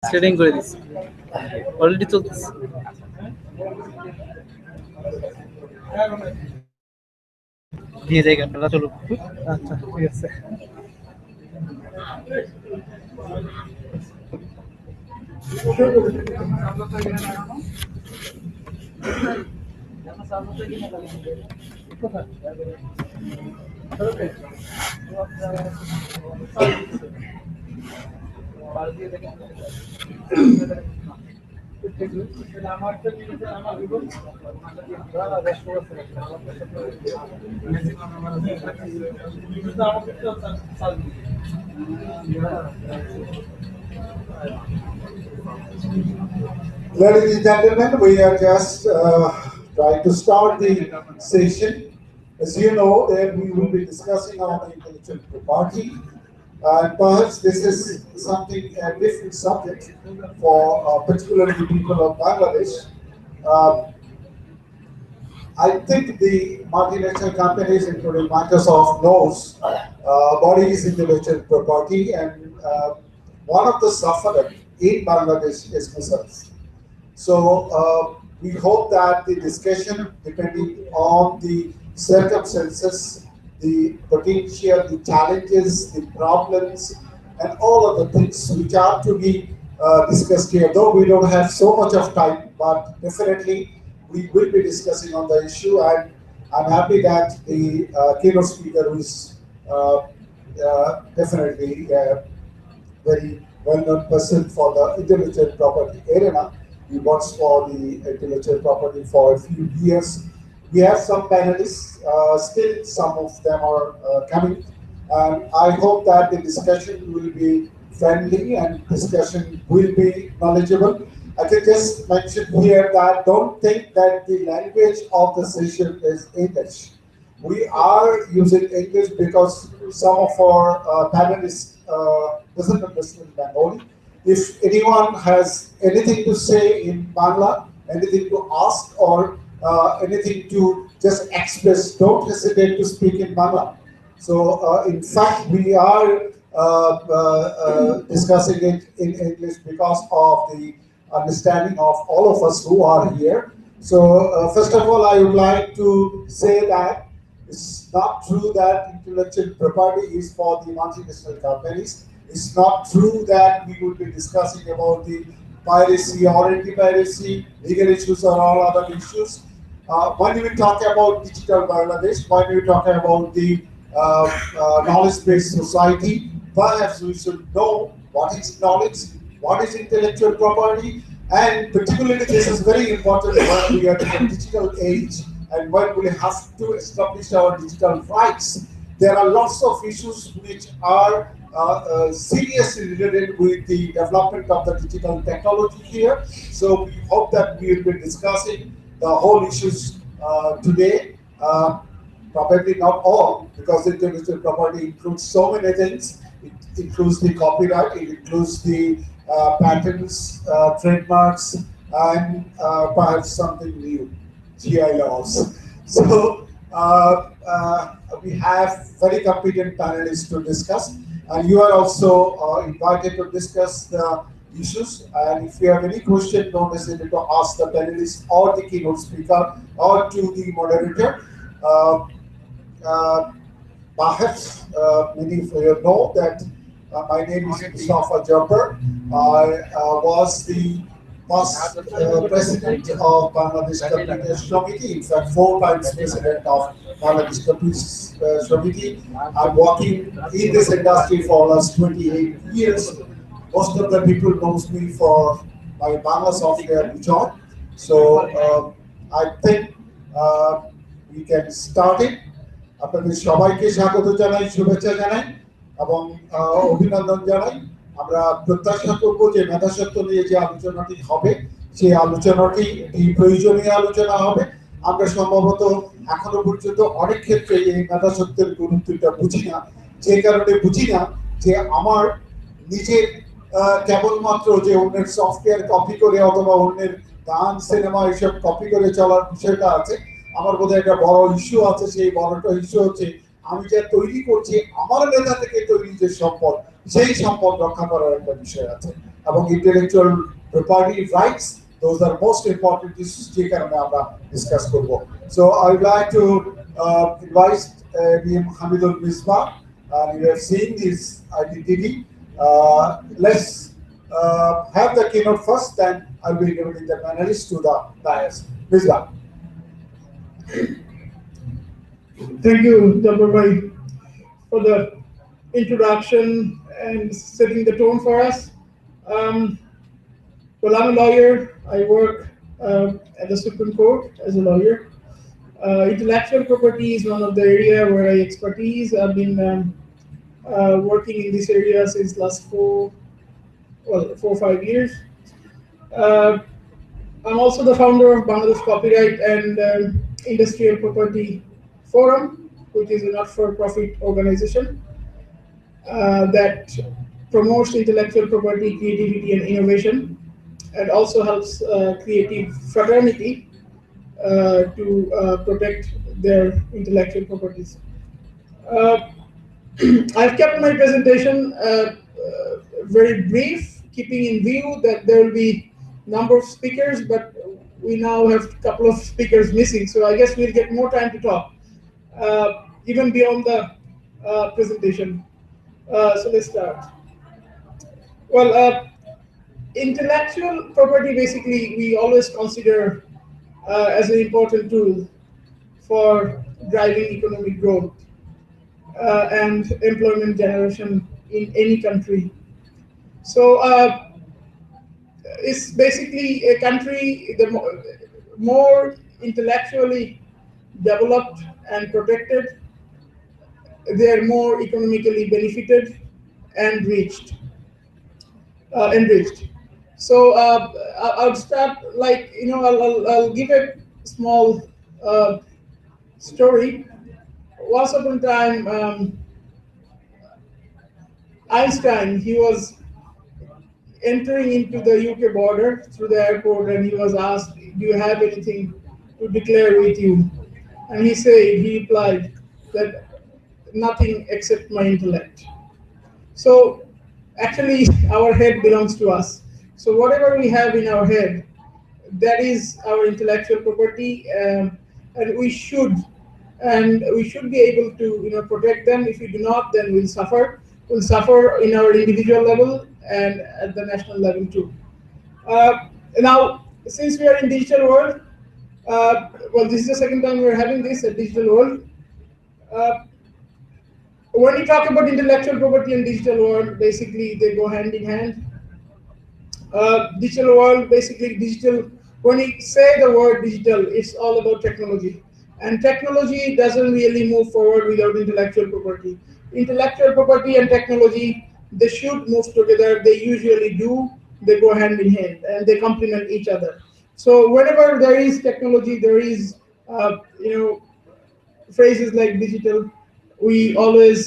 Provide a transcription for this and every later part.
Setting করে দিচ্ছি, already চলতেছে। দিয়ে যাই আপনারা, চলুন। আচ্ছা ঠিক আছে। Ladies and gentlemen, we are just trying to start the session. As you know, that we will be discussing on the intellectual property, and perhaps this is something a different subject for particularly the people of Bangladesh. Uh, I think the multinational companies, including Microsoft, knows what is intellectual property, and one of the sufferers in Bangladesh is missiles. So we hope that the discussion, depending on the circumstances, the potential, the challenges, the problems, and all of the things which are to be discussed here. Though we don't have so much of time, but definitely we will be discussing on the issue, and I'm happy that the keynote speaker who is definitely very well-known person for the intellectual property arena. He works for the intellectual property for a few years. We have some panelists, still some of them are coming. And I hope that the discussion will be friendly and discussion will be knowledgeable. I can just mention here that don't think that the language of the session is English. We are using English because some of our panelists doesn't understand Bengali. If anyone has anything to say in Bangla, anything to ask, or anything to just express, don't hesitate to speak in Bangla. So, in fact, we are discussing it in English because of the understanding of all of us who are here. So, first of all, I would like to say that it's not true that intellectual property is for the multinational companies. It's not true that we would be discussing about the piracy or anti-piracy, legal issues or all other issues. When we talk about digital Bangladesh, when we talk about the knowledge-based society, perhaps we should know what is knowledge, what is intellectual property, and particularly this is very important when we are in the digital age and when we have to establish our digital rights. There are lots of issues which are seriously related with the development of the digital technology here. So we hope that we will be discussing the whole issues today. Probably not all, because intellectual property includes so many things. It includes the copyright, it includes the patents, trademarks, and perhaps something new, GI laws. So we have very competent panelists to discuss, and you are also invited to discuss the issues. And if you have any question, don't hesitate to ask the panelists or the keynote speaker or to the moderator. Perhaps many of you know that my name is Mustafa Jabbar. I was the past president of Bangladesh Capitalist Committee, in fact 4 times president of Bangladesh Capitalist Committee. I'm working in this industry for last 28 years. Most of the people knows me for my Bangla software job. So I think we can start it. আপনাদের সবাইকে স্বাগত জানাই, শুভেচ্ছা জানাই এবং অভিনন্দন জানাই। আমরা প্রত্যাশা করব যে মেধাস্বত্ব নিয়ে যে আলোচনাটি হবে সেই আলোচনাটি প্রয়োজনীয় আলোচনা হবে। আমরা সম্ভবত এখনো পর্যন্ত অনেক ক্ষেত্রে এই মেধাস্বত্বের গুরুত্বটা বুঝি না, যে কারণে বুঝি না যে আমার নিজের কেবলমাত্র যে অন্যের সফটওয়্যার কপি করে অথবা অন্যের গান সিনেমা এইসব কপি করে চলার বিষয়টা আছে। আমার বোধহয় একটা বড় ইস্যু আছে, সেই বড়টা ইস্যু হচ্ছে আমি যা তৈরি করছি আমার মেধা থেকে তৈরি যে সম্পদ, সেই সম্পদ রক্ষা করার একটা বিষয় আছে। এবং intellectual property rights, those are most important issues যেখানে আমরা ডিসকাস করব। So I would like to invite Hamidul Misbah, and we are seeing this identity. Let's have the keynote first, then I'll be giving the panelists to the dais. Misbah. Thank you, Dr. Bhai, for the introduction and setting the tone for us. Well, I'm a lawyer. I work at the Supreme Court as a lawyer. Intellectual property is one of the area where I expertise. I've been working in this area since last 4 or 5 years. I'm also the founder of Bangladesh Copyright and Industrial Property Forum, which is a not-for-profit organization that promotes intellectual property, creativity, and innovation, and also helps creative fraternity to protect their intellectual properties. I've kept my presentation very brief, keeping in view that there will be number of speakers, but we now have a couple of speakers missing, so I guess we'll get more time to talk, even beyond the presentation. So let's start. Well, intellectual property, basically, we always consider as an important tool for driving economic growth and employment generation in any country. So it's basically a country, the more intellectually developed and protected, they're more economically benefited and enriched. So I'll start, like, I'll give a small story. Once upon a time, Einstein, he was entering into the UK border through the airport, and he was asked, "Do you have anything to declare with you?" And he replied that nothing except my intellect. So actually, our head belongs to us. So whatever we have in our head, that is our intellectual property, and we should be able to protect them. If we do not, then we'll suffer. We'll suffer in our individual level and at the national level too. Now, since we are in digital world, well, this is the second time we're having this at digital world. When you talk about intellectual property and digital world, basically they go hand in hand. Digital world, basically digital, when you say the word digital, it's all about technology. And technology doesn't really move forward without intellectual property. Intellectual property and technology, they should move together. They usually do. They go hand in hand and they complement each other. So whenever there is technology, there is phrases like digital, we always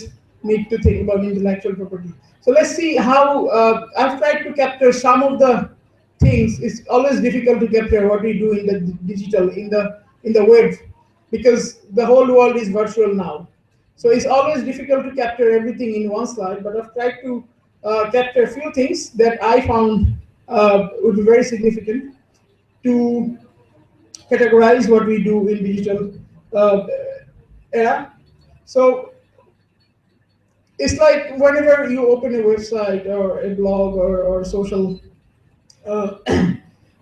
need to think about intellectual property. So let's see how I've tried to capture some of the things. It's always difficult to capture what we do in the digital, in the web, because the whole world is virtual now. So it's always difficult to capture everything in one slide, but I've tried to capture a few things that I found would be very significant to categorize what we do in digital era. So it's like whenever you open a website or a blog or social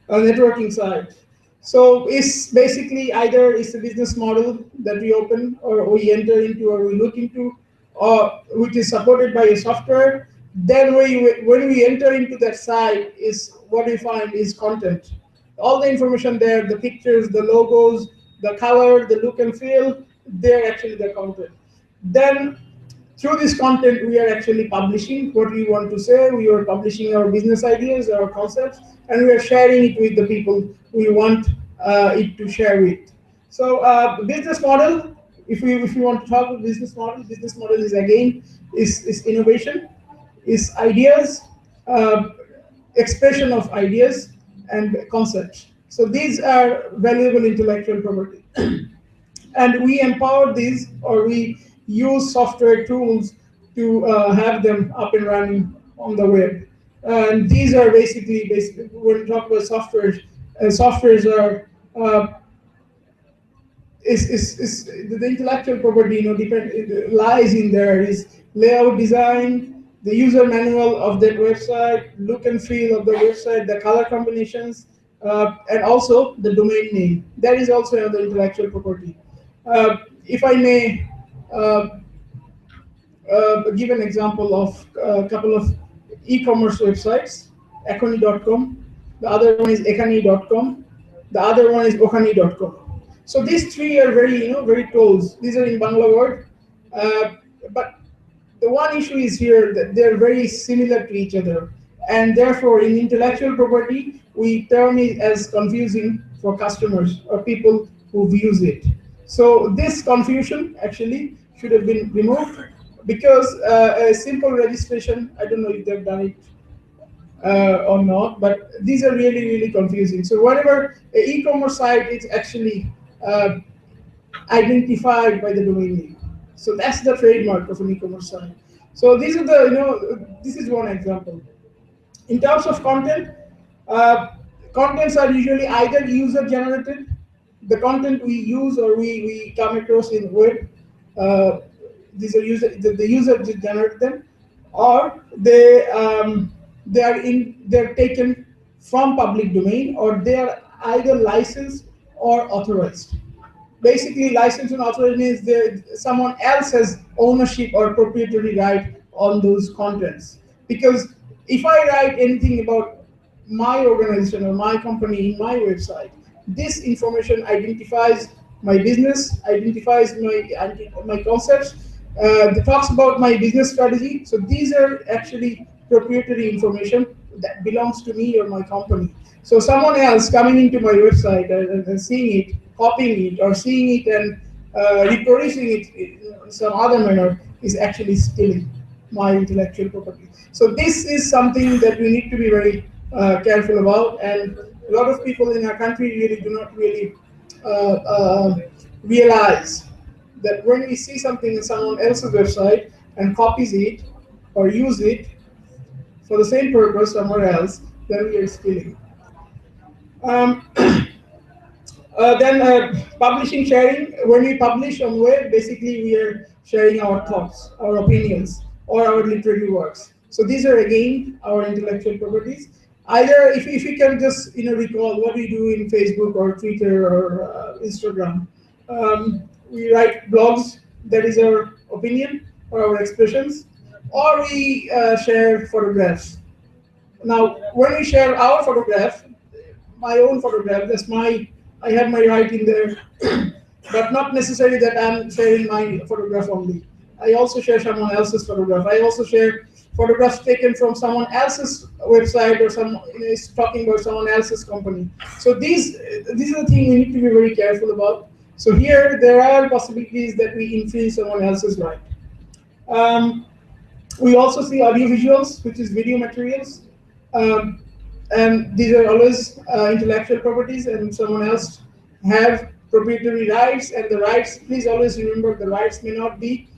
networking site. So it's basically either it's a business model that we open or we enter into or we look into, or which is supported by a software. Then when we enter into that site, is what we find is content. All the information there, the pictures, the logos, the color, the look and feel, they're actually the content. Then through this content, we are actually publishing what we want to say. We are publishing our business ideas, our concepts, and we are sharing it with the people we want it to share with. So business model, if we want to talk about business model is again is innovation, is ideas, expression of ideas and concepts. So these are valuable intellectual property. And we empower these, or we use software tools to have them up and running on the web. And these are basically when we talk about software, softwares are is the intellectual property, lies in there is layout design, the user manual of that website, look and feel of the website, the color combinations, and also the domain name. That is also another intellectual property. If I may uh, give an example of a couple of e-commerce websites, ekoni.com, the other one is ekani.com, the other one is okani.com. So these three are very, very close. These are in Bangla word, but the one issue is here that they're very similar to each other, and therefore in intellectual property we term it as confusing for customers or people who use it. So this confusion actually should have been removed, because a simple registration, I don't know if they've done it or not, but these are really, really confusing. So whenever an e-commerce site is actually uh, identified by the domain name, so that's the trademark of an e-commerce site. So these are the, this is one example. In terms of content, uh, contents are usually either user generated, the content we use or we come across in web, uh, these are the user generate them, or they're taken from public domain, or they are either licensed or authorized. Basically, license and authorized means someone else has ownership or proprietary right on those contents. Because if I write anything about my organization or my company in my website, this information identifies my business, identifies my concepts, that talks about my business strategy. So these are actually proprietary information that belongs to me or my company. So someone else coming into my website and seeing it, copying it, or seeing it and reproducing it in some other manner is actually stealing my intellectual property. So this is something that we need to be very careful about, and a lot of people in our country really do not really realize that when we see something in someone else's website and copies it or use it for the same purpose somewhere else, then we are stealing. Um, then publishing, sharing. When we publish on web, basically we are sharing our thoughts, our opinions, or our literary works. So these are again our intellectual properties. Either if you can just recall what we do in Facebook or Twitter or Instagram, we write blogs. That is our opinion or our expressions, or we share photographs. Now, when we share our photograph, my own photograph, I have my right in there, but not necessarily that I'm sharing my photograph only. I also share someone else's photograph. I also share photographs taken from someone else's website, or someone is talking about someone else's company. So these are the things we need to be very careful about. So here there are possibilities that we infringe someone else's right. Um, we also see audiovisuals, which is video materials. Um, and these are always intellectual properties, and someone else have proprietary rights, and the rights, please always remember, the rights may not be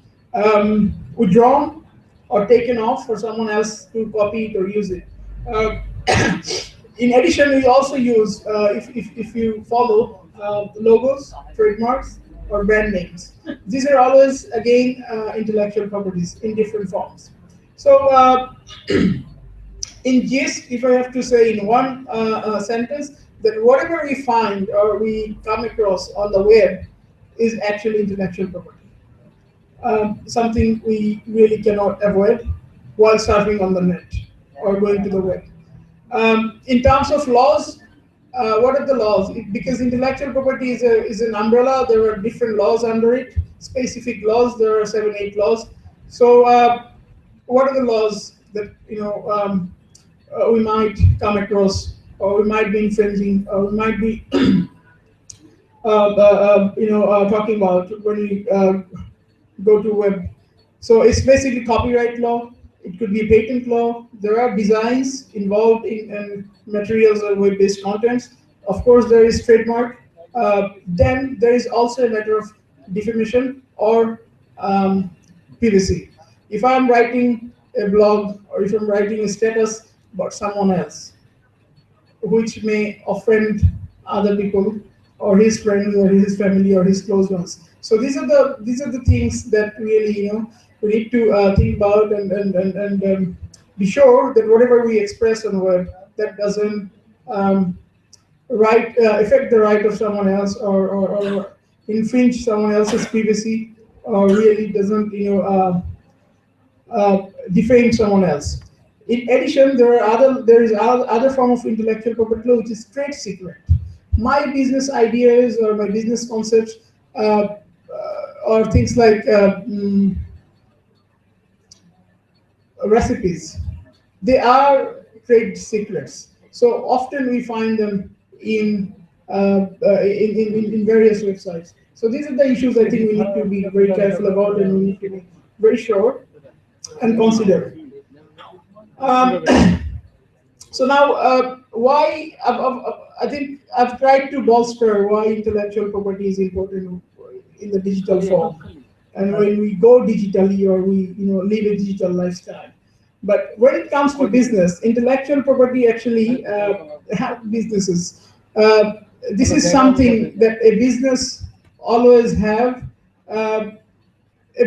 withdrawn or taken off for someone else to copy it or use it. Uh, in addition, we also use, if you follow, logos, trademarks, or brand names. These are always, again, intellectual properties in different forms. So in gist, if I have to say in one sentence, that whatever we find or we come across on the web is actually intellectual property. Something we really cannot avoid while surfing on the net or going to the web. In terms of laws, what are the laws? Because intellectual property is an umbrella, there are different laws under it, specific laws, there are 7, 8 laws. So what are the laws that we might come across, or we might be infringing, or we might be talking about when we go to web? So it's basically copyright law. It could be patent law. There are designs involved in materials or web-based contents. Of course, there is trademark. Then there is also a matter of defamation or privacy. If I'm writing a blog or if I'm writing a status, about someone else, which may offend other people or his friends or his family or his close ones. So these are the things that really we need to think about and be sure that whatever we express on word that doesn't affect the right of someone else or infringe someone else's privacy or really doesn't defame someone else. In addition, there is other form of intellectual property law which is trade secret. My business ideas or my business concepts or things like recipes, they are trade secrets. So often we find them in various websites. So these are the issues I think we need to be very careful about and we need to be very sure and consider. Um, so now, why I think I've tried to bolster why intellectual property is important in the digital form, and when we go digitally or we live a digital lifestyle. But when it comes to business, intellectual property actually have businesses. This is something that a business always have. A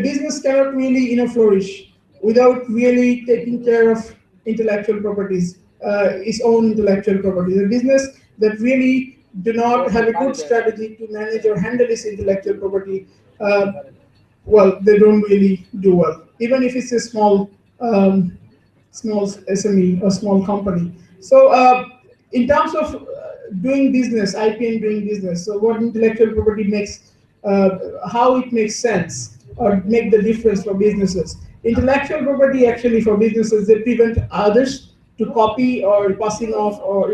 business cannot really flourish without really taking care of intellectual properties, its own intellectual properties. A business that really do not have a good strategy to manage or handle its intellectual property, well, they don't really do well, even if it's a small SME or small company. So in terms of doing business, IPN doing business, so what intellectual property makes, how it makes sense or make the difference for businesses. Intellectual property actually for businesses, they prevent others to copy or passing off or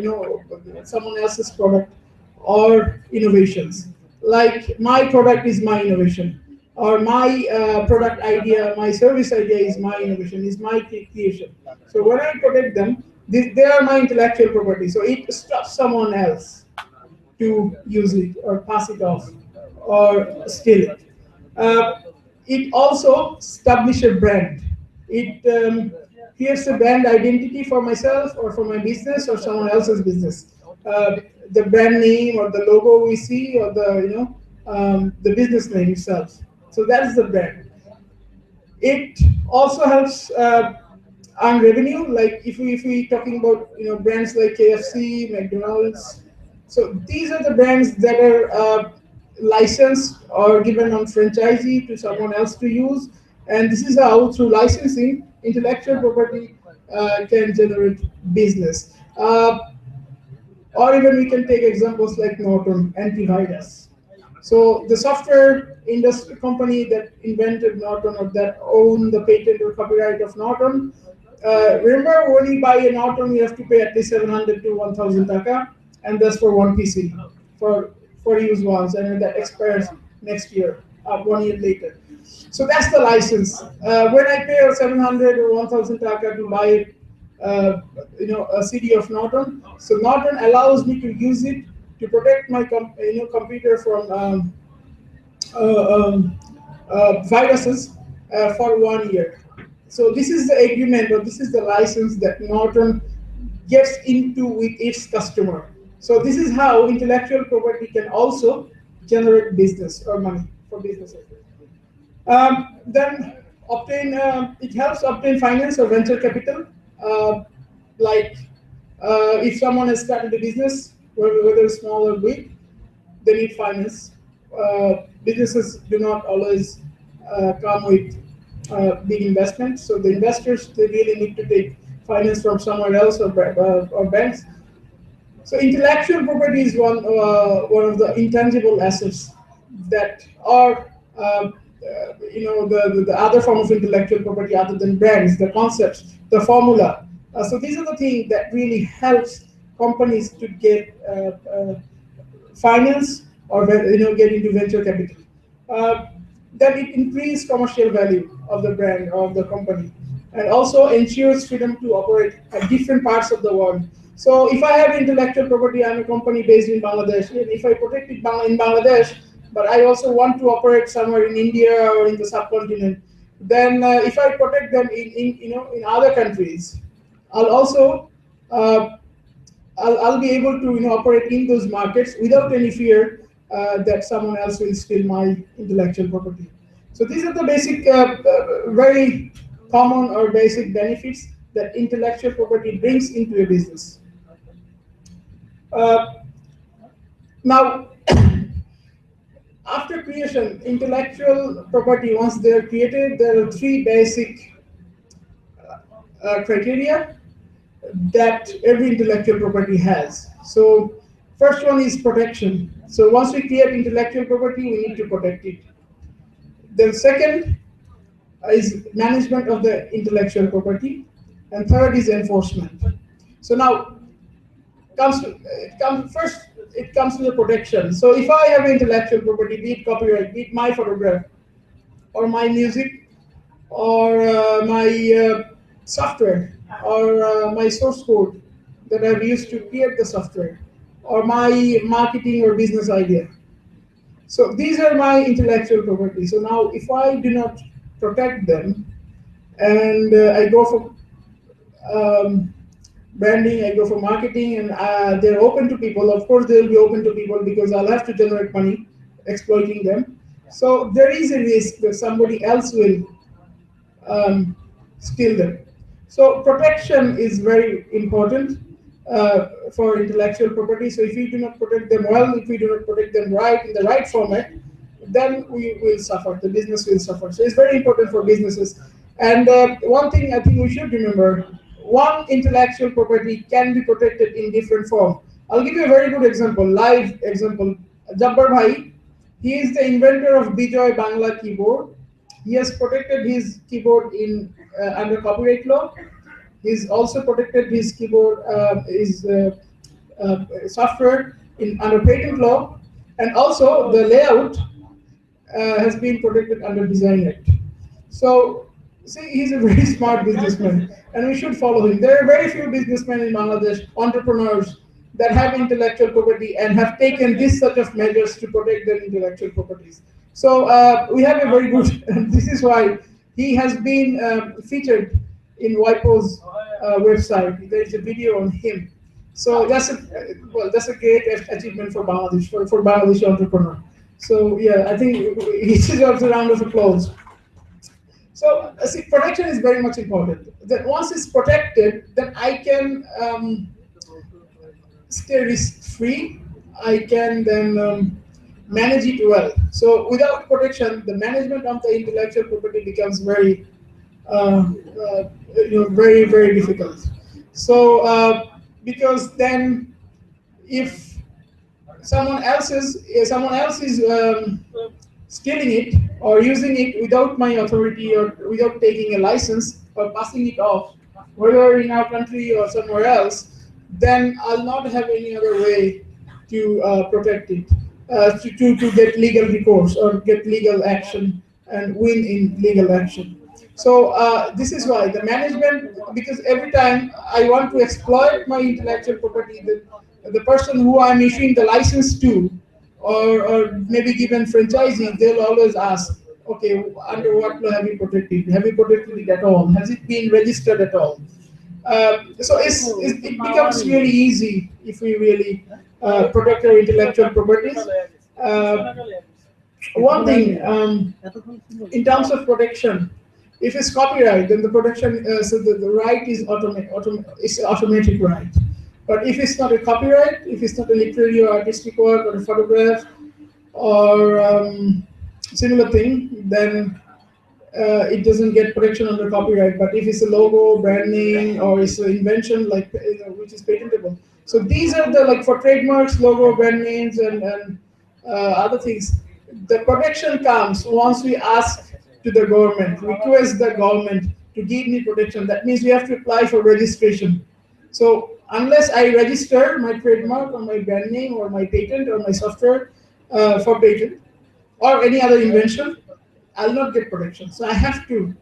someone else's product or innovations. Like my product is my innovation, or my product idea, my service idea is my innovation, is my creation. So when I protect them, they are my intellectual property. So it stops someone else to use it or pass it off or steal it. It also establishes a brand. It creates a brand identity for myself or for my business or someone else's business. The brand name or the logo we see or the business name itself. So that's the brand. It also helps earn revenue. Like if we talking about brands like KFC, McDonald's. So these are the brands that are licensed or given on franchisee to someone else to use, and this is how through licensing intellectual property can generate business. Or even we can take examples like Norton antivirus. So the software industry company that invented Norton or that owned the patent or copyright of Norton, remember when you buy a Norton, you have to pay at least 700 to 1,000 taka, and that's for one PC, for use once, and that expires next year, 1 year later. So that's the license. When I pay 700 or 1,000 taka to buy a CD of Norton, so Norton allows me to use it to protect my computer from viruses for 1 year. So this is the agreement or this is the license that Norton gets into with its customer. So this is how intellectual property can also generate business or money for businesses. Then obtain it helps obtain finance or venture capital. Like if someone has started a business, whether small or big, they need finance. Businesses do not always come with big investments, so the investors, they really need to take finance from somewhere else or banks. So intellectual property is one of the intangible assets that are the other form of intellectual property other than brands, the concepts, the formula. So these are the things that really helps companies to get finance or get into venture capital. That it increases commercial value of the brand or of the company, and also ensures freedom to operate at different parts of the world. So if I have intellectual property, I'm a company based in Bangladesh, and if I protect it in Bangladesh, but I also want to operate somewhere in India or in the subcontinent, then if I protect them in other countries, I'll also uh, I'll be able to operate in those markets without any fear that someone else will steal my intellectual property. So these are the basic, very common or basic benefits that intellectual property brings into a business. Uh, Now, after creation, intellectual property, once they are created, there are three basic criteria that every intellectual property has. So, first one is protection. So, once we create intellectual property, we need to protect it. Then, second is management of the intellectual property, and third is enforcement. So now it comes to the protection. So if I have intellectual property, be it copyright, be it my photograph, or my music, or my software, or my source code that I've used to create the software, or my marketing or business idea. So these are my intellectual property. So now if I do not protect them, and I go for branding, I go for marketing, and they're open to people. Of course, they'll be open to people because I'll have to generate money exploiting them. So there is a risk that somebody else will steal them. So protection is very important for intellectual property. So if we do not protect them well, if we do not protect them right in the right format, then we will suffer. The business will suffer. So it's very important for businesses. And one thing I think we should remember: one intellectual property can be protected in different form. I'll give you a very good example, live example. Jabbar Bhai, he is the inventor of Bijoy Bangla keyboard. He has protected his keyboard in under copyright law. He's also protected his keyboard, his software in under patent law, and also the layout has been protected under Design Act. So, see, he's a very smart businessman, and we should follow him. There are very few businessmen in Bangladesh, entrepreneurs, that have intellectual property and have taken this sort of measures to protect their intellectual properties. So we have a very good. This is why he has been featured in WIPO's website. There is a video on him. So that's a great achievement for Bangladesh, for Bangladeshi entrepreneur. So yeah, I think he deserves a round of applause. So see, protection is very much important. That once it's protected, then I can stay risk-free. I can then manage it well. So without protection, the management of the intellectual property becomes very, very, very difficult. So because then, if someone else is stealing it or using it without my authority or without taking a license or passing it off, whether in our country or somewhere else, then I'll not have any other way to protect it, to get legal recourse or get legal action and win in legal action. So this is why the management, because every time I want to exploit my intellectual property, the person who I'm issuing the license to, or maybe given franchising, they'll always ask, okay, under what law have you protected it? Have you protected it at all? Has it been registered at all? So it becomes really easy if we really protect our intellectual properties. One thing, in terms of protection, if it's copyright, then the protection, so the right is it's automatic right. But if it's not a copyright, if it's not a literary or artistic work or a photograph or similar thing, then it doesn't get protection under copyright. But if it's a logo, brand name, or it's an invention like which is patentable. So these are the, like, for trademarks, logo, brand names, and other things. The protection comes once we ask to the government, request the government to give me protection. That means we have to apply for registration. So unless I register my trademark or my brand name or my patent or my software for patent or any other invention, I'll not get protection. So I have to.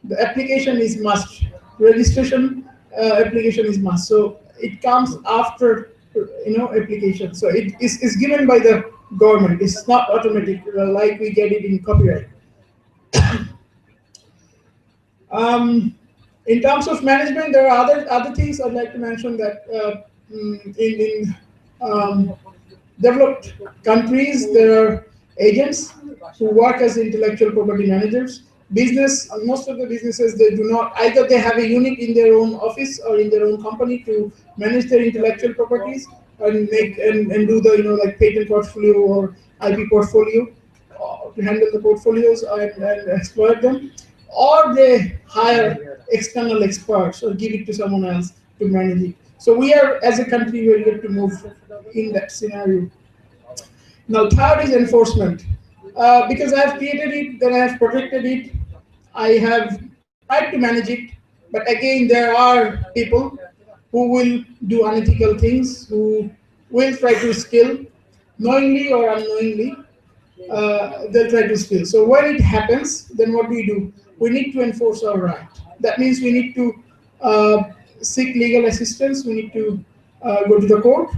The application is must. Registration application is must. So it comes after application. So it is given by the government. It's not automatic like we get it in copyright. In terms of management, there are other things I'd like to mention that in developed countries, there are agents who work as intellectual property managers. Most of the businesses, they do not, either they have a unit in their own office or in their own company to manage their intellectual properties and and do the like patent portfolio or IP portfolio to handle the portfolios and exploit them, or they hire external experts or give it to someone else to manage it. So we are, as a country, we're yet to move in that scenario. Now, third is enforcement. Because I have created it, then I have protected it, I have tried to manage it, but again, there are people who will do unethical things, who will try to steal, knowingly or unknowingly, they'll try to steal. So when it happens, then what do we do? We need to enforce our right. That means we need to seek legal assistance, we need to go to the court,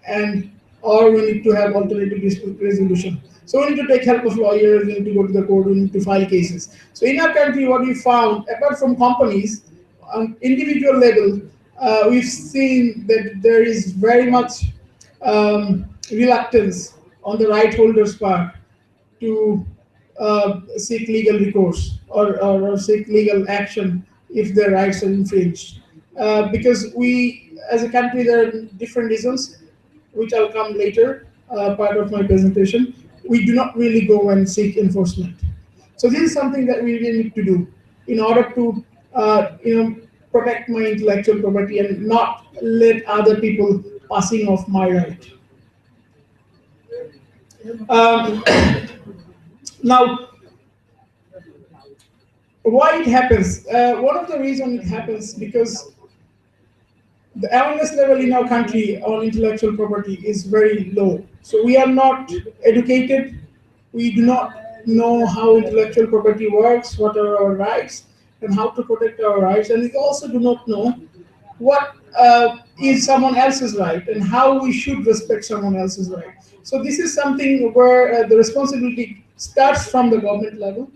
and or we need to have alternative dispute resolution. So we need to take help of lawyers, we need to go to the court, we need to file cases. So in our country, what we found, apart from companies, on individual level, we've seen that there is very much reluctance on the right holders' part to seek legal recourse or seek legal action if their rights are infringed. Because we, as a country, there are different reasons, which I'll come later, part of my presentation. We do not really go and seek enforcement. So this is something that we really need to do in order to, protect my intellectual property and not let other people passing off my right. Now, why it happens? One of the reasons it happens because the awareness level in our country on intellectual property is very low. So we are not educated. We do not know how intellectual property works, what are our rights, and how to protect our rights. And we also do not know what is someone else's right and how we should respect someone else's right. So this is something where the responsibility starts from the government level,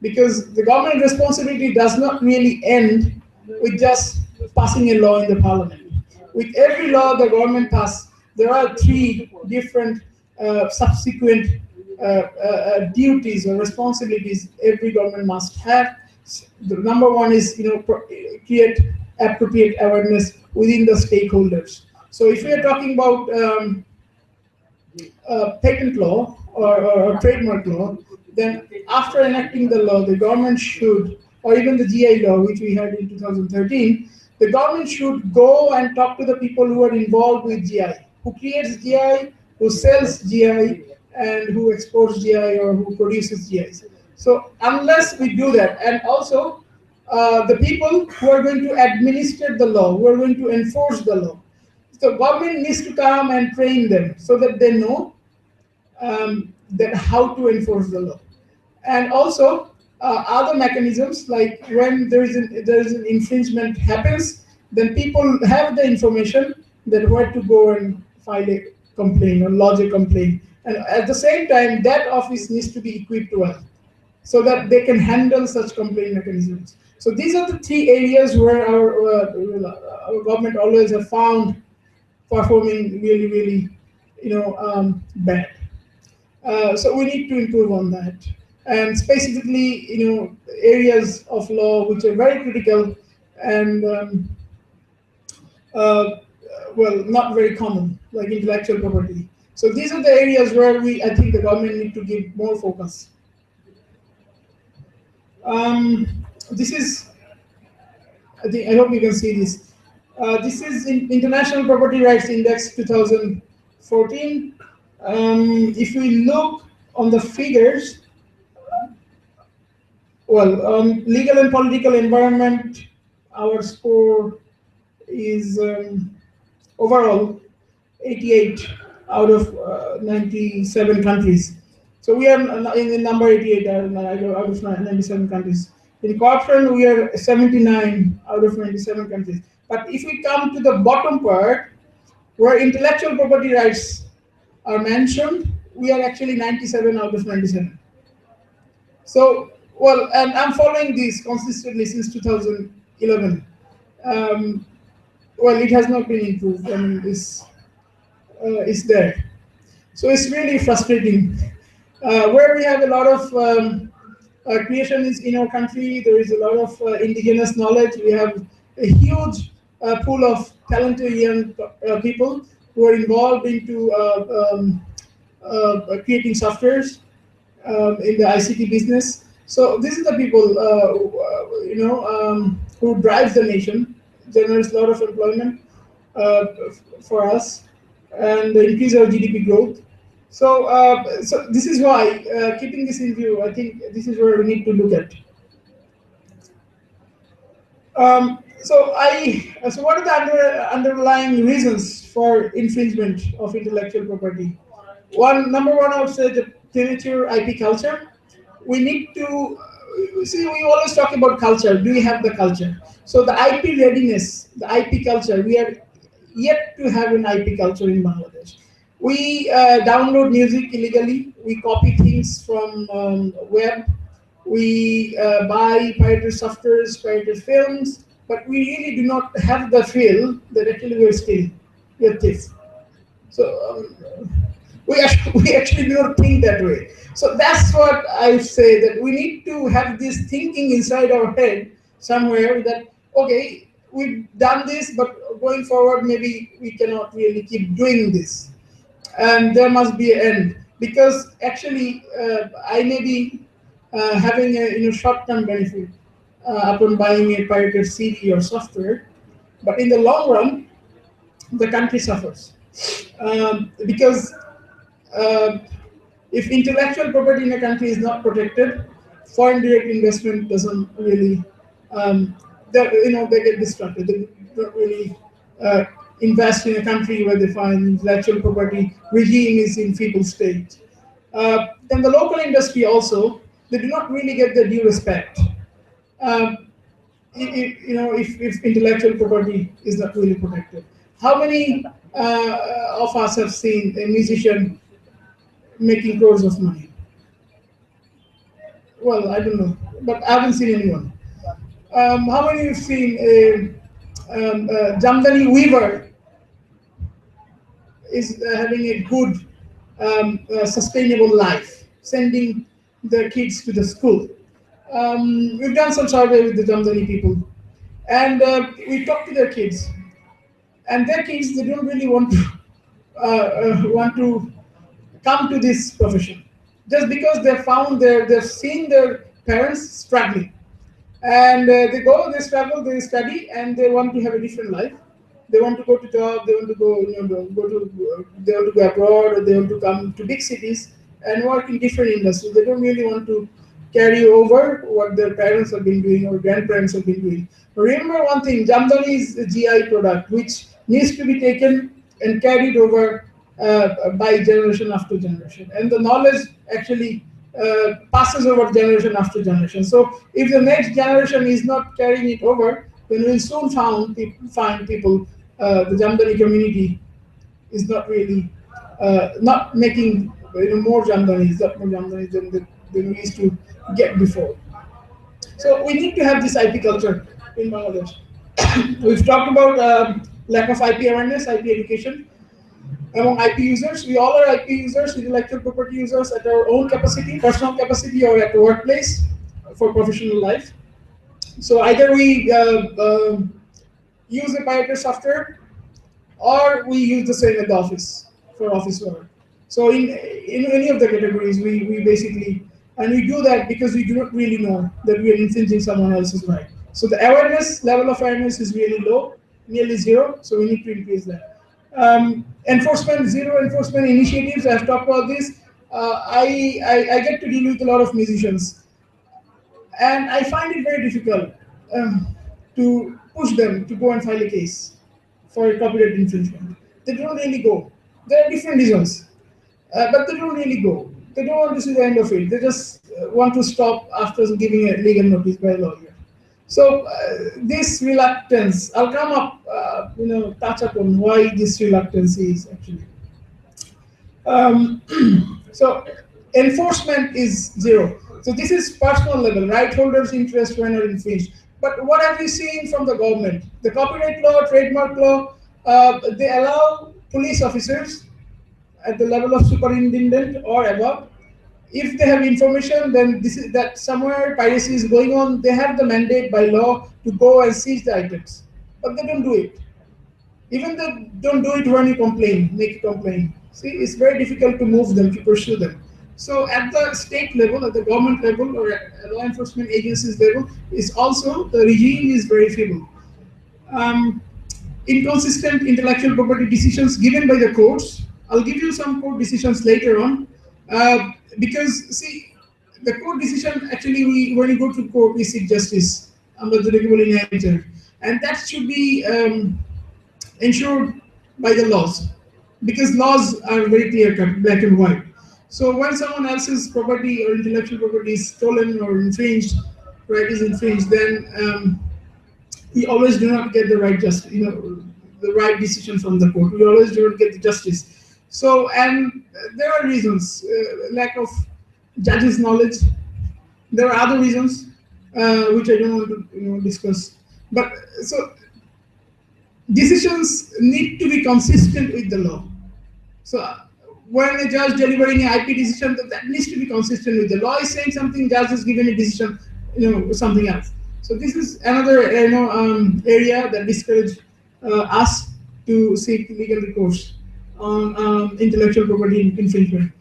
because the government responsibility does not really end with just passing a law in the parliament. With every law the government passes, there are three different subsequent duties or responsibilities every government must have. The number one is create appropriate awareness within the stakeholders. So if we are talking about patent law or trademark law, then after enacting the law, the government should, or even the GI law, which we had in 2013, the government should go and talk to the people who are involved with GI, who creates GI, who sells GI, and who exports GI or who produces GIs. So unless we do that, and also the people who are going to administer the law, who are going to enforce the law, so government needs to come and train them so that they know that how to enforce the law. And also other mechanisms, like when there is an infringement happens, then people have the information that where to go and file a complaint or lodge a complaint. And at the same time, that office needs to be equipped well so that they can handle such complaint mechanisms. So these are the three areas where our government always have found performing really, really, bad. So we need to improve on that. And specifically, areas of law which are very critical and not very common, like intellectual property. So these are the areas where I think the government need to give more focus. This is, I hope you can see this. This is International Property Rights Index 2014. If we look on the figures, legal and political environment, our score is overall 88 out of 97 countries. So we are in number 88 out of 97 countries. In corruption, we are 79 out of 97 countries. But if we come to the bottom part, where intellectual property rights are mentioned, we are actually 97 out of 97. So Well, and I'm following this consistently since 2011. Well, it has not been improved. I mean, it's there. So it's really frustrating. Where we have a lot of creation is in our country, there is a lot of indigenous knowledge. We have a huge pool of talented young people who are involved into creating softwares in the ICT business. So this is the people, who drives the nation, generates a lot of employment for us, and increase our GDP growth. So this is why, keeping this in view, I think this is where we need to look at. So what are the underlying reasons for infringement of intellectual property? Number one, I would say the premature IP culture. We need to see. We always talk about culture. Do we have the culture? So the IP readiness, the IP culture. We are yet to have an IP culture in Bangladesh. We download music illegally. We copy things from web. We buy pirated softwares, pirated films, but we really do not have the feel that actually we're stealing. We're thieves. So we actually do not think that way. So that's what I say, that we need to have this thinking inside our head somewhere that, okay, we've done this, but going forward, maybe we cannot really keep doing this. And there must be an end. Because actually, I may be having a short-term benefit upon buying a pirated CD or software, but in the long run, the country suffers. Because if intellectual property in a country is not protected, foreign direct investment doesn't really, they get distracted. They don't really invest in a country where they find intellectual property regime is in feeble state. Then the local industry also, they do not really get the due respect. If intellectual property is not really protected. How many of us have seen a musician making crores of money? Well, I don't know, but I haven't seen anyone. How many have seen a Jamdani weaver is having a good, sustainable life, sending their kids to the school? We've done some survey with the Jamdani people, and we talked to their kids, and their kids, they don't really want to come to this profession, just because they've seen their parents struggling, and they struggle, they study, and they want to have a different life. They want to go to job, they want to go, they want to go abroad, or they want to come to big cities and work in different industries. They don't really want to carry over what their parents have been doing or grandparents have been doing. Remember one thing, Jamdani is a GI product which needs to be taken and carried over by generation after generation. And the knowledge actually passes over generation after generation. So if the next generation is not carrying it over, then we'll soon find people, the Jamdani community is not really, not making more Jamdanis than we used to get before. So we need to have this IP culture in Bangladesh. We've talked about lack of IP awareness, IP education among IP users. We all are IP users, intellectual property users at our own capacity, personal capacity, or at the workplace for professional life. So either we use a pirated software, or we use the same at the office for office work. So in any of the categories, we basically, and we do that because we do not really know that we are infringing someone else's right. So the level of awareness is really low, nearly zero. So we need to increase that. Zero enforcement initiatives. I've talked about this. I get to deal with a lot of musicians, and I find it very difficult to push them to go and file a case for a copyright infringement. They don't really go. There are different reasons, but they don't really go. They don't want to see the end of it. They just want to stop after giving a legal notice by a lawyer. So this reluctance, I'll come up, touch upon why this reluctance is actually. So enforcement is zero. So this is personal level, right holders' interest when are infringed. But what have we seen from the government? The copyright law, trademark law, they allow police officers at the level of superintendent or above, if they have information, then this is that somewhere piracy is going on, they have the mandate by law to go and seize the items. But they don't do it. Even they don't do it when you complain, make a complaint. See, it's very difficult to move them, to pursue them. So at the state level, at the government level, or at law enforcement agencies level, is also the regime is very feeble. Um, Inconsistent intellectual property decisions given by the courts. I'll give you some court decisions later on, because see, the court decision actually, when you go to court, we seek justice under the Regulable Inheritor, and that should be ensured by the laws, because laws are very clear cut, black and white. So when someone else's property or intellectual property is stolen or infringed, right, is infringed, then we always do not get the right justice, the right decision from the court. We always do not get the justice. So, and there are reasons, lack of judges' knowledge. There are other reasons, which I don't want to discuss. But so decisions need to be consistent with the law. So when a judge delivering an IP decision, that needs to be consistent with the law. Is saying something, judge is giving a decision, something else. So this is another area that discourage us to seek legal recourse on intellectual property infringement.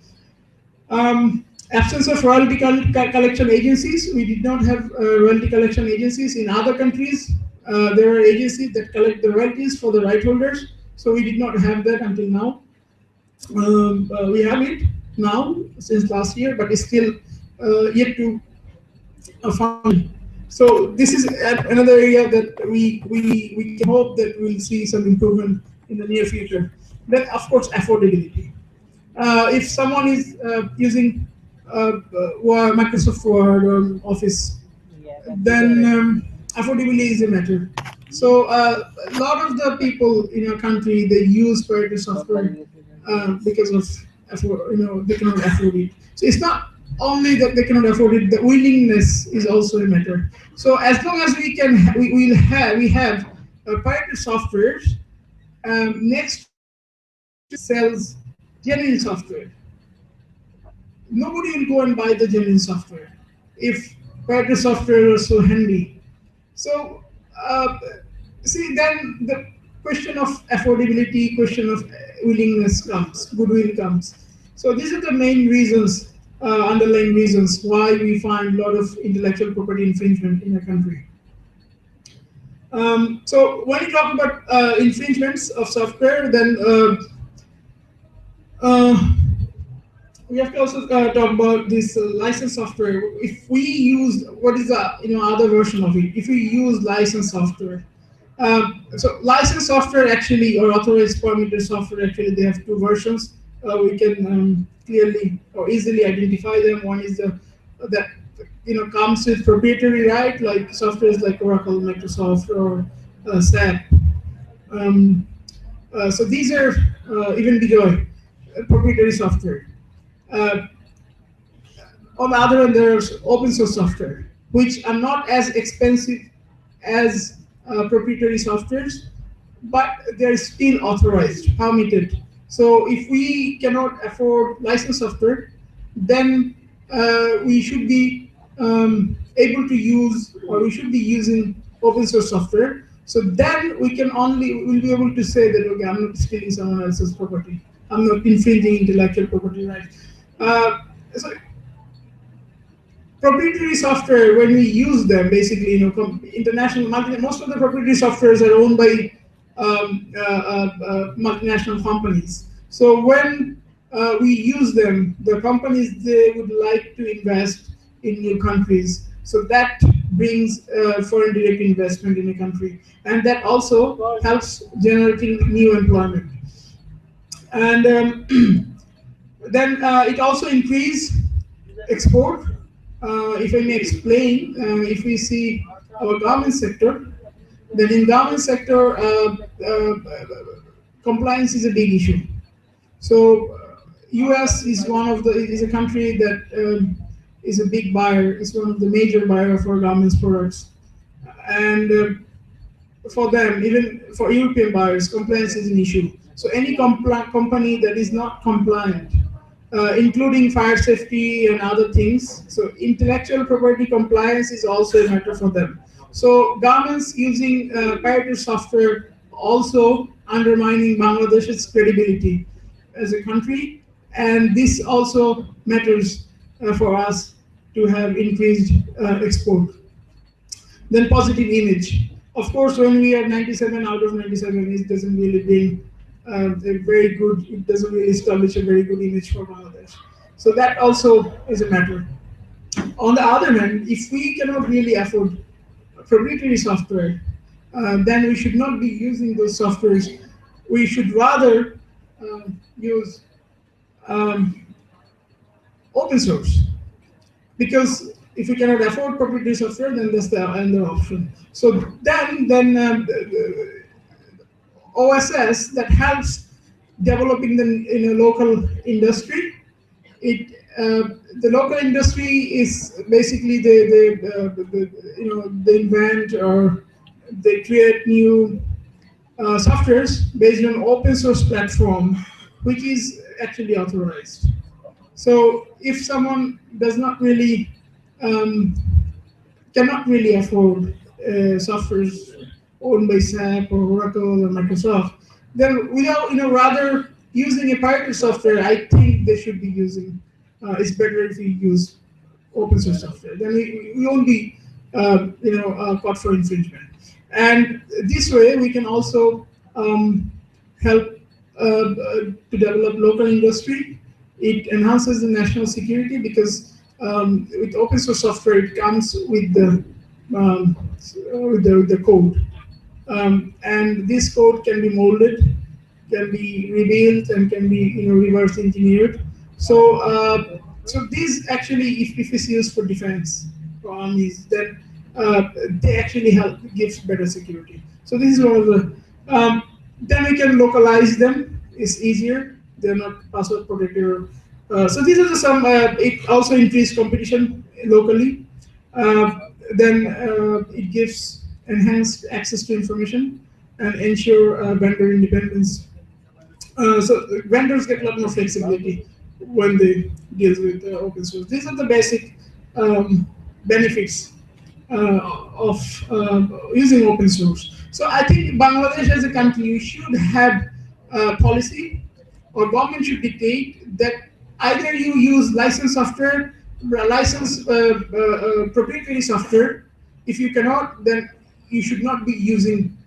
Absence of royalty collection agencies. We did not have royalty collection agencies in other countries. There are agencies that collect the royalties for the right holders. So we did not have that until now. We have it now since last year, but it's still yet to fund. So this is another area that we can hope that we'll see some improvement in the near future. Then, of course, affordability. If someone is using Microsoft Word or Office, then affordability is a matter. So a lot of the people in our country, they use proprietary software because of they cannot afford it. So it's not only that they cannot afford it; the willingness is also a matter. So as long as we can, we have proprietary softwares. Next sells genuine software. Nobody will go and buy the genuine software if proprietary software is so handy. So see, then the question of affordability, question of willingness comes, goodwill comes. So these are the main reasons, underlying reasons why we find a lot of intellectual property infringement in the country. So when you talk about infringements of software, then we have to also talk about this licensed software. If we use, what is the other version of it? If we use licensed software, so licensed software actually, or authorized permitted software, actually they have two versions. We can clearly or easily identify them. One is that comes with proprietary right, like softwares like Oracle, Microsoft, or SAP. So these are even BJoy, proprietary software. On the other hand, there's open source software, which are not as expensive as proprietary softwares, but they're still authorized, permitted. So if we cannot afford licensed software, then we should be able to use, or we should be using open source software. So then we'll be able to say that, okay, I'm not stealing someone else's property. I'm not infringing intellectual property rights. So proprietary software, when we use them, basically, international, most of the proprietary softwares are owned by multinational companies. So when we use them, the companies, they would like to invest in new countries. So that brings foreign direct investment in a country, and that also helps generating new employment. And then it also increases export. If I may explain, if we see our garment sector, then in garment sector, compliance is a big issue. So US is is a country that is a big buyer, is one of the major buyer for garments products. And for them, even for European buyers, compliance is an issue. So any company that is not compliant, including fire safety and other things, so intellectual property compliance is also a matter for them. So governments using pirated software also undermining Bangladesh's credibility as a country, and this also matters for us to have increased export. Then positive image. Of course, when we are 97 out of 97, it doesn't really bring a very good, it doesn't really establish a very good image for Bangladesh. So that also is a matter. On the other hand, if we cannot really afford proprietary software, then we should not be using those softwares. We should rather use open source, because if you cannot afford proprietary software, then that's the other option. So then OSS that helps developing in a local industry. The local industry is basically they invent or they create new softwares based on open source platform, which is actually authorized. So if someone does not really cannot really afford softwares owned by SAP or Oracle or Microsoft, then without rather using a pirated software, I think they should be using. It's better if we use open source software. Then we won't be caught for infringement. And this way we can also help to develop local industry. It enhances the national security because with open source software it comes with the code, and this code can be molded, can be rebuilt, and can be reverse engineered. So so these actually, if it's used for defense, for armies, then they actually help gives better security. So this is one of the. Then we can localize them. It's easier. They're not password protected. So these are some. It also increases competition locally. Then it gives enhanced access to information and ensure vendor independence. So vendors get a lot more flexibility when they deal with open source. These are the basic benefits of using open source. So I think Bangladesh as a country should have a policy, or government should dictate that either you use licensed software, licensed proprietary software. If you cannot, then you should not be using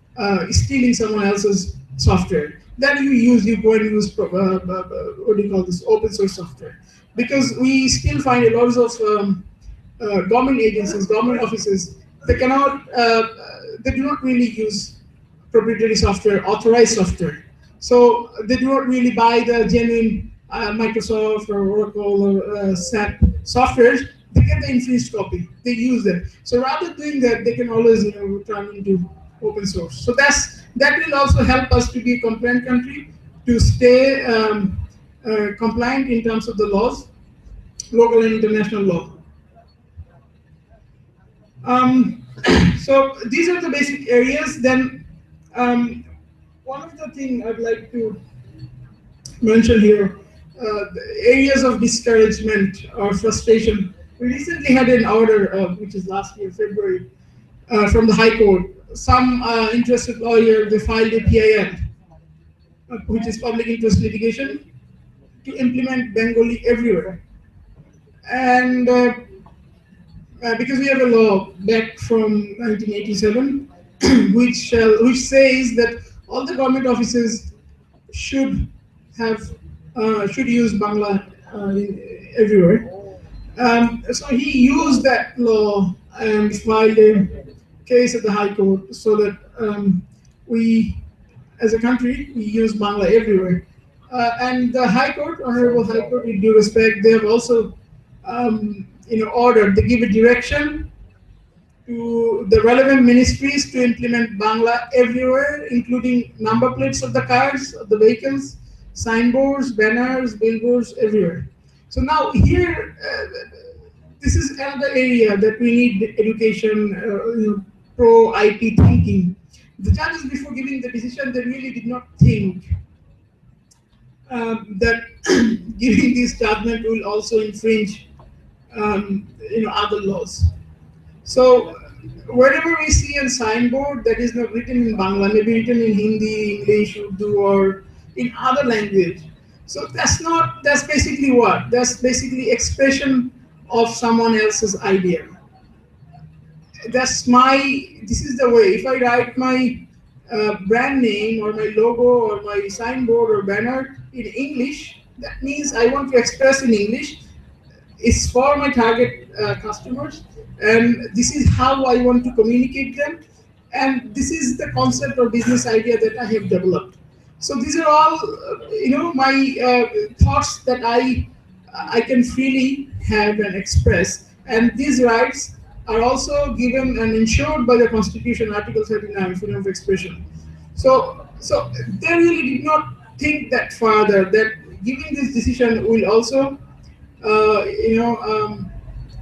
stealing someone else's software. Then you go and use what do you call this, open source software, because we still find a lot of government agencies, government offices, they cannot, they do not really use proprietary software, authorized software. So they do not really buy the genuine Microsoft or Oracle or SAP softwares. They get the infringed copy. They use them. So rather doing that, they can always turn into open source. So that will also help us to be a compliant country, to stay compliant in terms of the laws, local and international law. So these are the basic areas. Then one of the things I'd like to mention here, the areas of discouragement or frustration. We recently had an order, which is last year, February, from the High Court. Some interested lawyer, they filed a PIL, which is public interest litigation, to implement Bengali everywhere. And because we have a law back from 1987, which says that all the government offices should use Bangla everywhere. So he used that law and filed a case at the High Court so that we, as a country, we use Bangla everywhere. And the High Court, Honorable High Court, with due respect, they have also ordered, they give a direction to the relevant ministries to implement Bangla everywhere, including number plates of the cars, of the vehicles, signboards, banners, billboards, everywhere. So now here, this is another area that we need education, pro IP thinking. The judges, before giving the decision, they really did not think that giving this judgment will also infringe, other laws. So wherever we see a signboard that is not written in Bangla, maybe written in Hindi, English, Urdu, or in other language. So that's basically what? That's basically expression of someone else's idea. This is the way. If I write my brand name or my logo or my signboard or banner in English, that means I want to express in English. It's for my target customers, and this is how I want to communicate them, and this is the concept or business idea that I have developed. So these are all, my thoughts that I can freely have and express, and these rights are also given and ensured by the Constitution, Article 39, freedom of expression. So they really did not think that further, that giving this decision will also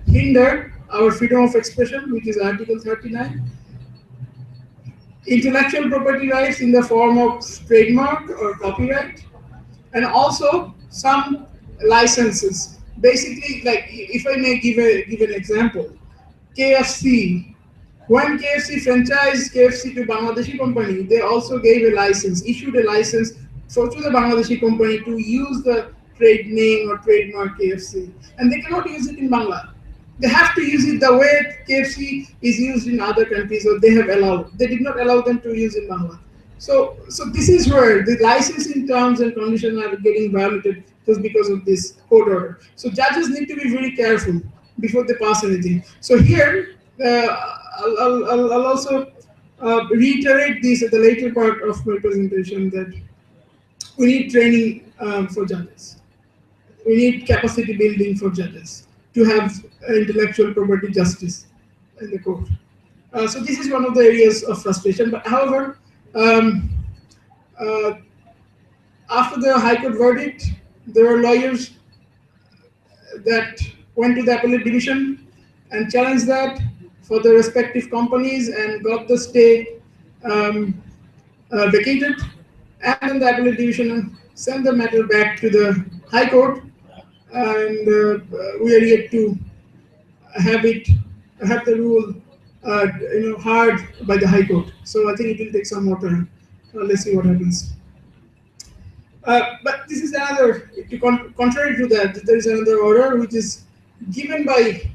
hinder our freedom of expression, which is Article 39. Intellectual property rights in the form of trademark or copyright, and also some licenses. Basically, like if I may give an example, KFC. When KFC franchised KFC to Bangladeshi company, they also gave a license, issued a license to the Bangladeshi company to use the trade name or trademark KFC, and they cannot use it in Bangla. They have to use it the way KFC is used in other countries, or they have allowed. They did not allow them to use in Bangla. So this is where the licensing terms and conditions are getting violated just because of this court order. So judges need to be very careful before they pass anything. So here, I'll also reiterate this at the later part of my presentation, that we need training for judges. We need capacity building for judges to have intellectual property justice in the court. So this is one of the areas of frustration. But however, after the High Court verdict, there were lawyers that went to the appellate division and challenged that for the respective companies and got the stay vacated. And then the appellate division sent the matter back to the High Court, and we are yet to have the rule heard by the High Court. So I think it will take some more time. Let's see what happens. But this is another, contrary to that, there is another order which is given by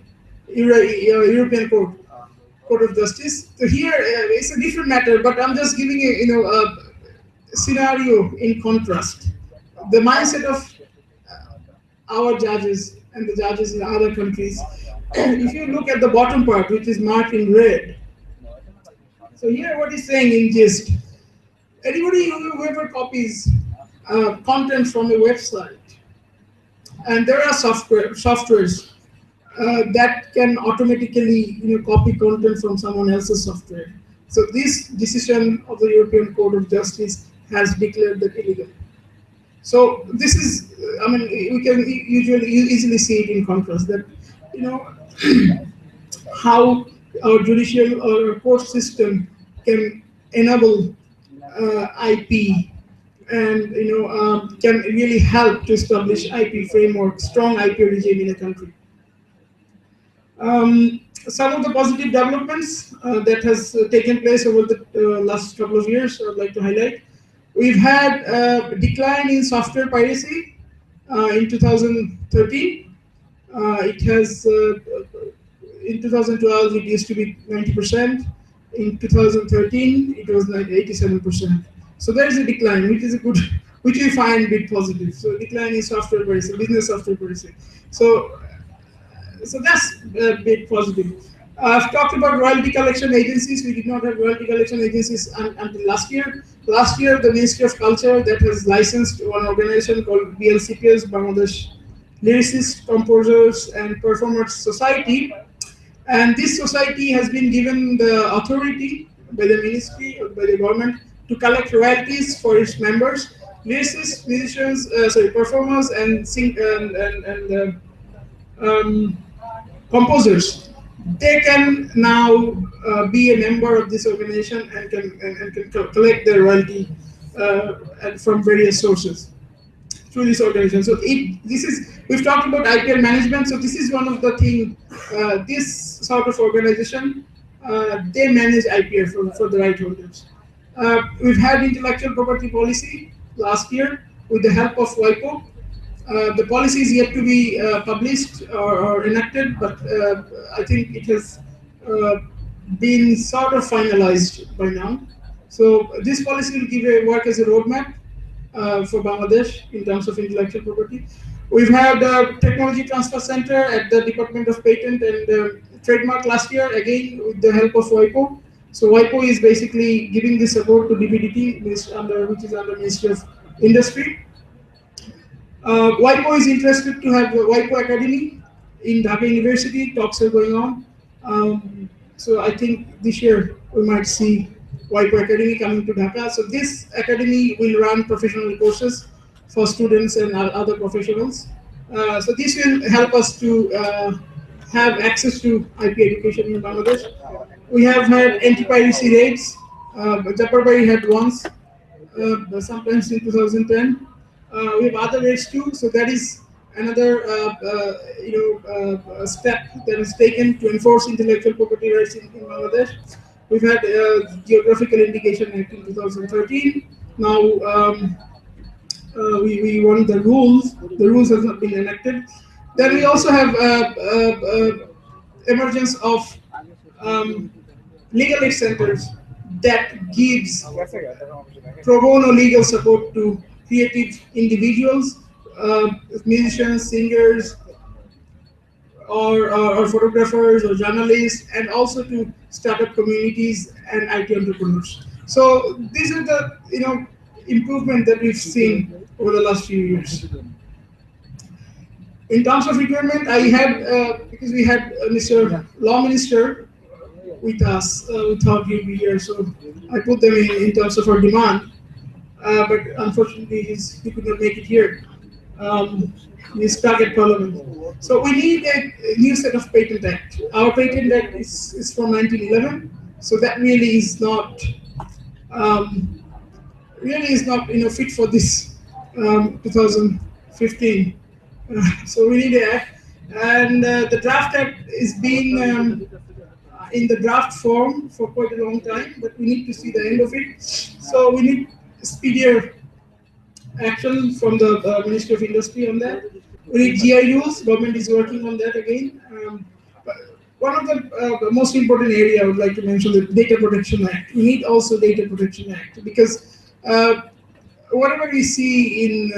European Court of Justice. So here it's a different matter, but I'm just giving a scenario in contrast. The mindset of our judges and the judges in other countries. If you look at the bottom part, which is marked in red, so here what is saying in gist, anybody whoever copies content from a website, and there are softwares that can automatically copy content from someone else's software. So this decision of the European Court of Justice has declared that illegal. So this is, we can easily see it in contrast, that how our judicial or court system can enable IP and can really help to establish IP framework, strong IP regime in a country. Some of the positive developments that has taken place over the last couple of years, I would like to highlight. We've had a decline in software piracy in 2013. It has, in 2012, it used to be 90%. In 2013, it was like 87%. So there is a decline, which is a good, which we find a bit positive. So decline in software piracy, business software piracy. So that's a bit positive. I've talked about royalty collection agencies. We did not have royalty collection agencies until last year. Last year, the Ministry of Culture that has licensed one organization called BLCPS, Bangladesh Lyricists, Composers and Performers Society. And this society has been given the authority by the ministry or by the government to collect royalties for its members, lyricists, musicians, performers, and composers, they can now be a member of this organization and can collect their royalty from various sources through this organization. So we've talked about IPR management. So this is one of the things. This sort of organization, they manage IPR for the right holders. We've had intellectual property policy last year with the help of WIPO. The policy is yet to be published or enacted, but I think it has been sort of finalized by now. So this policy will work as a roadmap for Bangladesh in terms of intellectual property. We've had a technology transfer center at the Department of Patent and Trademark last year, again with the help of WIPO. So WIPO is basically giving the support to DPDT, which is under Ministry of Industry. WIPO is interested to have a WIPO Academy in Dhaka University. Talks are going on. So I think this year we might see WIPO Academy coming to Dhaka. So this academy will run professional courses for students and other professionals. So this will help us to have access to IP education in Bangladesh. We have had anti-piracy raids. Japarbari had once, sometimes in 2010. We have other raids too. So that is another step that is taken to enforce intellectual property rights in Bangladesh. We've had Geographical Indication Act in 2013. Now we want the rules. The rules have not been enacted. Then we also have emergence of legal aid centers that gives pro bono legal support to creative individuals, musicians, singers, or photographers or journalists, and also to startup communities and IT entrepreneurs. So these are the improvement that we've seen over the last few years. In terms of requirement, I had because we had Mr. Law Minister with us, we thought he'd be here, so I put them in terms of our demand. But unfortunately, he could not make it here. He's stuck at Parliament. So we need a new set of Patent Act. Our Patent Act is from 1911, so that really is not fit for this 2015. So we need an act, and the draft act is being in the draft form for quite a long time, but we need to see the end of it. So we need speedier action from the Ministry of Industry on that. We need GIUs. Government is working on that again. But one of the most important area I would like to mention the Data Protection Act. We need also Data Protection Act because whatever we see in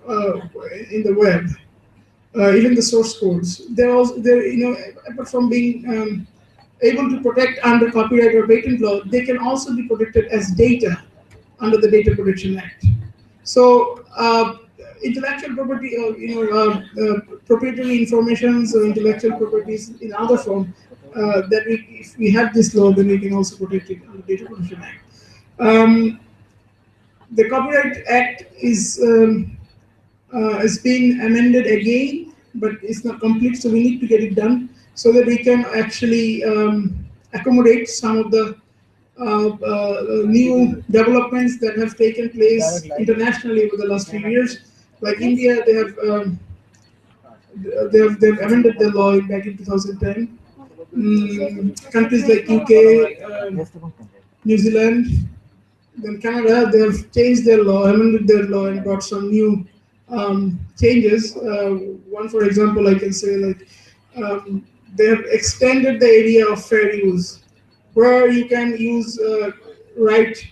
the web, even the source codes, they're apart from being able to protect under copyright or patent law, they can also be protected as data under the Data Protection Act. So intellectual property, proprietary informations or intellectual properties in other form, that if we have this law, then we can also protect it under Data Protection Act. The Copyright Act is being amended again, but it's not complete, so we need to get it done so that we can actually accommodate some of the new developments that have taken place internationally over the last few years. Like India, they've amended the law back in 2010. Countries like UK, New Zealand, then Canada, they have changed their law, amended their law, and brought some new changes. One, for example, I can say they have extended the area of fair use, where you can use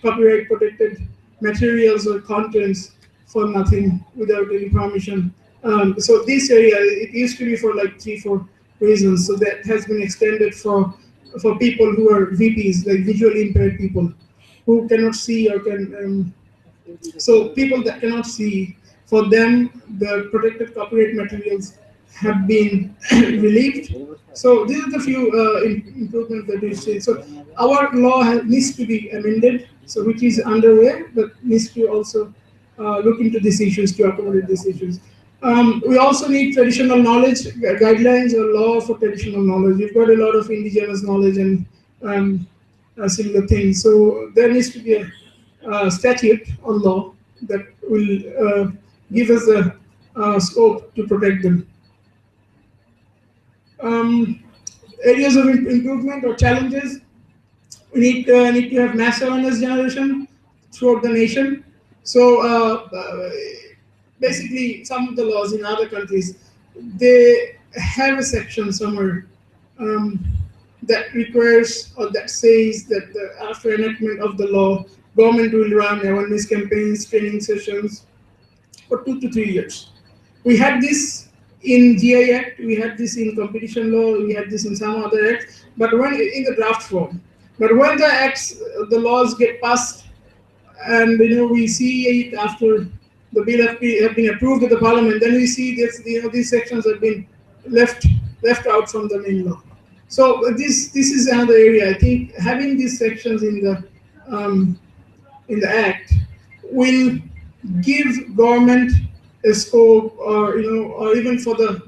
copyright protected materials or contents for nothing without any permission. So this area, it used to be for like 3-4 reasons. So that has been extended for people who are VPs, like visually impaired people who cannot see or can. So people that cannot see, for them, the protected copyright materials have been relieved. So these are the few improvements that we see. So our law needs to be amended, so which is underway, but needs to also look into these issues to accommodate these issues. We also need traditional knowledge, guidelines or law for traditional knowledge. We've got a lot of indigenous knowledge and similar things. So there needs to be a statute or law that will give us a scope to protect them. Areas of improvement or challenges: we need to have mass awareness generation throughout the nation. So basically, some of the laws in other countries, they have a section somewhere um, that requires or that says that after enactment of the law, government will run awareness campaigns, training sessions for 2 to 3 years. We had this in GI Act, we had this in competition law, we had this in some other acts, but when in the draft form. But when the acts, the laws get passed, and we see it after the bill have been approved at the parliament, then we see this, these sections have been left out from the main law. So this is another area. I think having these sections in the act will give government a scope, or or even for the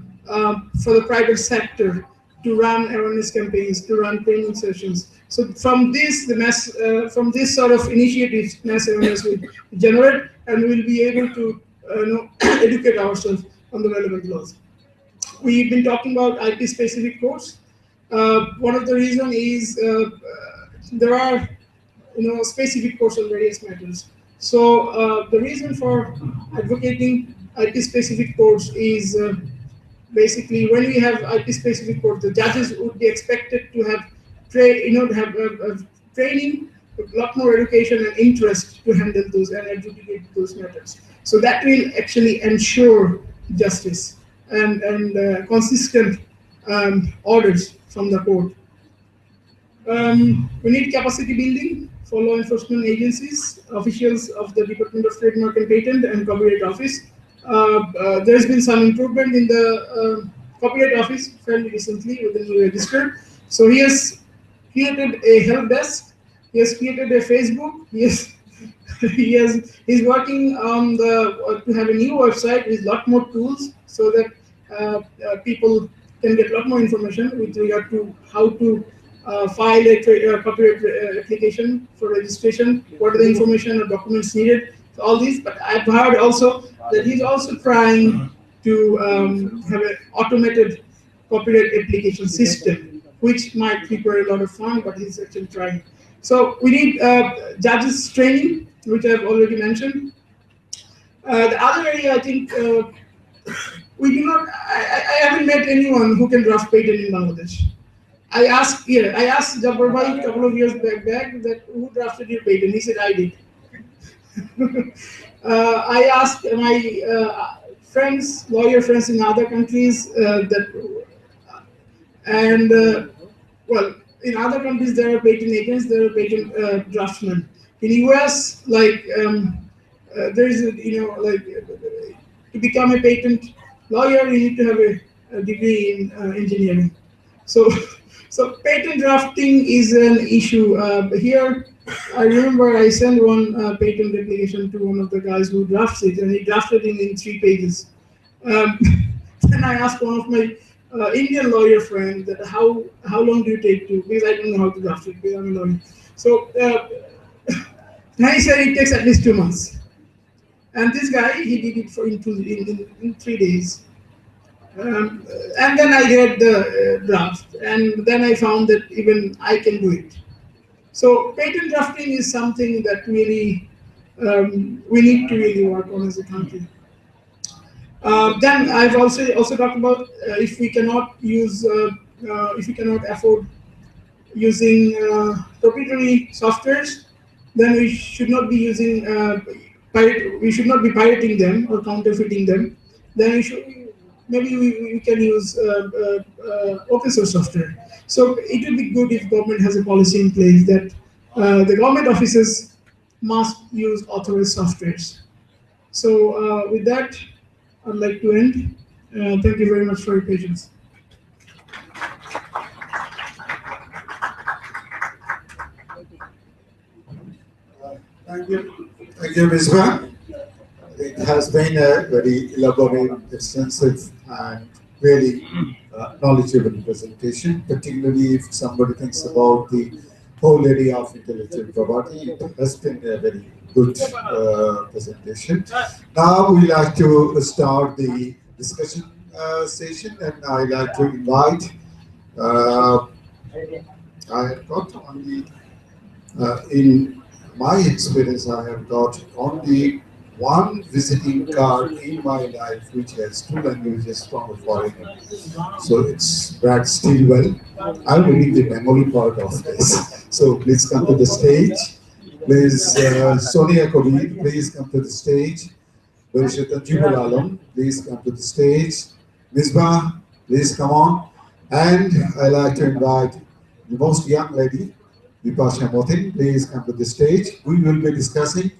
private sector to run awareness campaigns, to run training sessions. So from this, from this sort of initiatives, mass awareness will generate, and we will be able to educate ourselves on the relevant laws. We've been talking about IP specific codes. One of the reasons is there are specific codes on various matters. So the reason for advocating IP specific codes is basically when we have IP specific codes, the judges would be expected to have training, a lot more education and interest to handle those and adjudicate those matters. So that will actually ensure justice and consistent orders from the court. We need capacity building for law enforcement agencies, officials of the Department of Trademark and Patent and Copyright Office. There has been some improvement in the Copyright Office fairly recently with the new register. So he has created a help desk. He has created a Facebook. He's working on to have a new website with a lot more tools so that people can get a lot more information with regard to how to file a copyright application for registration, what are the information or documents needed, so all these. But I've heard also that he's also trying to have an automated copyright application system, which might require a lot of fun, but he's actually trying. So we need judges training, which I've already mentioned. The other area, I think, we do not. I haven't met anyone who can draft patent in Bangladesh. I asked Jabbar Bhai a couple of years back that who drafted your patent. He said I did. I asked my friends, lawyer friends in other countries, well, in other countries there are patent agents, there are patent draftsmen. In US, like there is to become a patent lawyer, you need to have a degree in engineering. So patent drafting is an issue here. I remember I sent one patent application to one of the guys who drafts it, and he drafted it in 3 pages. Then I asked one of my Indian lawyer friends that how long do you take to, because I don't know how to draft it, because I'm a lawyer. So now he said it takes at least 2 months. And this guy, he did it in 3 days. And then I read the draft, and then I found that even I can do it. So patent drafting is something that really we need to really work on as a country. Then I've also talked about if we cannot afford using proprietary softwares, then we should not be using we should not be pirating them or counterfeiting them. Then we can use open source software. So it would be good if government has a policy in place that the government offices must use authorized softwares. So with that, I'd like to end. Thank you very much for your patience. Thank you, Misbah. it has been a very elaborate, extensive, and really knowledgeable presentation, particularly if somebody thinks about the whole area of intellectual property. It has been a very good presentation. Now we like to start the discussion session, and I like to invite. I have got only in my experience, I have got only one visiting card in my life which has two languages from a foreigner. So it's Brad Stilwell. I'm reading the memory part of this. So please come to the stage. Please, Sonia Kovid, please come to the stage. Barishata Jibal Alam, please come to the stage. Misbah, please come on. And I like to invite the most young lady, Vipasha Motin, please come to the stage. We will be discussing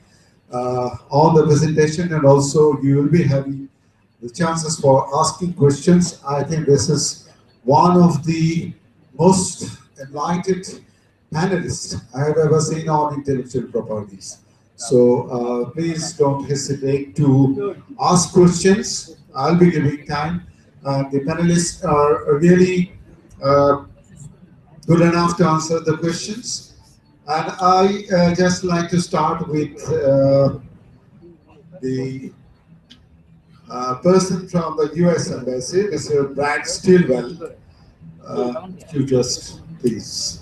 on the presentation, and also you will be having the chances for asking questions. I think this is one of the most enlightened panelists I have ever seen on intellectual properties. So please don't hesitate to ask questions. I'll be giving time. The panelists are really good enough to answer the questions. And I just like to start with the person from the US Embassy, Mr. Brad Stilwell. You just please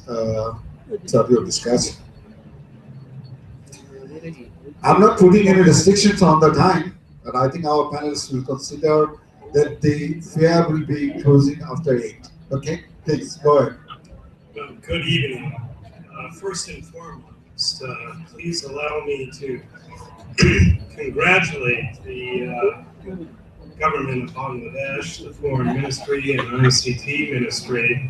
start your discussion. I'm not putting any restrictions on the time, but I think our panelists will consider that the fair will be closing after 8. Okay, please go ahead. Well, good evening. First and foremost, please allow me to congratulate the government of Bangladesh, the Foreign Ministry and ICT Ministry,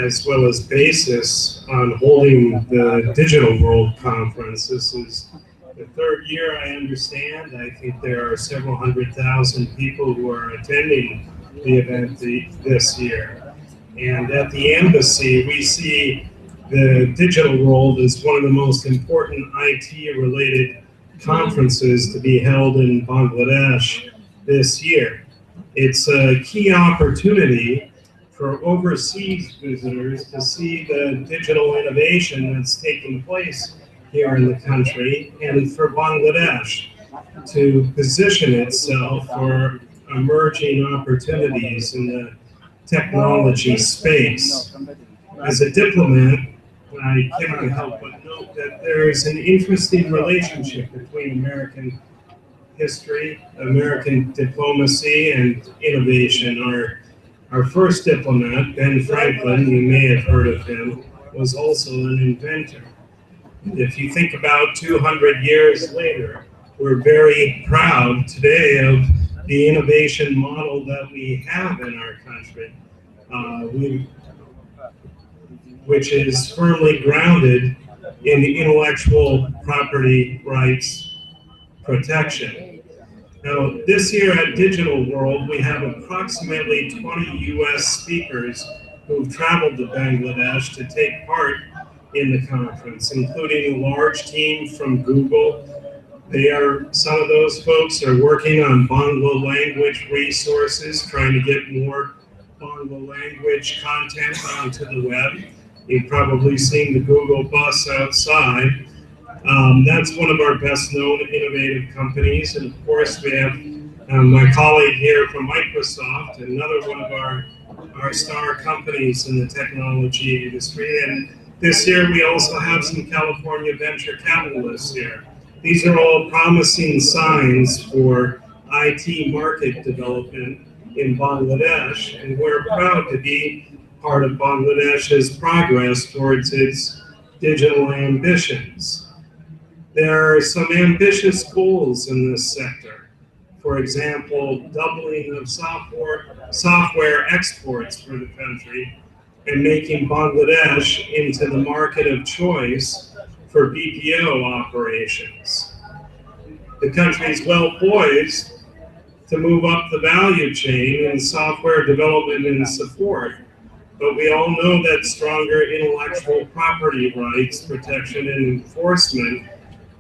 as well as BASIS on holding the Digital World Conference. This is the third year, I understand. I think there are several 100,000 people who are attending the event this year. And at the embassy, we see the digital world is one of the most important IT-related conferences to be held in Bangladesh this year. It's a key opportunity for overseas visitors to see the digital innovation that's taking place here in the country, and for Bangladesh to position itself for emerging opportunities in the technology space. As a diplomat, I cannot help but note that there is an interesting relationship between American history, American diplomacy, and innovation. Our first diplomat, Ben Franklin, you may have heard of him, was also an inventor. If you think about 200 years later, we're very proud today of the innovation model that we have in our country. Which is firmly grounded in the intellectual property rights protection. Now, this year at Digital World, we have approximately 20 US speakers who've traveled to Bangladesh to take part in the conference, including a large team from Google. Some of those folks are working on Bangla language resources, trying to get more Bangla language content onto the web. You've probably seen the Google bus outside. That's one of our best known innovative companies. And of course, we have my colleague here from Microsoft, another one of our star companies in the technology industry. And this year, we also have some California venture capitalists here. These are all promising signs for IT market development in Bangladesh, and we're proud to be part of Bangladesh's progress towards its digital ambitions. There are some ambitious goals in this sector. For example, doubling of software exports for the country and making Bangladesh into the market of choice for BPO operations. The country is well poised to move up the value chain in software development and support, but we all know that stronger intellectual property rights protection and enforcement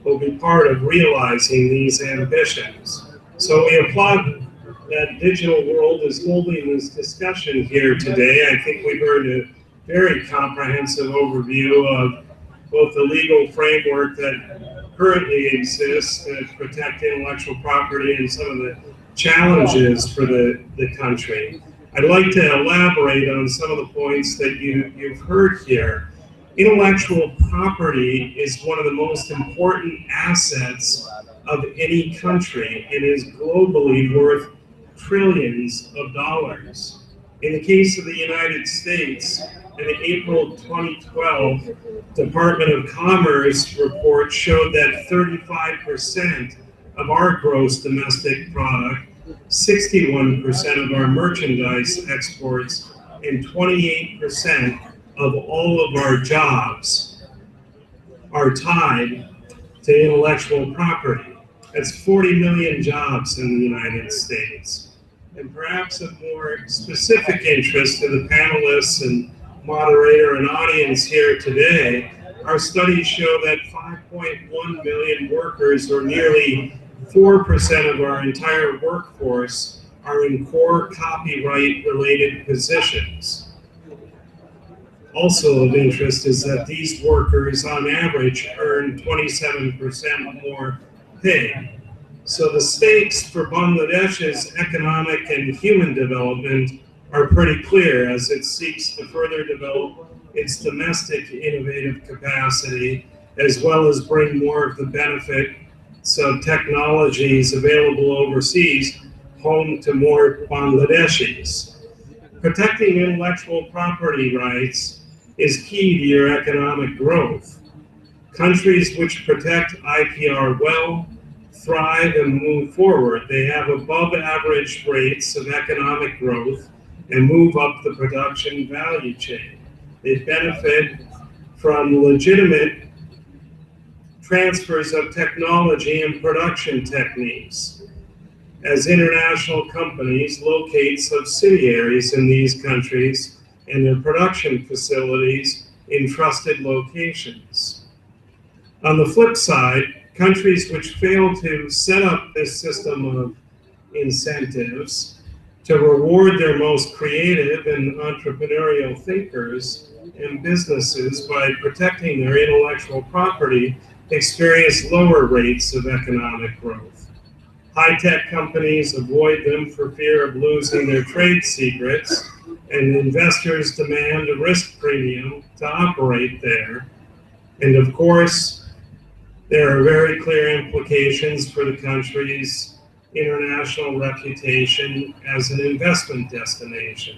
will be part of realizing these ambitions. So we applaud that Digital World is holding this discussion here today. I think we've heard a very comprehensive overview of both the legal framework that currently exists to protect intellectual property and some of the challenges for the country. I'd like to elaborate on some of the points that you've heard here. Intellectual property is one of the most important assets of any country and is globally worth trillions of dollars. In the case of the United States, an April 2012 Department of Commerce report showed that 35% of our gross domestic product, 61% of our merchandise exports, and 28% of all of our jobs are tied to intellectual property. That's 40 million jobs in the United States. And perhaps of more specific interest to the panelists and moderator and audience here today, our studies show that 5.1 million workers, or nearly 4% of our entire workforce, are in core copyright-related positions. Also of interest is that these workers, on average, earn 27% more pay. So the stakes for Bangladesh's economic and human development are pretty clear as it seeks to further develop its domestic innovative capacity, as well as bring more of the benefits of technologies available overseas home to more Bangladeshis. Protecting intellectual property rights is key to your economic growth. Countries which protect IPR well thrive and move forward. They have above average rates of economic growth and move up the production value chain. They benefit from legitimate transfers of technology and production techniques, as international companies locate subsidiaries in these countries and their production facilities in trusted locations. On the flip side, countries which fail to set up this system of incentives to reward their most creative and entrepreneurial thinkers and businesses by protecting their intellectual property experience lower rates of economic growth. High-tech companies avoid them for fear of losing their trade secrets, and investors demand a risk premium to operate there. And of course, there are very clear implications for the country's international reputation as an investment destination.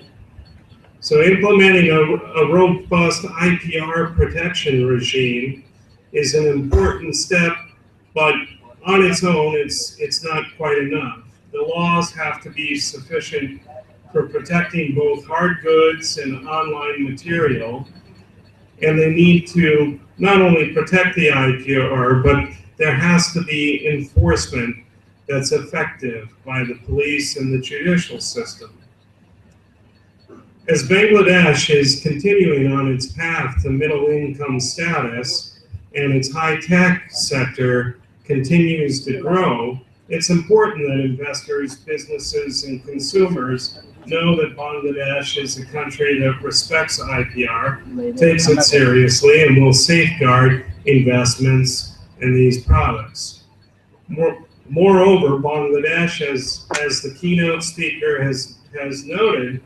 So implementing a robust IPR protection regime is an important step, but on its own, it's not quite enough. The laws have to be sufficient for protecting both hard goods and online material, and they need to not only protect the IPR, but there has to be enforcement that's effective by the police and the judicial system. As Bangladesh is continuing on its path to middle income status and its high-tech sector continues to grow, it's important that investors, businesses, and consumers know that Bangladesh is a country that respects IPR, takes it seriously, and will safeguard investments in these products. Moreover, Bangladesh, as the keynote speaker has noted,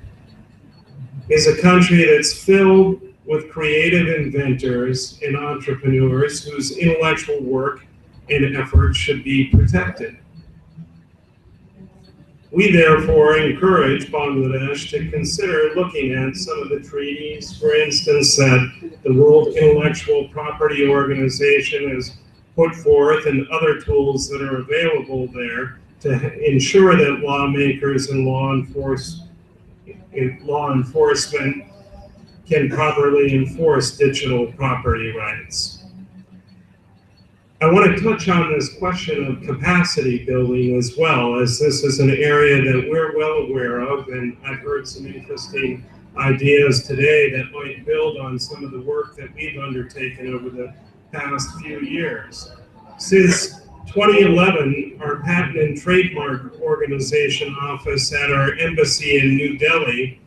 is a country that's filled with creative inventors and entrepreneurs whose intellectual work and effort should be protected. We therefore encourage Bangladesh to consider looking at some of the treaties, for instance, that the World Intellectual Property Organization has put forth, and other tools that are available there to ensure that lawmakers and law enforcement can properly enforce digital property rights. I want to touch on this question of capacity building as well, as this is an area that we're well aware of, and I've heard some interesting ideas today that might build on some of the work that we've undertaken over the past few years. Since 2011, our Patent and Trademark Organization office at our embassy in New Delhi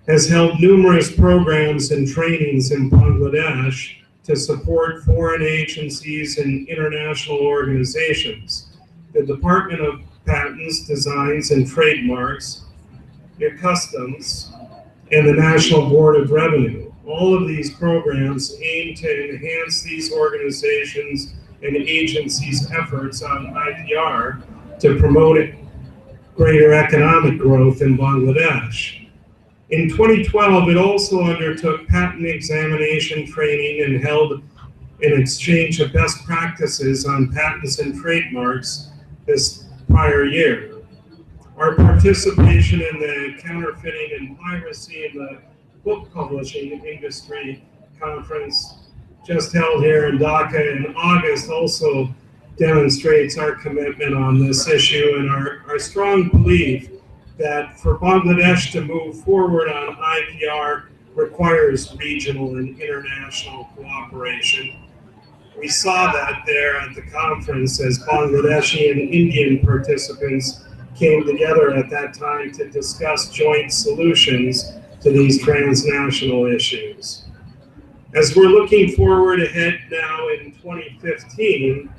has held numerous programs and trainings in Bangladesh to support foreign agencies and international organizations. The Department of Patents, Designs, and Trademarks, the Customs, and the National Board of Revenue. All of these programs aim to enhance these organizations and agencies' efforts on IPR to promote greater economic growth in Bangladesh. In 2012, it also undertook patent examination training and held an exchange of best practices on patents and trademarks this prior year. Our participation in the Counterfeiting and Piracy in the Book Publishing Industry Conference just held here in Dhaka in August also demonstrates our commitment on this issue and our strong belief that for Bangladesh to move forward on IPR requires regional and international cooperation. We saw that there at the conference as Bangladeshi and Indian participants came together at that time to discuss joint solutions to these transnational issues. As we're looking forward ahead now in 2015,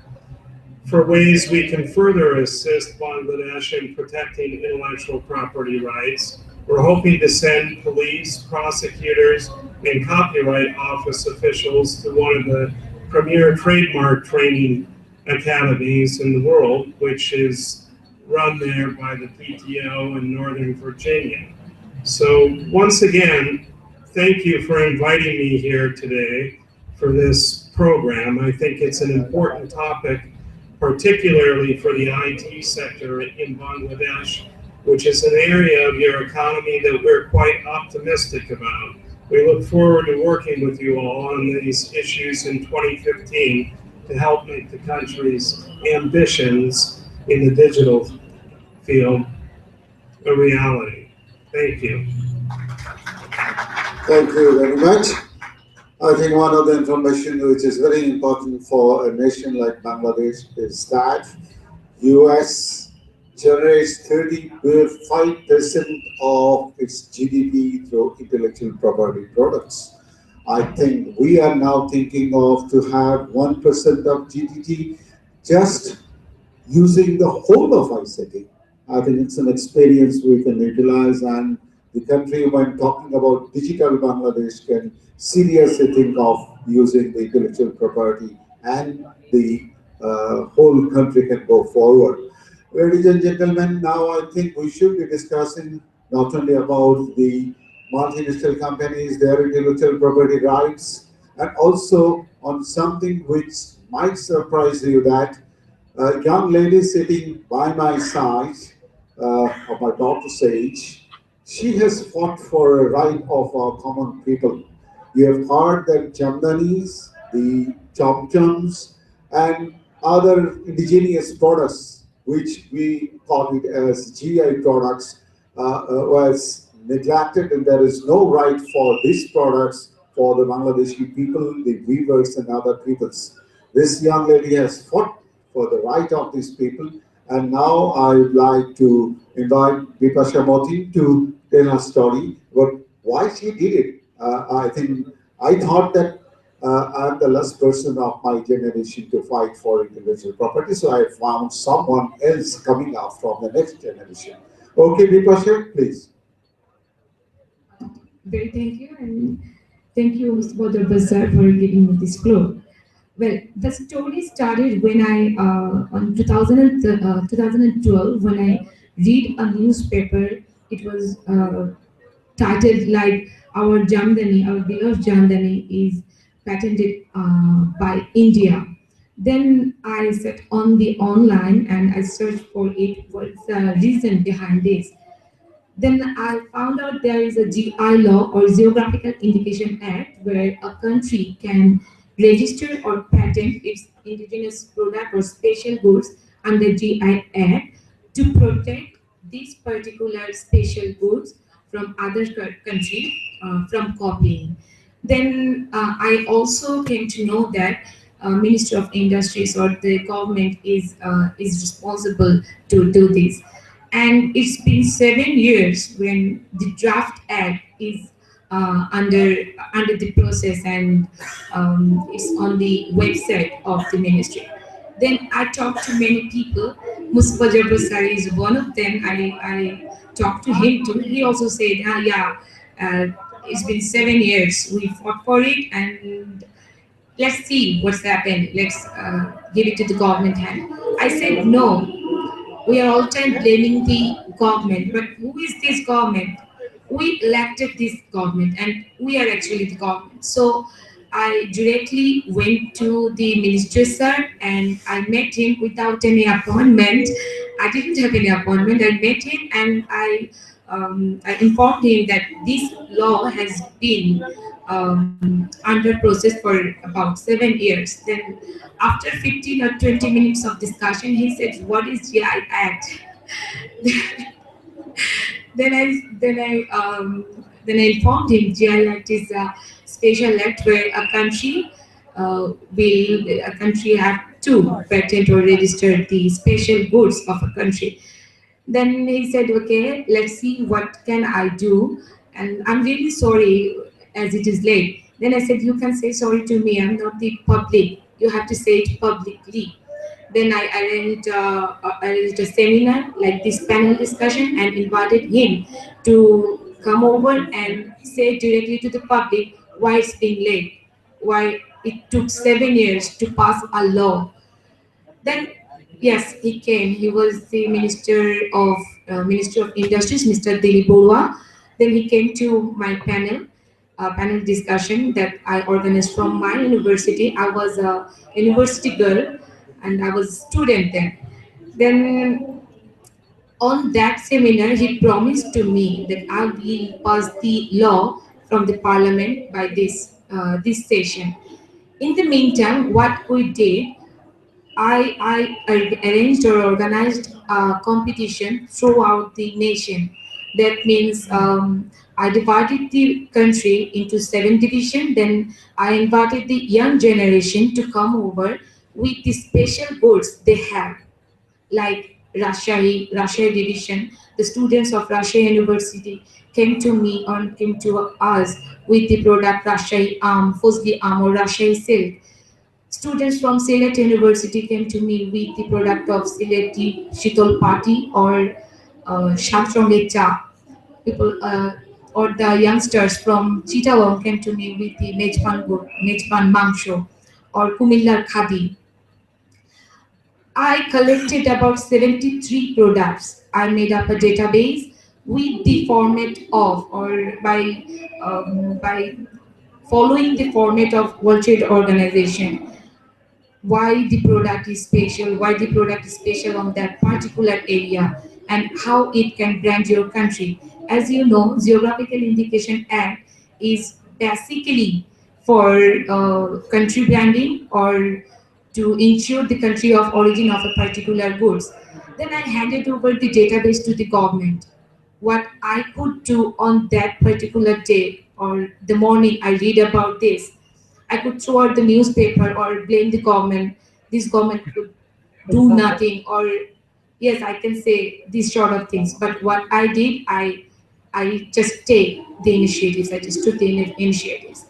for ways we can further assist Bangladesh in protecting intellectual property rights, we're hoping to send police, prosecutors, and copyright office officials to one of the premier trademark training academies in the world, which is run there by the PTO in Northern Virginia. So once again, thank you for inviting me here today for this program. I think it's an important topic, particularly for the IT sector in Bangladesh, which is an area of your economy that we're quite optimistic about. We look forward to working with you all on these issues in 2015 to help make the country's ambitions in the digital field a reality. Thank you. Thank you very much. I think one of the information which is very important for a nation like Bangladesh is that US generates 35% of its GDP through intellectual property products. I think we are now thinking of to have 1% of GDP just using the whole of ICT. I think it's an experience we can utilize, and the country, when talking about digital Bangladesh, can seriously think of using the intellectual property, and the whole country can go forward. Ladies and gentlemen, now I think we should be discussing not only about the multinational companies, their intellectual property rights, and also on something which might surprise you, that a young lady sitting by my side, of my daughter's age, she has fought for a right of our common people. You have heard that Jamdanis, the chomchoms, and other indigenous products, which we call it as GI products, was neglected, and there is no right for these products for the Bangladeshi people, the weavers, and other peoples. This young lady has fought for the right of these people, and now I would like to invite Bipasha Moti to tell her story about why she did it. I thought that I'm the last person of my generation to fight for intellectual property, so I found someone else coming up from the next generation. Okay, Bipasha, please. Very thank you, and thank you, Mr. Badr Bazaar, for giving me this floor. Well, the story started when I, on 2012, when I read a newspaper. It was titled like our Jamdani, our beloved Jamdani is patented by India. Then I sat on the online and I searched for it, what's the reason behind this. Then I found out there is a GI law, or Geographical Indication Act, where a country can register or patent its indigenous product or special goods under GI Act to protect these particular special goods from other countries from copying. Then I also came to know that Ministry of Industries or the government is responsible to do this. And it's been 7 years when the draft act is under the process, and it's on the website of the ministry. Then I talked to many people. Mustafa Jabbar is one of them. I talked to him too. He also said, yeah, it's been 7 years. We fought for it, and let's see what's happened. Let's give it to the government hand. I said, no, we are all time blaming the government, but who is this government? We elected this government, and we are actually the government. So I directly went to the minister, sir, and I met him without any appointment. I didn't have any appointment. I met him, and I informed him that this law has been under process for about 7 years. Then, after 15 or 20 minutes of discussion, he said, "What is GI Act?" Then I informed him GI Act is a special act where a country have to patent or register the special goods of a country. Then he said, okay, let's see what can I do. And I'm really sorry as it is late. Then I said, you can say sorry to me. I'm not the public. You have to say it publicly. Then I arranged a seminar like this panel discussion and invited him to come over and say directly to the public why it's being late, why it took 7 years to pass a law. Then, yes, he came. He was the Minister of Industries, Mr. Dilip Borua. Then he came to my panel discussion that I organized from my university. I was a university girl, and I was a student then. Then on that seminar, he promised to me that I will pass the law from the parliament by this session. In the meantime, what we did, I arranged or organized a competition throughout the nation. That means I divided the country into 7 divisions. Then I invited the young generation to come over with the special goods they have, like Russia division. The students of Russia University came to me or came to us with the product Russia Fosli or Russia silk. Students from Sylhet University came to me with the product of Sylheti Shitol Party or Shamsonge Cha. People or the youngsters from Chittagong came to me with the Mejpan Mangsho or Kumillar Khadi. I collected about 73 products. I made up a database with the format of or by following the format of World Trade Organization, why the product is special, why the product is special on that particular area, and how it can brand your country. As you know, Geographical Indication Act is basically for country branding or to ensure the country of origin of a particular goods. Then I handed over the database to the government. What I could do on that particular day or the morning I read about this, I could throw out the newspaper or blame the government. This government could do nothing, or yes, I can say these sort of things. But what I did, I just take the initiatives. I just took the initiatives,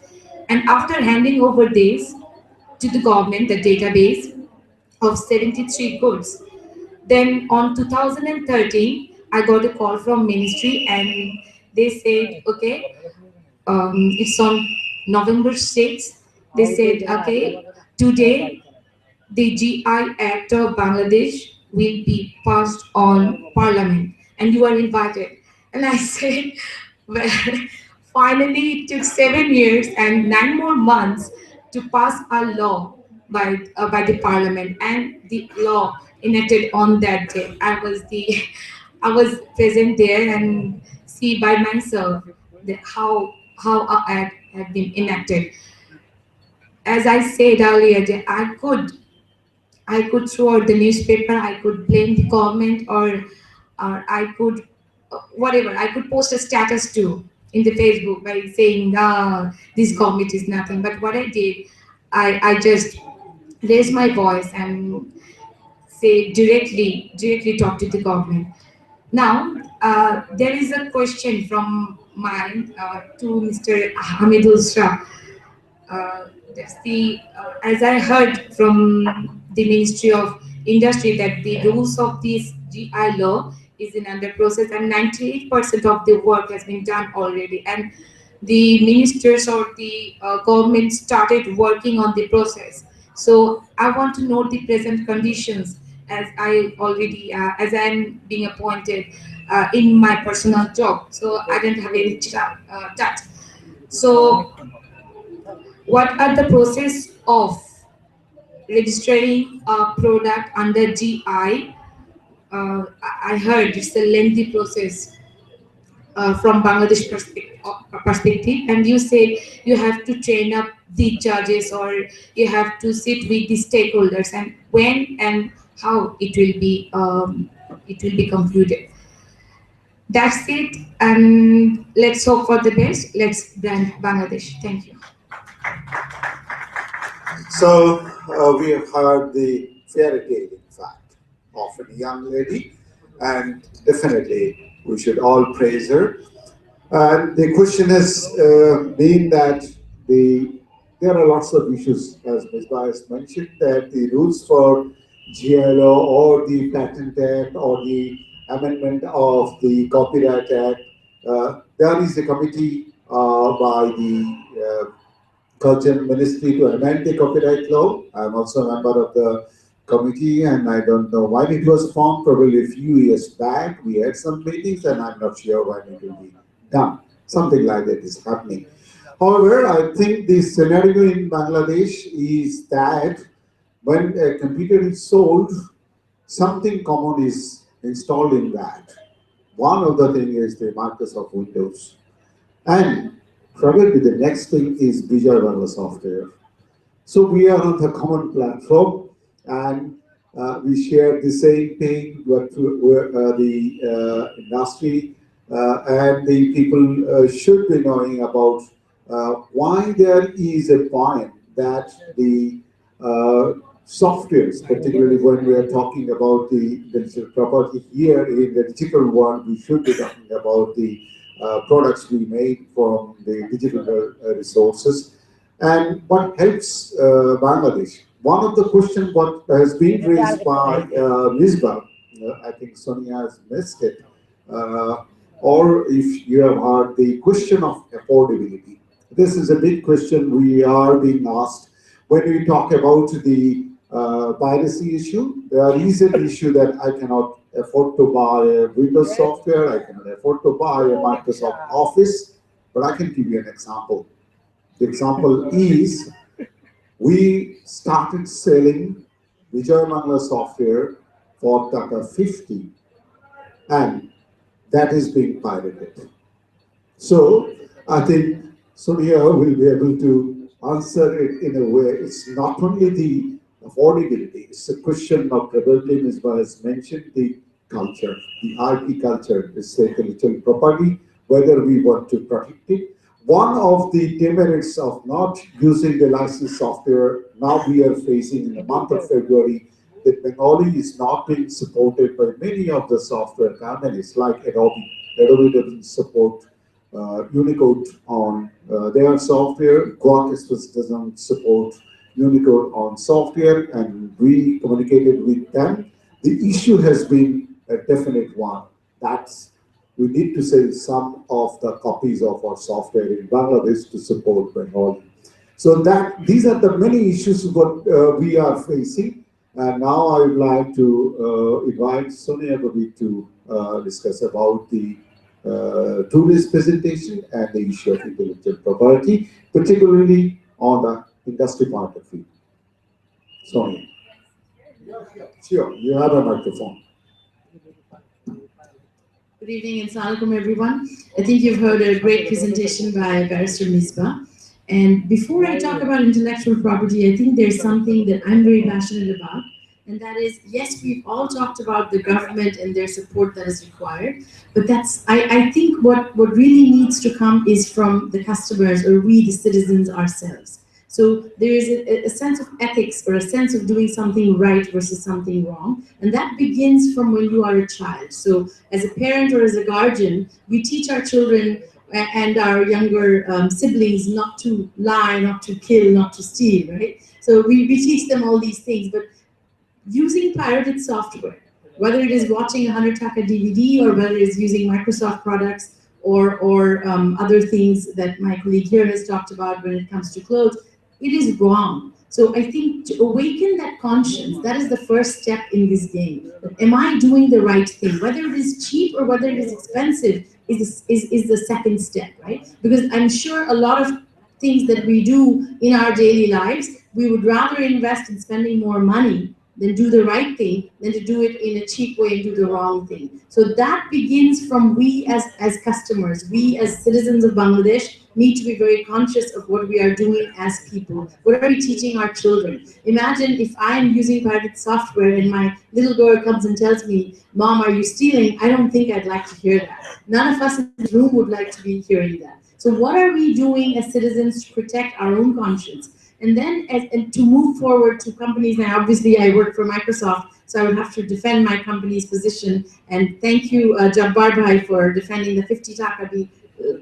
and after handing over this to the government, the database of 73 goods, then on 2013, I got a call from ministry, and they said, okay, it's on November 6th. They said, okay, today the GI Act of Bangladesh will be passed on Parliament, and you are invited. And I said, well, finally, it took 7 years and 9 more months to pass a law by the Parliament, and the law enacted on that day. I was present there and see by myself that how a act had been enacted. As I said earlier, that I could throw out the newspaper, I could blame the government, or I could whatever. I could post a status too in the Facebook by saying, this government is nothing. But what I did, I just raise my voice and say directly talk to the government. Now, there is a question from mine to Mr. Hamidul Shah. That's as I heard from the Ministry of Industry that the rules of this GI law is in under process and 98% of the work has been done already. And the ministers or the government started working on the process. So I want to know the present conditions as I already, as I'm being appointed in my personal job. So I didn't have any touch. So what are the process of registering a product under GI? I heard it's a lengthy process from Bangladesh perspective, and you said you have to train up the judges or you have to sit with the stakeholders, and when and how it will be concluded. That's it, and let's hope for the best. Let's brand Bangladesh. Thank you. So we have heard the fairy tale, in fact, of a young lady, and definitely we should all praise her. And the question has been that there are lots of issues, as Ms. Bias mentioned, that the rules for GLO or the Patent Act or the amendment of the Copyright Act, there is a committee by the Culture Ministry to amend the copyright law. I'm also a member of the committee, and I don't know when it was formed, probably a few years back. We had some meetings, and I'm not sure when it will be done. Something like that is happening. However, I think the scenario in Bangladesh is that when a computer is sold, something common is installed in that. One of the thing is the Microsoft Windows. And probably the next thing is Visual Bangla software. So we are on the common platform, and we share the same thing with the industry, and the people should be knowing about why there is a point that the softwares, particularly when we are talking about the digital property here in the digital world, we should be talking about the products we made from the digital resources and what helps Bangladesh. One of the questions what has been raised by Misbah, I think Sonia has missed it, or if you have heard the question of affordability. This is a big question we are being asked when we talk about the piracy issue. There is an issue that I cannot afford to buy a Windows software, I cannot afford to buy a Microsoft Office, but I can give you an example. The example is we started selling Vijay Mangla software for Tata 50, and that is being pirated. So I think Sonia will be able to answer it in a way. It's not only the affordability, it's a question of probably Ms. has mentioned the culture, the IP culture, is the intellectual property, whether we want to protect it. One of the demerits of not using the licensed software now we are facing in the month of February, that Bengali is not being supported by many of the software companies like Adobe. Adobe doesn't support Unicode on their software. Quark doesn't support Unicode on software, and we communicated with them. The issue has been a definite one. That's we need to sell some of the copies of our software in Bangladesh to support Bengali. So that these are the many issues what we are facing. And now I would like to invite Sonia Gobi to discuss about the today's presentation and the issue of intellectual property, particularly on the industry point of view. Sonia. Sure, you have a microphone. Good evening and assalamualaikum everyone. I think you've heard a great presentation by Barrister Misbah. And before I talk about intellectual property, I think there's something that I'm very passionate about. And that is, yes, we've all talked about the government and their support that is required. But I think what really needs to come is from the customers or we, the citizens ourselves. So there is a sense of ethics or a sense of doing something right versus something wrong. And that begins from when you are a child. So as a parent or as a guardian, we teach our children and our younger siblings not to lie, not to kill, not to steal, right? So we teach them all these things, but using pirated software, whether it is watching a 100 taka DVD or whether it is using Microsoft products or other things that my colleague here has talked about when it comes to clothes, it is wrong. So I think to awaken that conscience, that is the first step in this game. Am I doing the right thing? Whether it is cheap or whether it is expensive is the second step, right? Because I'm sure a lot of things that we do in our daily lives, we would rather invest in spending more money than do the right thing, than to do it in a cheap way and do the wrong thing. So that begins from we as customers, we as citizens of Bangladesh need to be very conscious of what we are doing as people. What are we teaching our children? Imagine if I am using pirated software and my little girl comes and tells me, Mom, are you stealing? I don't think I'd like to hear that. None of us in this room would like to be hearing that. So what are we doing as citizens to protect our own conscience? And then and to move forward to companies, now obviously I work for Microsoft, so I would have to defend my company's position. And thank you, Jabbar Bhai, for defending the 50 taka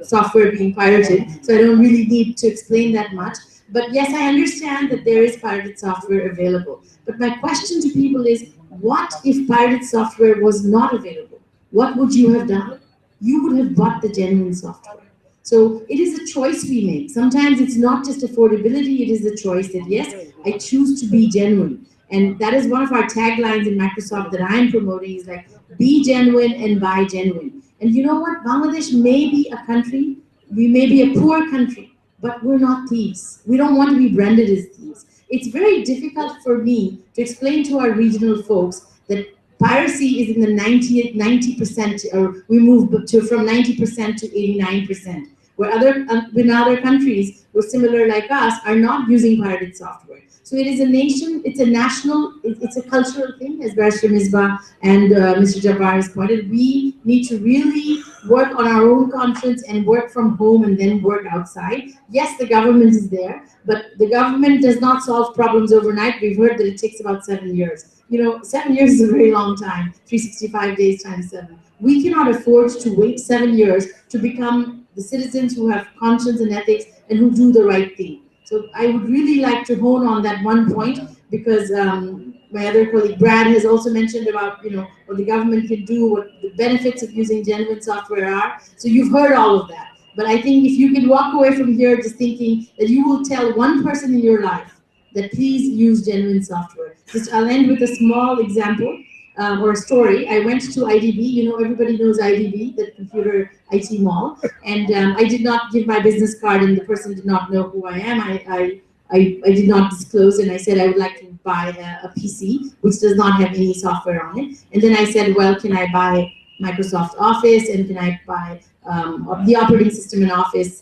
software being pirated. So I don't really need to explain that much. But yes, I understand that there is pirated software available. But my question to people is, what if pirated software was not available? What would you have done? You would have bought the genuine software. So it is a choice we make. Sometimes it's not just affordability, it is the choice that, yes, I choose to be genuine. And that is one of our taglines in Microsoft that I'm promoting is like, be genuine and buy genuine. And you know what? Bangladesh may be a country, we may be a poor country, but we're not thieves. We don't want to be branded as thieves. It's very difficult for me to explain to our regional folks that piracy is in the 90%, or we move from 90% to 89%. Where other countries who are similar like us are not using pirated software. So it is a nation, it's a national, it's a cultural thing, as Barrister Misbah and Mr. Jabbar has pointed. We need to really work on our own conscience and work from home and then work outside. Yes, the government is there, but the government does not solve problems overnight. We've heard that it takes about 7 years. You know, 7 years is a very long time, 365 days times 7. We cannot afford to wait 7 years to become the citizens who have conscience and ethics and who do the right thing. So I would really like to hone on that one point because my other colleague Brad has also mentioned about, you know, what the government can do, what the benefits of using genuine software are. So you've heard all of that. But I think if you could walk away from here just thinking that you will tell one person in your life that please use genuine software. Just I'll end with a small example. Or a story. I went to IDB, you know, everybody knows IDB, the computer IT mall, and I did not give my business card and the person did not know who I am. I did not disclose, and I said I would like to buy a PC, which does not have any software on it. And then I said, well, can I buy Microsoft Office and can I buy the operating system in Office?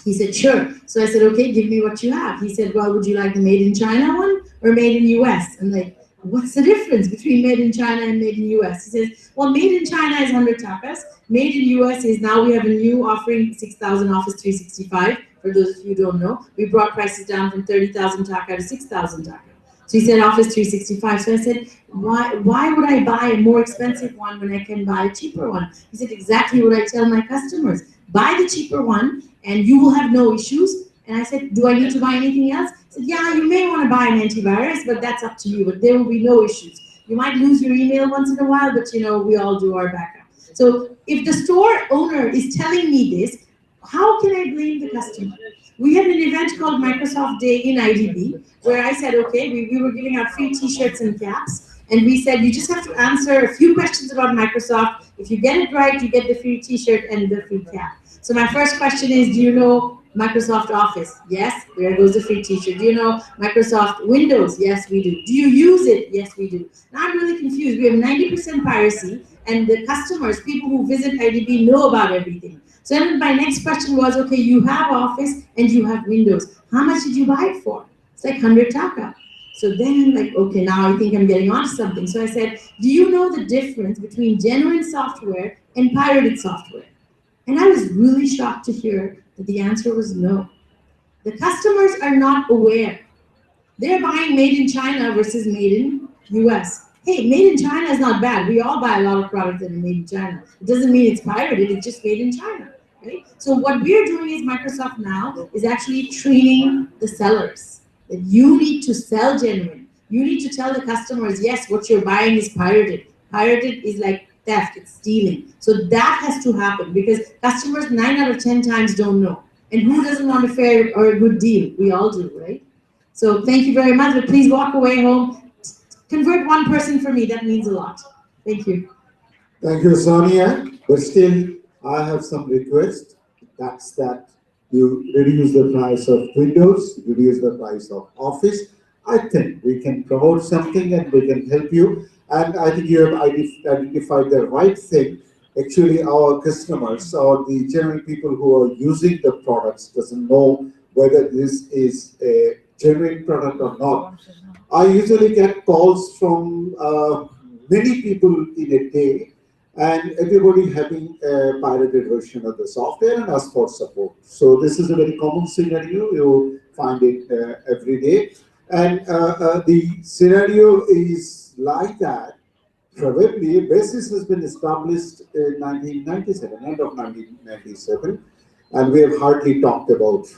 He said, sure. So I said, okay, give me what you have. He said, well, would you like the made in China one or made in US? I'm like, what's the difference between made in China and made in US? He says, well, made in China is 100 takas. Made in US is now we have a new offering, 6,000 Office 365. For those of you who don't know, we brought prices down from 30,000 taka to 6,000 taka. So he said Office 365. So I said, why would I buy a more expensive one when I can buy a cheaper one? He said, exactly what I tell my customers. Buy the cheaper one and you will have no issues. And I said, do I need to buy anything else? He said, yeah, you may want to buy an antivirus, but that's up to you. But there will be no issues. You might lose your email once in a while, but you know, we all do our backup. So if the store owner is telling me this, how can I blame the customer? We had an event called Microsoft Day in IDB, where I said, okay, we were giving out free t-shirts and caps. And we said, you just have to answer a few questions about Microsoft. If you get it right, you get the free t-shirt and the free cap. So my first question is, do you know Microsoft Office? Yes, there goes the free t-shirt. Do you know Microsoft Windows? Yes, we do. Do you use it? Yes, we do. Now I'm really confused. We have 90% piracy, and the customers, people who visit IDB, know about everything. So then my next question was, okay, you have Office and you have Windows. How much did you buy it for? It's like 100 taka. So then I'm like, okay, now I think I'm getting onto something. So I said, do you know the difference between genuine software and pirated software? And I was really shocked to hear that the answer was no. The customers are not aware. They're buying made in China versus made in US. Hey, made in China is not bad. We all buy a lot of products that are made in China. It doesn't mean it's pirated, it's just made in China. Right? So what we're doing is Microsoft now is actually training the sellers that you need to sell genuine. You need to tell the customers, yes, what you're buying is pirated. Pirated is like theft, it's stealing. So that has to happen because customers 9 out of 10 times don't know. And who doesn't want a fair or a good deal? We all do, right? So thank you very much, but please walk away home. Convert one person for me, that means a lot. Thank you. Thank you, Sonia. But still, I have some request. That's that you reduce the price of Windows, reduce the price of Office. I think we can promote something and we can help you. And I think you have identified the right thing. Actually, our customers or the general people who are using the products doesn't know whether this is a genuine product or not. I usually get calls from many people in a day, and everybody having a pirated version of the software and ask for support. So this is a very common scenario. You find it every day, and the scenario is like that. Probably, BASIS has been established in 1997, end of 1997, and we have hardly talked about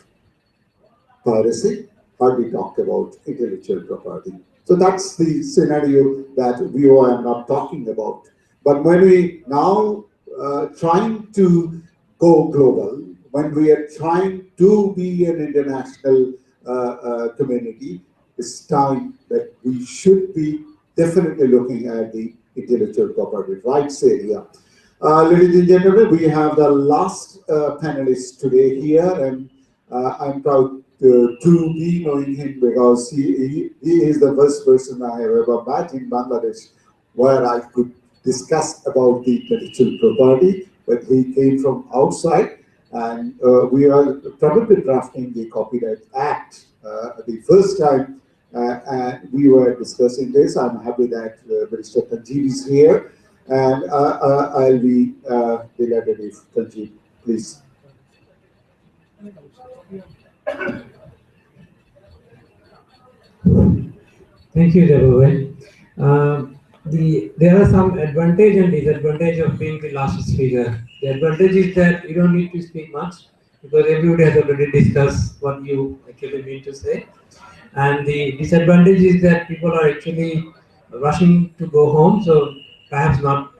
piracy, hardly talked about intellectual property. So that's the scenario that we are not talking about. But when we now trying to go global, when we are trying to be an international community, it's time that we should be definitely looking at the intellectual property rights area. Ladies and gentlemen, we have the last panelist today here, and I'm proud to be knowing him because he is the first person I have ever met in Bangladesh where I could discuss about the intellectual property, but he came from outside, and we are probably drafting the Copyright Act the first time and we were discussing this. I'm happy that Mr. Tanjeev is here, and I'll be delighted if Tanjeev, please. Thank you, Debabai. There are some advantage and disadvantage of being the last speaker. The advantage is that you don't need to speak much because everybody has already discussed what you actually mean to say. And the disadvantage is that people are actually rushing to go home, so perhaps not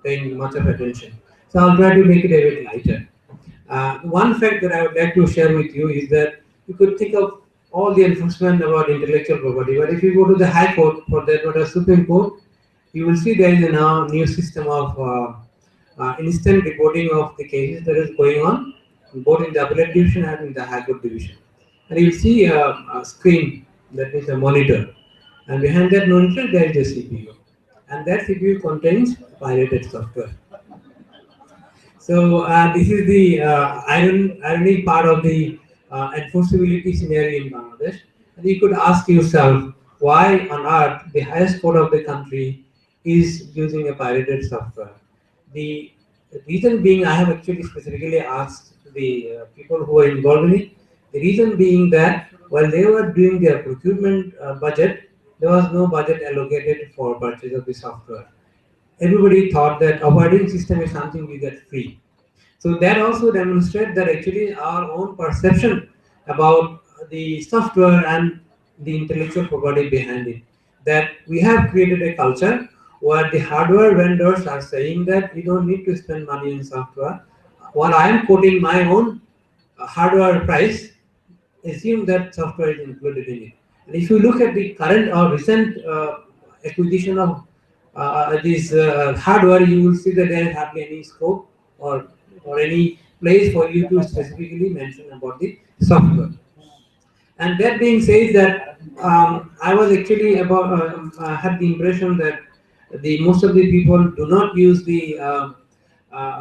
paying much of attention. So I'll try to make it a bit lighter. One fact that I would like to share with you is that you could think of all the enforcement about intellectual property, but if you go to the High Court for that matter Supreme Court, you will see there is a now new system of instant reporting of the cases that is going on, both in the appellate division and in the High Court division. And you will see a screen that is a monitor, and behind that monitor there is a CPU, and that CPU contains pirated software. So this is the ironic part of the enforceability scenario in Bangladesh. And you could ask yourself, why on earth the highest court of the country is using a pirated software? The reason being, I have actually specifically asked the people who are involved in it. The reason being that while they were doing their procurement budget, there was no budget allocated for purchase of the software. Everybody thought that operating system is something we get free. So that also demonstrates that actually our own perception about the software and the intellectual property behind it. That we have created a culture where the hardware vendors are saying that you don't need to spend money in software. While I am quoting my own hardware price, assume that software is included in it. And if you look at the current or recent acquisition of this hardware, you will see that there is hardly any scope or any place for you to specifically mention about the software. And that being said, that I was actually had the impression that most of the people do not use the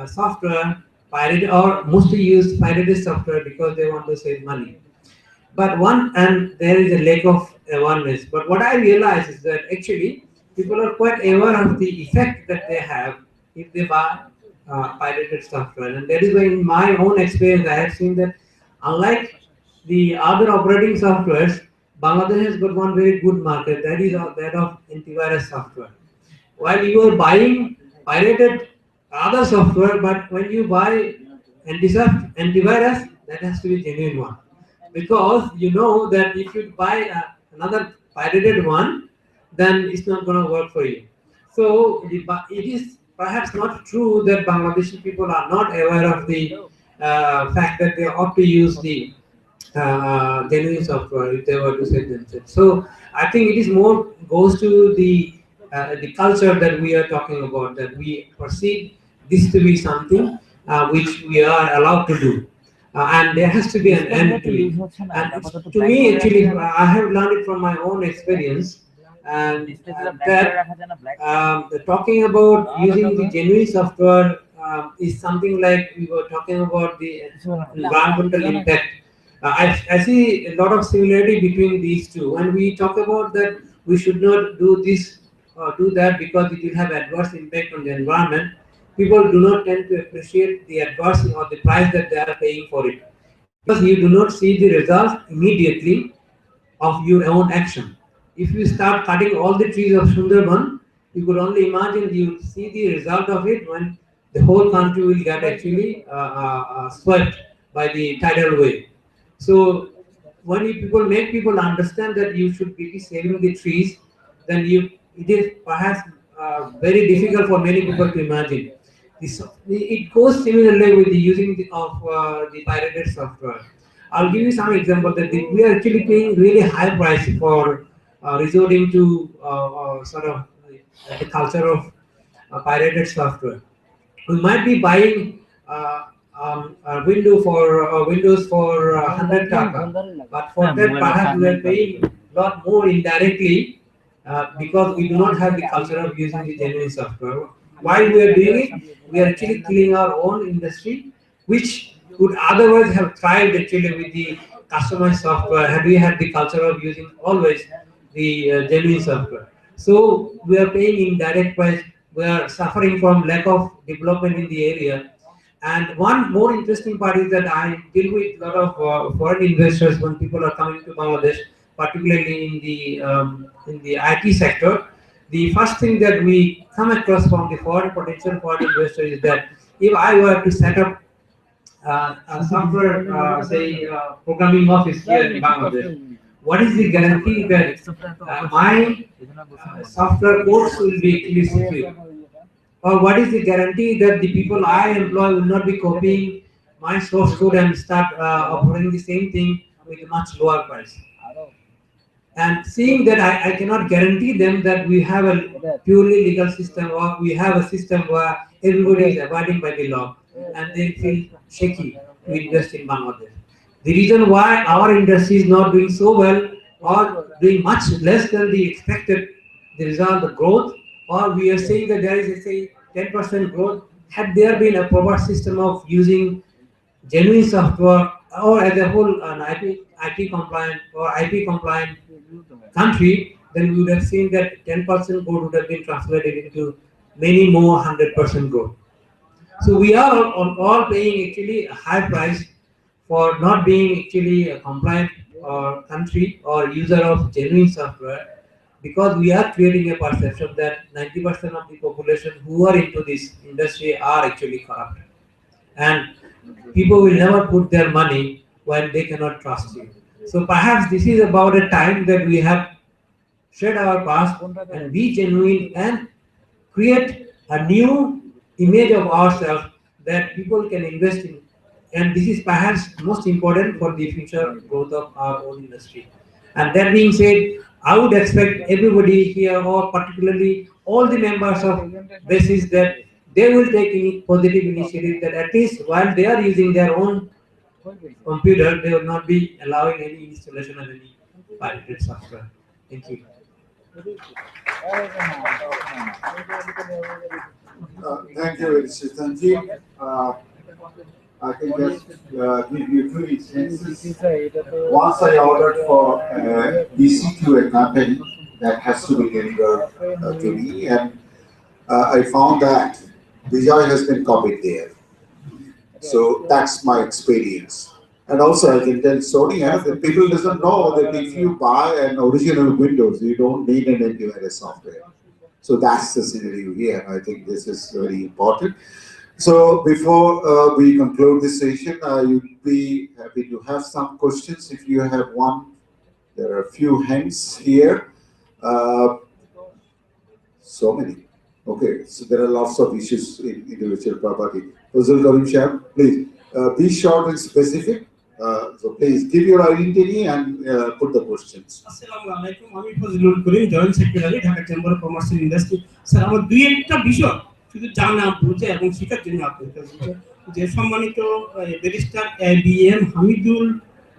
software pirated, or mostly use pirated software because they want to save money. But and there is a lack of awareness. But what I realize is that actually people are quite aware of the effect that they have if they buy pirated software. And that is why in my own experience I have seen that unlike the other operating softwares, Bangladesh has got one very good market, that is that of antivirus software. While you are buying pirated other software, but when you buy antivirus, that has to be genuine one, because you know that if you buy another pirated one, then it's not going to work for you. So it is perhaps not true that Bangladeshi people are not aware of the fact that they ought to use the genuine software if they were to say themselves. So I think it is more goes to the culture that we are talking about, that we perceive this to be something which we are allowed to do. And there has to be an end to it. And to me, actually, I have learned it from my own experience, and that talking about using the genuine software is something like we were talking about the environmental impact. I see a lot of similarity between these two. When we talk about that we should not do this or do that because it will have adverse impact on the environment, people do not tend to appreciate the adverse or the price that they are paying for it, because you do not see the results immediately of your own action. If you start cutting all the trees of Sundarban, you could only imagine you see the result of it when the whole country will get actually swept by the tidal wave. So when you people make people understand that you should be saving the trees, then it is perhaps very difficult for many people to imagine. It goes similarly with the using the pirated software. I'll give you some example that we are actually paying really high price for resorting to sort of the culture of pirated software. We might be buying Windows for 100 taka, but for that perhaps we are paying a lot more indirectly because we do not have the culture of using the genuine software. While we are doing it, we are actually killing our own industry, which would otherwise have thrived actually with the customized software had we had the culture of using always the genuine software. So we are paying indirect price. We are suffering from lack of development in the area. And one more interesting part is that I deal with a lot of foreign investors when people are coming to Bangladesh, particularly in the IT sector. The first thing that we come across from the potential foreign investor is that if I were to set up a software, programming office here in Bangladesh, what is the guarantee that my software codes will be actually secure? Or what is the guarantee that the people I employ will not be copying my source code and start offering the same thing with a much lower price? And seeing that I cannot guarantee them that we have a purely legal system, or we have a system where everybody is abiding by the law, and they feel shaky to invest in Bangladesh. The reason why our industry is not doing so well or doing much less than the expected, the result, the growth, or we are saying that there is a 10% growth, had there been a proper system of using genuine software, or as a whole an IT compliant or IP compliant country, then we would have seen that 10% growth would have been translated into many more 100% growth. So we are all paying actually a high price for not being actually a compliant country or user of genuine software, because we are creating a perception that 90% of the population who are into this industry are actually corrupt. And people will never put their money when they cannot trust you. So perhaps this is about a time that we have shed our past and be genuine and create a new image of ourselves that people can invest in. And this is perhaps most important for the future growth of our own industry. And that being said, I would expect everybody here, or particularly all the members of BICC, that they will take any positive initiative, that at least while they are using their own computer, they will not be allowing any installation of any pirated software. Thank you. Thank you, Chitanji. I can just give you two instances. Once I ordered for BC to a company that has to be delivered to me, and I found that Vijay has been copied there. So that's my experience. And also, I can tell Sony, that people doesn't know that if you buy an original Windows, you don't need an antivirus software. So that's the scenario here. I think this is very important. So before we conclude this session, you'd be happy to have some questions. If you have one, there are a few hands here. So many. Okay, so there are lots of issues in intellectual property. Fazil Karim Shah, please be short and specific. So please give your identity and put the questions. Assalamu alaikum. আমি Fazlul Karim, joint secretary, Dhaka chamber of commerce and industry. Sir, আমার দুই একটা বিষয় শুধু জানা, বুঝে এবং শেখার জন্য আপনাদের যে সম্মানিত ব্যারিস্টার বিএম হামিদুল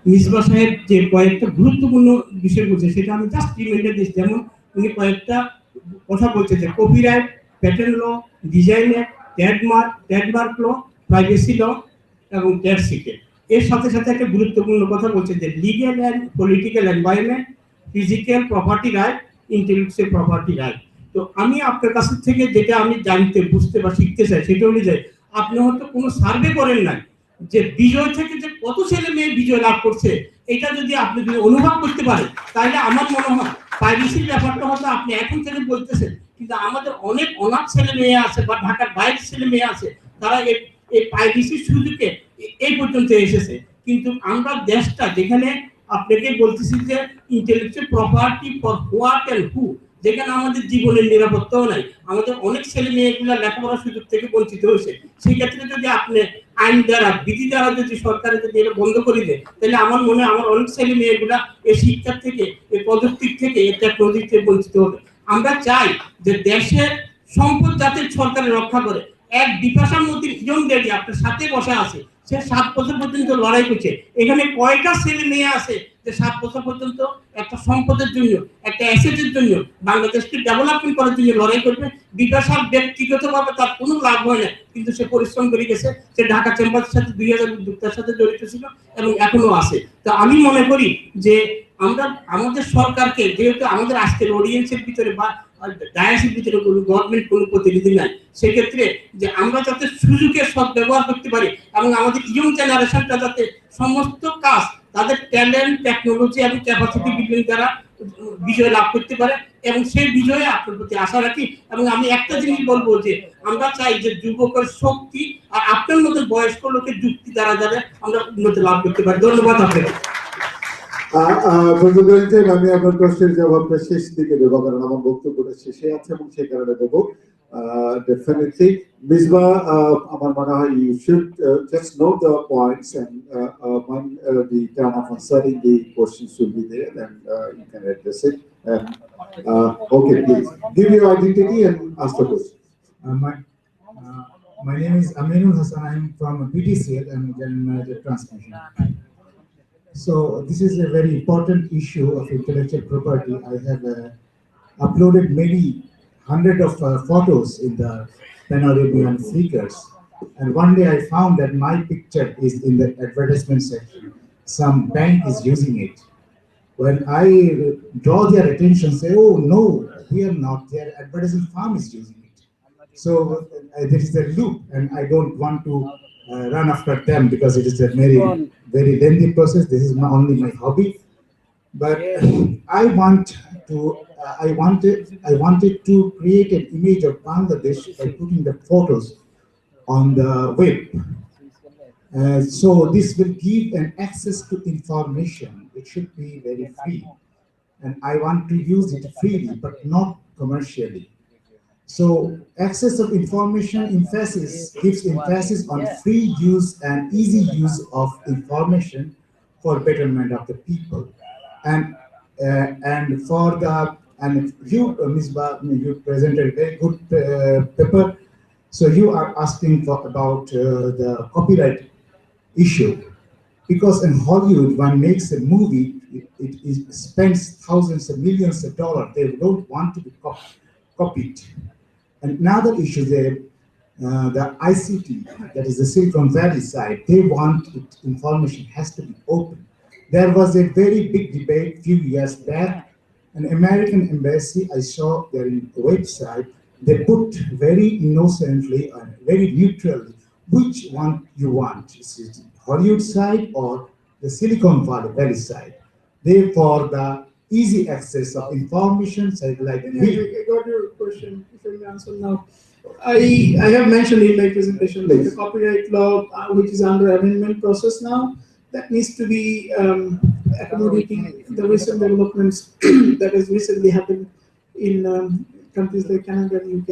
মিসবা সাহেব যে কয়েকটা গুরুত্বপূর্ণ বিষয় বলছে, সেটা আমি জাস্ট রিমাইন্ডার দিচ্ছি। যেমন উনি কয়েকটা কথা বলছে যে কপিরাইট, প্যাটেন্ট ল, ডিজাইন অ্যাক্ট, ট্রেডমার্ক ল, প্রাইভেসি ল এবং ট্রেড সিক্রেট। এর সাথে সাথে একটা গুরুত্বপূর্ণ কথা বলছে যে legal and political environment, physical property right, intellectual property right. তো আমি আপনার কাছ থেকে যেটা আমি জানতে, বুঝতে বা শিখতে চাই সেটা হলো যে আপনি হয়তো কোনো সার্ভে করেন নাই যে বিজয় থেকে যে কত ছেলে মেয়ে বিজয় লাভ করছে, এটা যদি আপনি যদি অনুভব করতে পারেন, তাহলে আমার মনে হয় প্রাইভেসির ব্যাপারটা হয়তো আপনি এখন থেকে বলতেছেন, কিন্তু আমাদের অনেক অনাথ ছেলে মেয়ে আছে বা ঢাকার বাইরের ছেলে মেয়ে আছে, তারা এই প্রাইভেসির সুযোগে এই পর্যন্ত এসেছে। কিন্তু আমরা দেশটা যেখানে আপনাকে বলতেছি যে intellectual property for what and who, যেখানে আমাদের জীবনের নিরাপত্তাও নাই, আমাদের অনেক ছেলে মেয়েগুলা লেখাপড়ার সুযোগ থেকে বঞ্চিত হয়েছে। সেই ক্ষেত্রে যদি আপনি আইন দ্বারা, বিধি দ্বারা যদি সরকারের যদি এটা বন্ধ করে দেয়, তাহলে আমার মনে হয় আমার অনেক ছেলে মেয়েগুলা এই শিক্ষার থেকে, এই প্রযুক্তির থেকে, এই টেকনোলজি থেকে বঞ্চিত হবে। আমরা চাই যে দেশের সম্পদ যাতে সরকারে রক্ষা করে। এক বিপাশার মধ্যে ইয়ং লেডি আপনার সাথে বসা আছে, সে 7 বছর পর্যন্ত লড়াই করছে। এখানে কয়টা ছেলে মেয়ে আছে যে 7 বছর পর্যন্ত একটা সম্পদের জন্য, একটা অ্যাসেটের জন্য, বাংলাদেশকে ডেভেলপমেন্ট করার জন্য লড়াই করবে? বিপাশার ব্যক্তিগতভাবে তার কোনো লাভ হয় না, কিন্তু সে পরিশ্রম করে গেছে। সে ঢাকা চেম্বারের সাথে 2000 উদ্যোক্তার সাথে জড়িত ছিল এবং এখনো আছে। তো আমি মনে করি যে আমরা আমাদের সরকারকে, যেহেতু আমাদের আজকের অডিয়েন্সের ভিতরে বা ডায়াসের ভিতরে কোনো গভর্নমেন্ট কোনো প্রতিনিধি নাই, সেক্ষেত্রে যে আমরা যাতে সুযোগের সৎ ব্যবহার করতে পারি এবং আমাদের ইয়ং জেনারেশনটা যাতে সমস্ত কাজ তাদের ট্যালেন্ট, টেকনোলজি এবং ক্যাপাসিটি বিল্ডিং দ্বারা বিজয় লাভ করতে পারে, এবং সেই বিজয়ে আপনার প্রতি আশা রাখি। এবং আমি একটা জিনিস বলবো যে আমরা চাই যে যুবকের শক্তি আর আপনার মতো বয়স্ক লোকের যুক্তি দ্বারা যাতে আমরা উন্নতি লাভ করতে পারি। ধন্যবাদ আপনাকে। আমি আপনার প্রশ্নের জবাবটা শেষ দিকে দেবো, কারণ আমার বক্তব্যটা শেষে আছে এবং সেই কারণে দেবো। Definitely, Misba, আমার মনে হয় you should just note the points, and when the turn of answering the questions will be there, and you can address it. And okay, please give your identity and ask the question. My name is Aminul Hassan. I'm from BTCL. I'm General Manager Transmission. So this is a very important issue of intellectual property. I have uploaded many hundred of photos in the Pan-Arabian Flickrs, and one day I found that my picture is in the advertisement section. Some bank is using it. When I draw their attention, say, "Oh no, we are not. Their advertising firm is using it." So there is a loop, and I don't want to run after them because it is a very lengthy process. This is not only my hobby, but I wanted to create an image of Bangladesh by putting the photos on the web. So this will give an access to information. It should be very free, and I want to use it freely, but not commercially. So access of information gives emphasis on free use and easy use of information for betterment of the people. And you, Misbah, you presented a very good paper. So you are asking about the copyright issue, because in Hollywood, one makes a movie, it spends thousands of millions of dollars. They don't want to be copied. And another issue there, the ICT, that is the Silicon Valley side, they want information has to be open. There was a very big debate a few years back. An American embassy, I saw their website, they put very innocently and very neutrally, which one you want. Is it Hollywood side or the Silicon Valley side. Therefore, the easy access of information side like I got your question. If I may answer now, I have mentioned in my presentation that the copyright law, which is under amendment process now, that needs to be accommodating the recent developments that has recently happened in countries like Canada and UK.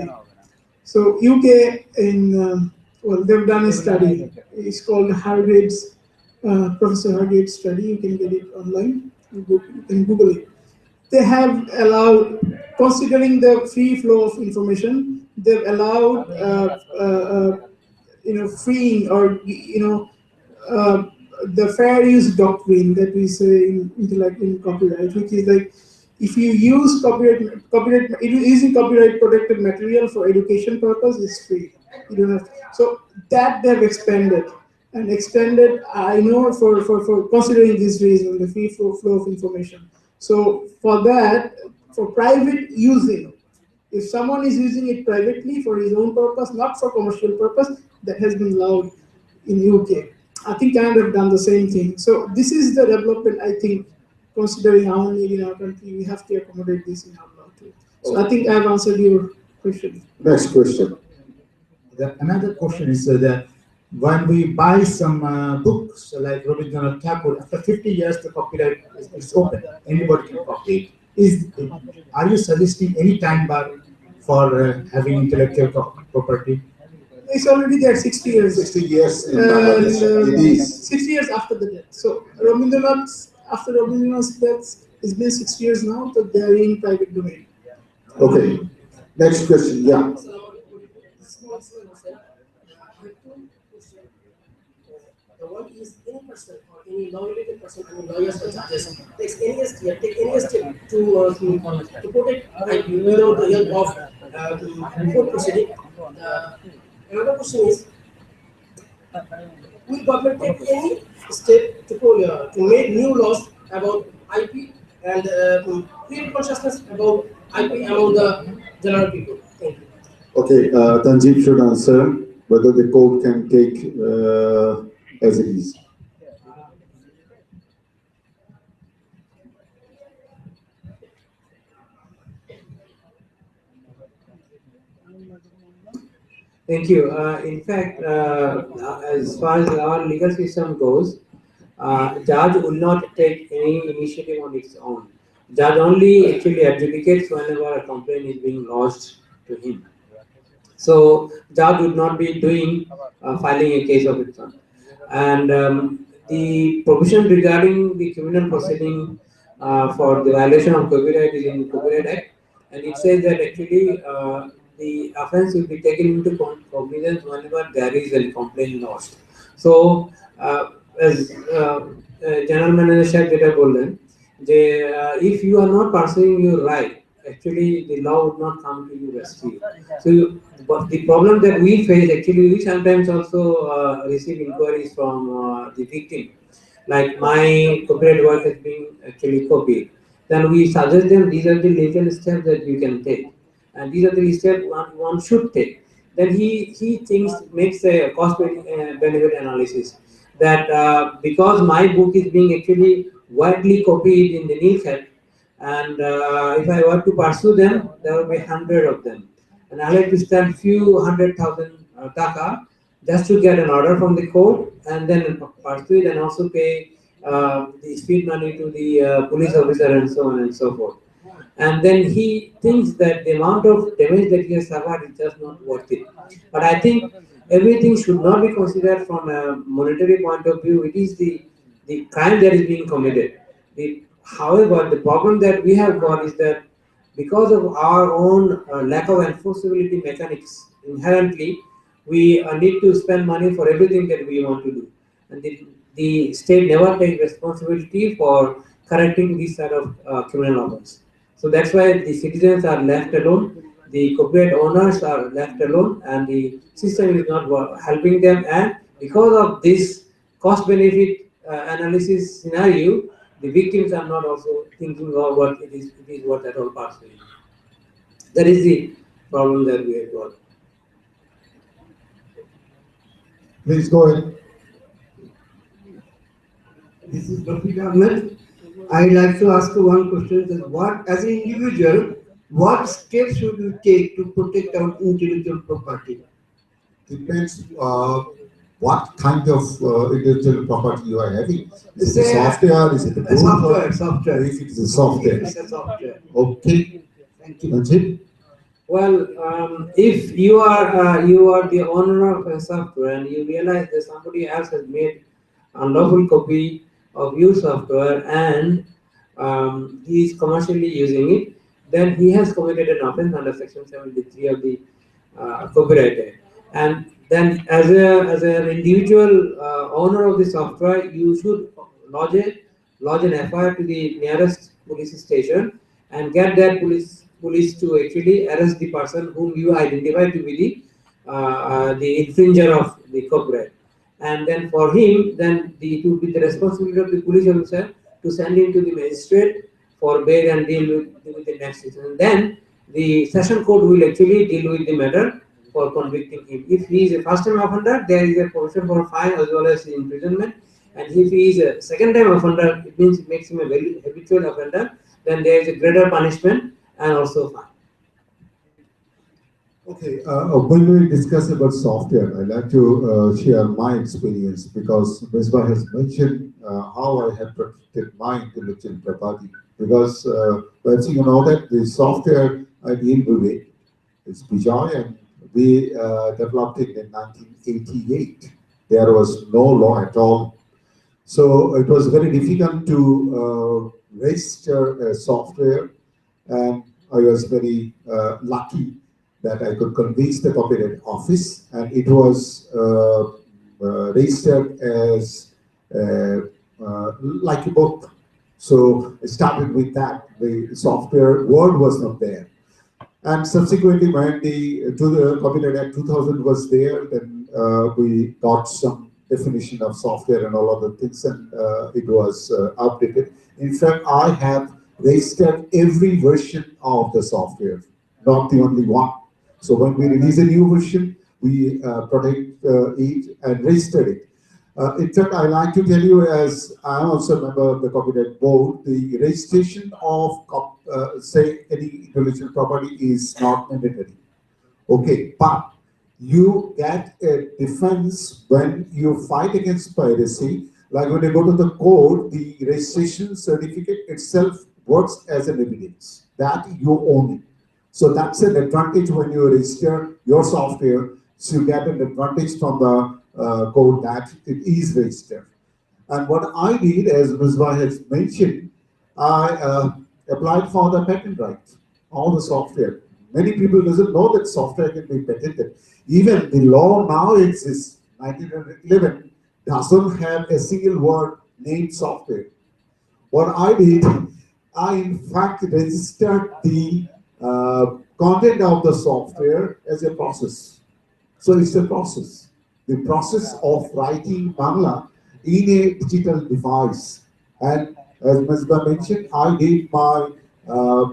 So UK in well, they've done a study. It's called Hargrave's Professor Hargrave's study. You can get it online. You can Google it. They have allowed, considering the free flow of information, they've allowed freeing or the fair use doctrine that we say in intellect in copyright, which is like if you use using copyright protected material for education purpose is free. You don't have so that they've expanded and extended. I know for considering this reason, the free flow of information. So for that, for private using, if someone is using it privately for his own purpose, not for commercial purpose, that has been allowed in UK. I think Canada have done the same thing. So this is the development, I think, considering our need in our country, we have to accommodate this in our law too. So I think I've answered your question. Next question. Another question is that when we buy some books like Rabindranath Tagore, after 50 years the copyright is open. Anybody can copy it. Are you suggesting any time bar for having intellectual property? It's already there 60 years. 60 years in Bangladesh. It is. 60 years after the death. So after Rabindranath's death, it's been 6 years now, so they are in private domain. Okay. Next question. Yeah. The one is any person or any law-related person, I mean lawyers or judges, takes any step to protect IP without the help of court proceeding. Another question is, will government take any step to make new laws about IP and create consciousness about IP among the general people? Thank you. Okay. Tanjeeb should answer whether the court can take as it is. Thank you. In fact, as far as our legal system goes, judge will not take any initiative on its own. Judge only actually adjudicates whenever a complaint is being lodged to him. So judge would not be doing filing a case of its own. And the provision regarding the criminal proceeding for the violation of copyright is in the Copyright Act, and it says that actually the offence will be taken into cognizance whenever there is a complaint lodged. So as General Manager said, if you are not pursuing your right, actually the law would not come to you rescue. So but the problem that we face, actually, we sometimes also receive inquiries from the victim, like my copyright work has been actually copied. Then we suggest them these are the legal steps that you can take, and these are the steps one should take. Then he makes a cost benefit analysis that because my book is being actually widely copied in the newspaper, and if I were to pursue them, there will be 100 of them. And I like to spend few 100,000 taka just to get an order from the court and then pursue it and also pay the speed money to the police officer and so on and so forth. And then he thinks that the amount of damage that he has suffered is just not worth it. But I think everything should not be considered from a monetary point of view. It is the crime that is being committed. However, the problem that we have got is that because of our own lack of enforceability mechanics, inherently, we need to spend money for everything that we want to do. And the state never takes responsibility for correcting these sort of criminal offenses. So that's why the citizens are left alone, the copyright owners are left alone, and the system is not helping them. And because of this cost-benefit analysis scenario, the victims are not also thinking of what it is worth at all pursuing. That is the problem that we have got. Please go ahead. This Rafiq Ahmed. I'd like to ask you one question: that what, as an individual, what steps should you take to protect our intellectual property? Depends what kind of intellectual property you are having. Is it Say, software? Is it a software? If it is a software. It's a software. Okay. Thank you. That's it. Well, if you are the owner of a software and you realize that somebody else has made unlawful copy of your software and he is commercially using it, then he has committed an offense under Section 73 of the Copyright Act. And then, as an individual owner of the software, you should lodge an FIR to the nearest police station and get that police to actually arrest the person whom you identify to be the infringer of the copyright. And then for him, then it will be the responsibility of the police officer to send him to the magistrate for bail and deal with the next case. And then the session court will actually deal with the matter for convicting him. If he is a first-time offender, there is a provision for fine as well as imprisonment. And if he is a second-time offender, it means it makes him a very habitual offender. Then there is a greater punishment and also fine. Okay, when we discuss about software, I'd like to share my experience because Misbah has mentioned how I have protected my intellectual property. Because perhaps you know that the software I deal with it's BICC, and we developed it in 1988. There was no law at all. So it was very difficult to register a software, and I was very lucky that I could convince the Copyright Office, and it was registered as like a book. So I started with that. The software word was not there. And subsequently, when the Copyright Act 2000 was there, then we got some definition of software and all other things, and it was updated. In fact, I have registered every version of the software, not the only one. So when we release a new version, we protect it and register it. In fact, I like to tell you, as I am also a member of the Copyright Board, the registration of, say, any intellectual property is not mandatory. Okay, but you get a defense when you fight against piracy. Like when you go to the court, the registration certificate itself works as an evidence that you own it. So that's an advantage when you register your software. So you get an advantage from the code that it is registered. And what I did, as Misbah has mentioned, I applied for the patent rights on the software. Many people doesn't know that software can be patented. Even the law now exists, 1911, doesn't have a single word named software. What I did, I in fact registered the content of the software as a process. So it's a process. The process of writing Bangla in a digital device. And as Misbah mentioned, I did my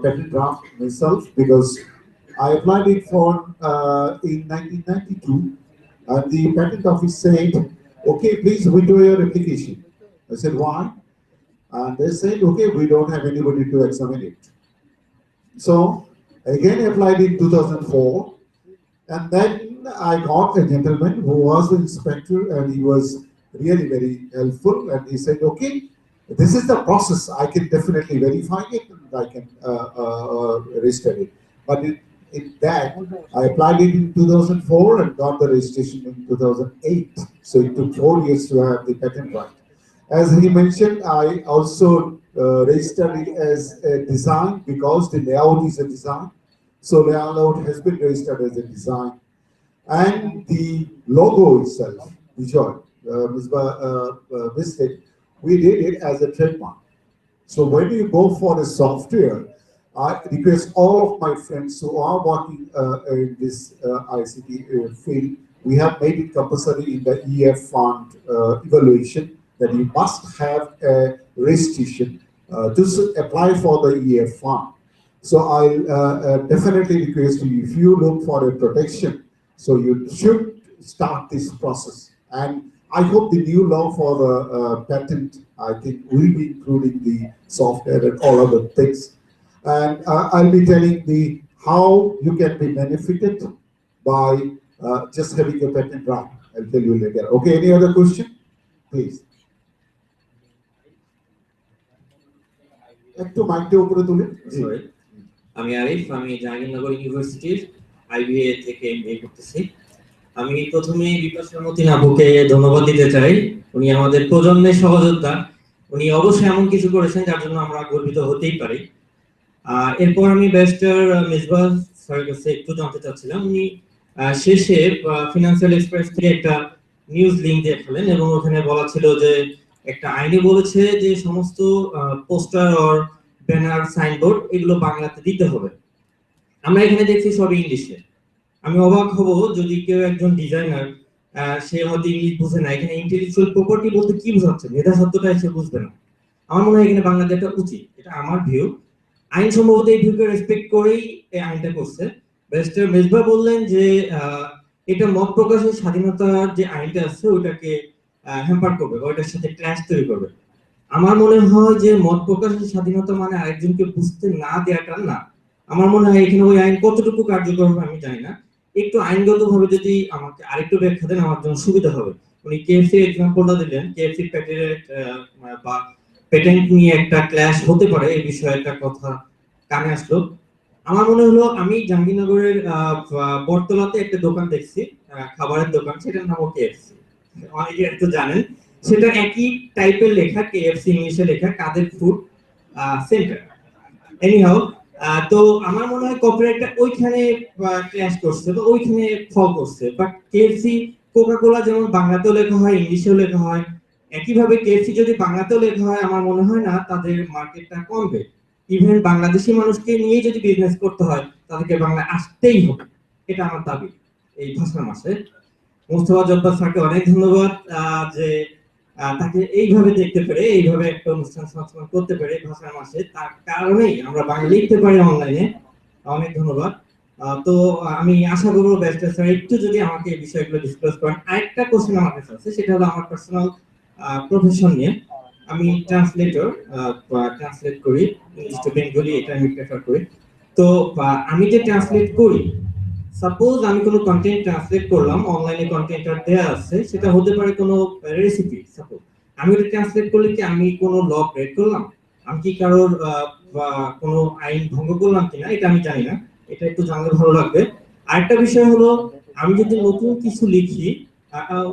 patent draft myself because I applied it for in 1992, and the patent office said, "Okay, please withdraw your application." I said, "Why?" And they said, "Okay, we don't have anybody to examine it." So again, I applied in 2004, and then I got a gentleman who was the inspector, and he was really very helpful, and he said, "Okay, this is the process. I can definitely verify it, and I can register it." But in that, I applied it in 2004 and got the registration in 2008. So it took 4 years to have the patent right. As he mentioned, I also registered it as a design because the layout is a design. So layout has been registered as a design. And the logo itself, visual, mistake, we did it as a trademark. So when you go for a software, I request all of my friends who are working in this ICT field, we have made it compulsory in the EF fund evaluation that you must have a registration to apply for the EF fund. So I'll definitely request you, if you look for a protection, so you should start this process. And I hope the new law for the patent, I think, will be including the software and all other things. And I'll be telling the how you can be benefited by just having a patent draft. I'll tell you later. Okay, any other question? Please. একটু মাইকটা উপরে তুলে। Sorry, আমি আরিফ, আমি জাহাঙ্গীরনগর ইউনিভার্সিটির IBA থেকে MBA করতেছি। আমি প্রথমে বিপাশা মতিন আপুকে ধন্যবাদ দিতে চাই। উনি আমাদের প্রজন্মের সহযোদ্ধা। উনি অবশ্যই এমন কিছু করেছেন যার জন্য আমরা গর্বিত হতেই পারি। এরপর আমি ব্যারিস্টার মিসবাহ স্যারের কাছে একটু জানতে চাচ্ছিলাম। উনি শেষে ফিনান্সিয়াল এক্সপ্রেস থেকে একটা নিউজ লিংক দেখালেন এবং ওখানে বলা ছিল যে একটা আইনে বলেছে যে সমস্ত পোস্টার আর ব্যানার সাইনবোর্ড এগুলো বাংলাতে দিতে হবে। আমরা এখানে দেখছি সব ইংলিশে। আমি অবাক হব যদি কেউ একজন ডিজাইনার সে হয়তো ইংলিশ বুঝে না, এখানে ইন্টেলেকচুয়াল প্রপার্টি বলতে কি বোঝাচ্ছে মেধা শব্দটা সে বুঝবে না। আমার মনে হয় এখানে বাংলা দেওয়াটা উচিত, এটা আমার ভিউ। আইন সম্ভবত এই ভিউকে রেসপেক্ট করেই এই আইনটা করছে। ব্যারিস্টার মিসবাহ বললেন যে এটা মত প্রকাশের স্বাধীনতার যে আইনটা আছে ওইটাকে হ্যাম্পার করবে, ওইটার সাথে ক্ল্যাশ তৈরি করবে। আমার মনে হয় যে মত প্রকাশের স্বাধীনতা মানে আরেকজনকে বুঝতে না দেওয়াটা না। আমার মনে হয় এখানে ওই আইন কতটুকু কার্যকর হবে আমি জানি না। একটু আইনগতভাবে যদি আমাকে আরেকটু ব্যাখ্যা দেন আমার জন্য সুবিধা হবে। উনি কেএফসি এক্সাম্পলটা দিলেন, কেএফসি প্যাটেন্ট বা পেটেন্ট নিয়ে একটা ক্ল্যাশ হতে পারে এই বিষয়ে একটা কথা কানে আসলো। আমার মনে হলো আমি জাহাঙ্গীরনগরের বটতলাতে একটা দোকান দেখছি, খাবারের দোকান, সেটার নাম কেএফসি। অনেকে একটু জানেন, সেটা একই টাইপের লেখা, কেএফসি ইংলিশে লেখা, কাদের ফুড সেন্টার। এনিহাউ, তো আমার মনে হয় কপিরাইটটা ওইখানে ক্ল্যাশ করছে বা ওইখানে ফল করছে। বাট কেএফসি কোকা-কোলা যেমন বাংলাতেও লেখা হয় ইংলিশেও লেখা হয়, একইভাবে কেএফসি যদি বাংলাতেও লেখা হয় আমার মনে হয় না তাদের মার্কেটটা কমবে। ইভেন বাংলাদেশি মানুষকে নিয়ে যদি বিজনেস করতে হয় তাদেরকে বাংলা আসতেই হবে, এটা আমার দাবি এই ভাষার মাসে। মোস্তফা জব্বার স্যারকে অনেক ধন্যবাদ যে তাকে এইভাবে দেখতে পেরে, এইভাবে একটা অনুষ্ঠান সঞ্চালন করতে পেরে ভাষার মাসে, তার কারণেই আমরা বাংলা লিখতে পারি অনলাইনে। অনেক ধন্যবাদ। তো আমি আশা করবো ব্যারিস্টার স্যার একটু যদি আমাকে এই বিষয়গুলো ডিসক্লোজ করেন। আরেকটা কোশ্চেন আমার কাছে আছে, সেটা হলো আমার পার্সোনাল প্রফেশন নিয়ে। আমি ট্রান্সলেটর, ট্রান্সলেট করি ইংলিশ টু বেঙ্গলি, এটা আমি প্রেফার করি। তো আমি যে ট্রান্সলেট করি, সাপোজ আমি কোনো কন্টেন্ট ট্রান্সলেট করলাম, অনলাইনে কন্টেন্টটা দেয়া আছে, সেটা হতে পারে কোনো রেসিপি। সাপোজ আমি ওটা ট্রান্সলেট করলে কি আমি কোনো ল ব্রেক করলাম? আমি কি কারোর কোনো আইন ভঙ্গ করলাম কিনা এটা আমি জানি না, এটা একটু জানলে ভালো লাগবে। আরেকটা বিষয় হলো আমি যদি নতুন কিছু লিখি,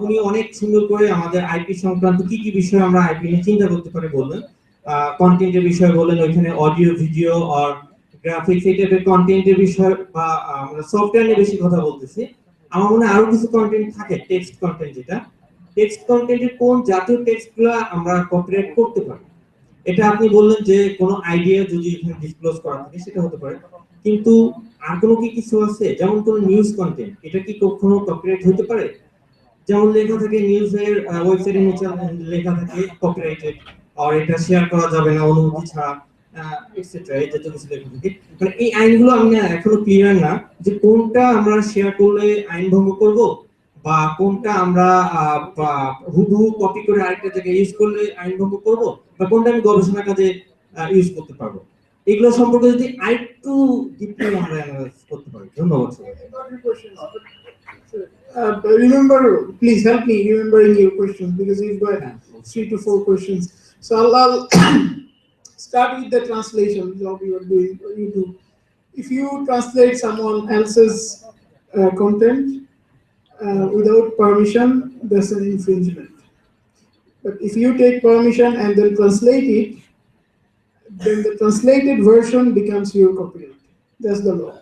উনি অনেক সুন্দর করে আমাদের আইপি সংক্রান্ত কি কি বিষয় আমরা আইপি নিয়ে চিন্তা করতে পারি বললেন। কন্টেন্টের বিষয় বললেন, ওইখানে অডিও ভিডিও আর গ্রাফিক্স এই টাইপের কন্টেন্টের বিষয়, বা আমরা সফটওয়্যার নিয়ে বেশি কথা বলতেছি। আমার মনে হয় আরো কিছু কন্টেন্ট থাকে, টেক্সট কন্টেন্ট, যেটা টেক্সট কন্টেন্টের কোন জাতীয় টেক্সটগুলো আমরা কপিরাইট করতে পারি। এটা আপনি বললেন যে কোনো আইডিয়া যদি এখানে ডিসক্লোজ করা থাকে সেটা হতে পারে, কিন্তু আর কোনো কি কিছু আছে? যেমন কোনো নিউজ কন্টেন্ট, এটা কি কখনো কপিরাইট হতে পারে? যেমন লেখা থাকে নিউজের ওয়েবসাইটের নিচে লেখা থাকে কপিরাইটেড, আর এটা শেয়ার করা যাবে না অনুমতি ছাড়া, এটসেট্রা, এই জাতীয় কিছু লেখা থাকে। মানে এই আইনগুলো আমি এখনো ক্লিয়ার না যে কোনটা আমরা শেয়ার করলে আইন ভঙ্গ করব, বা কোনটা আমরা হুবহু কপি করে আরেকটা জায়গায় ইউজ করলে আইন ভঙ্গ করব, বা কোনটা আমি গবেষণা কাজে ইউজ করতে পারবো। এগুলো সম্পর্কে যদি আরেকটু ডিপলি আমরা অ্যানালাইজ করতে পারি। ধন্যবাদ। Remember, please help me remembering your questions because we've got 3 to 4 questions. So I'll start with the translation job you are doing. You do. If you translate someone else's content without permission, that's an infringement. But if you take permission and then translate it, then the translated version becomes your copyright. That's the law.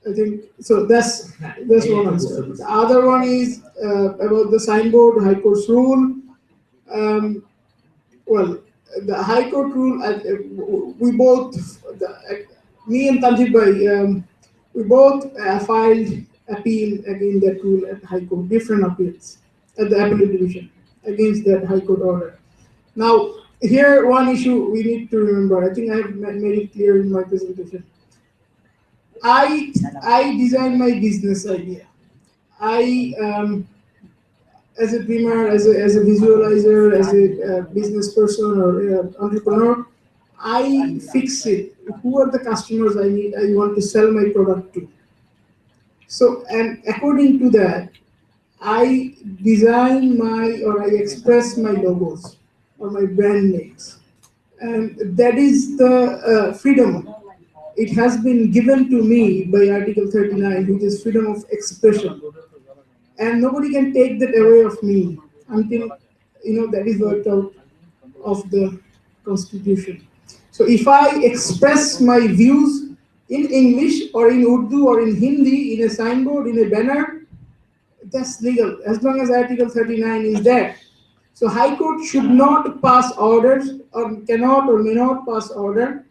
I think so. That's one answer. The other one is about the signboard High Court's rule. Well, the High Court rule. We both, me and Tanjib Bhai, we both filed appeal against that rule at High Court. Different appeals at the appellate division against that High Court order. Now, here one issue we need to remember. I think I have made it clear in my presentation. I designed my business idea. as a dreamer, as a visualizer, as a business person or entrepreneur, I fix it. Who are the customers I need? I want to sell my product to. So, and according to that, I design or I express my logos or my brand names. And that is the freedom. It has been given to me by Article 39, which is freedom of expression. And nobody can take that away of me until, that is worked out of the Constitution. So if I express my views in English or in Urdu or in Hindi, in a signboard, in a banner, that's legal, as long as Article 39 is there. So High Court should not pass orders or cannot or may not pass order.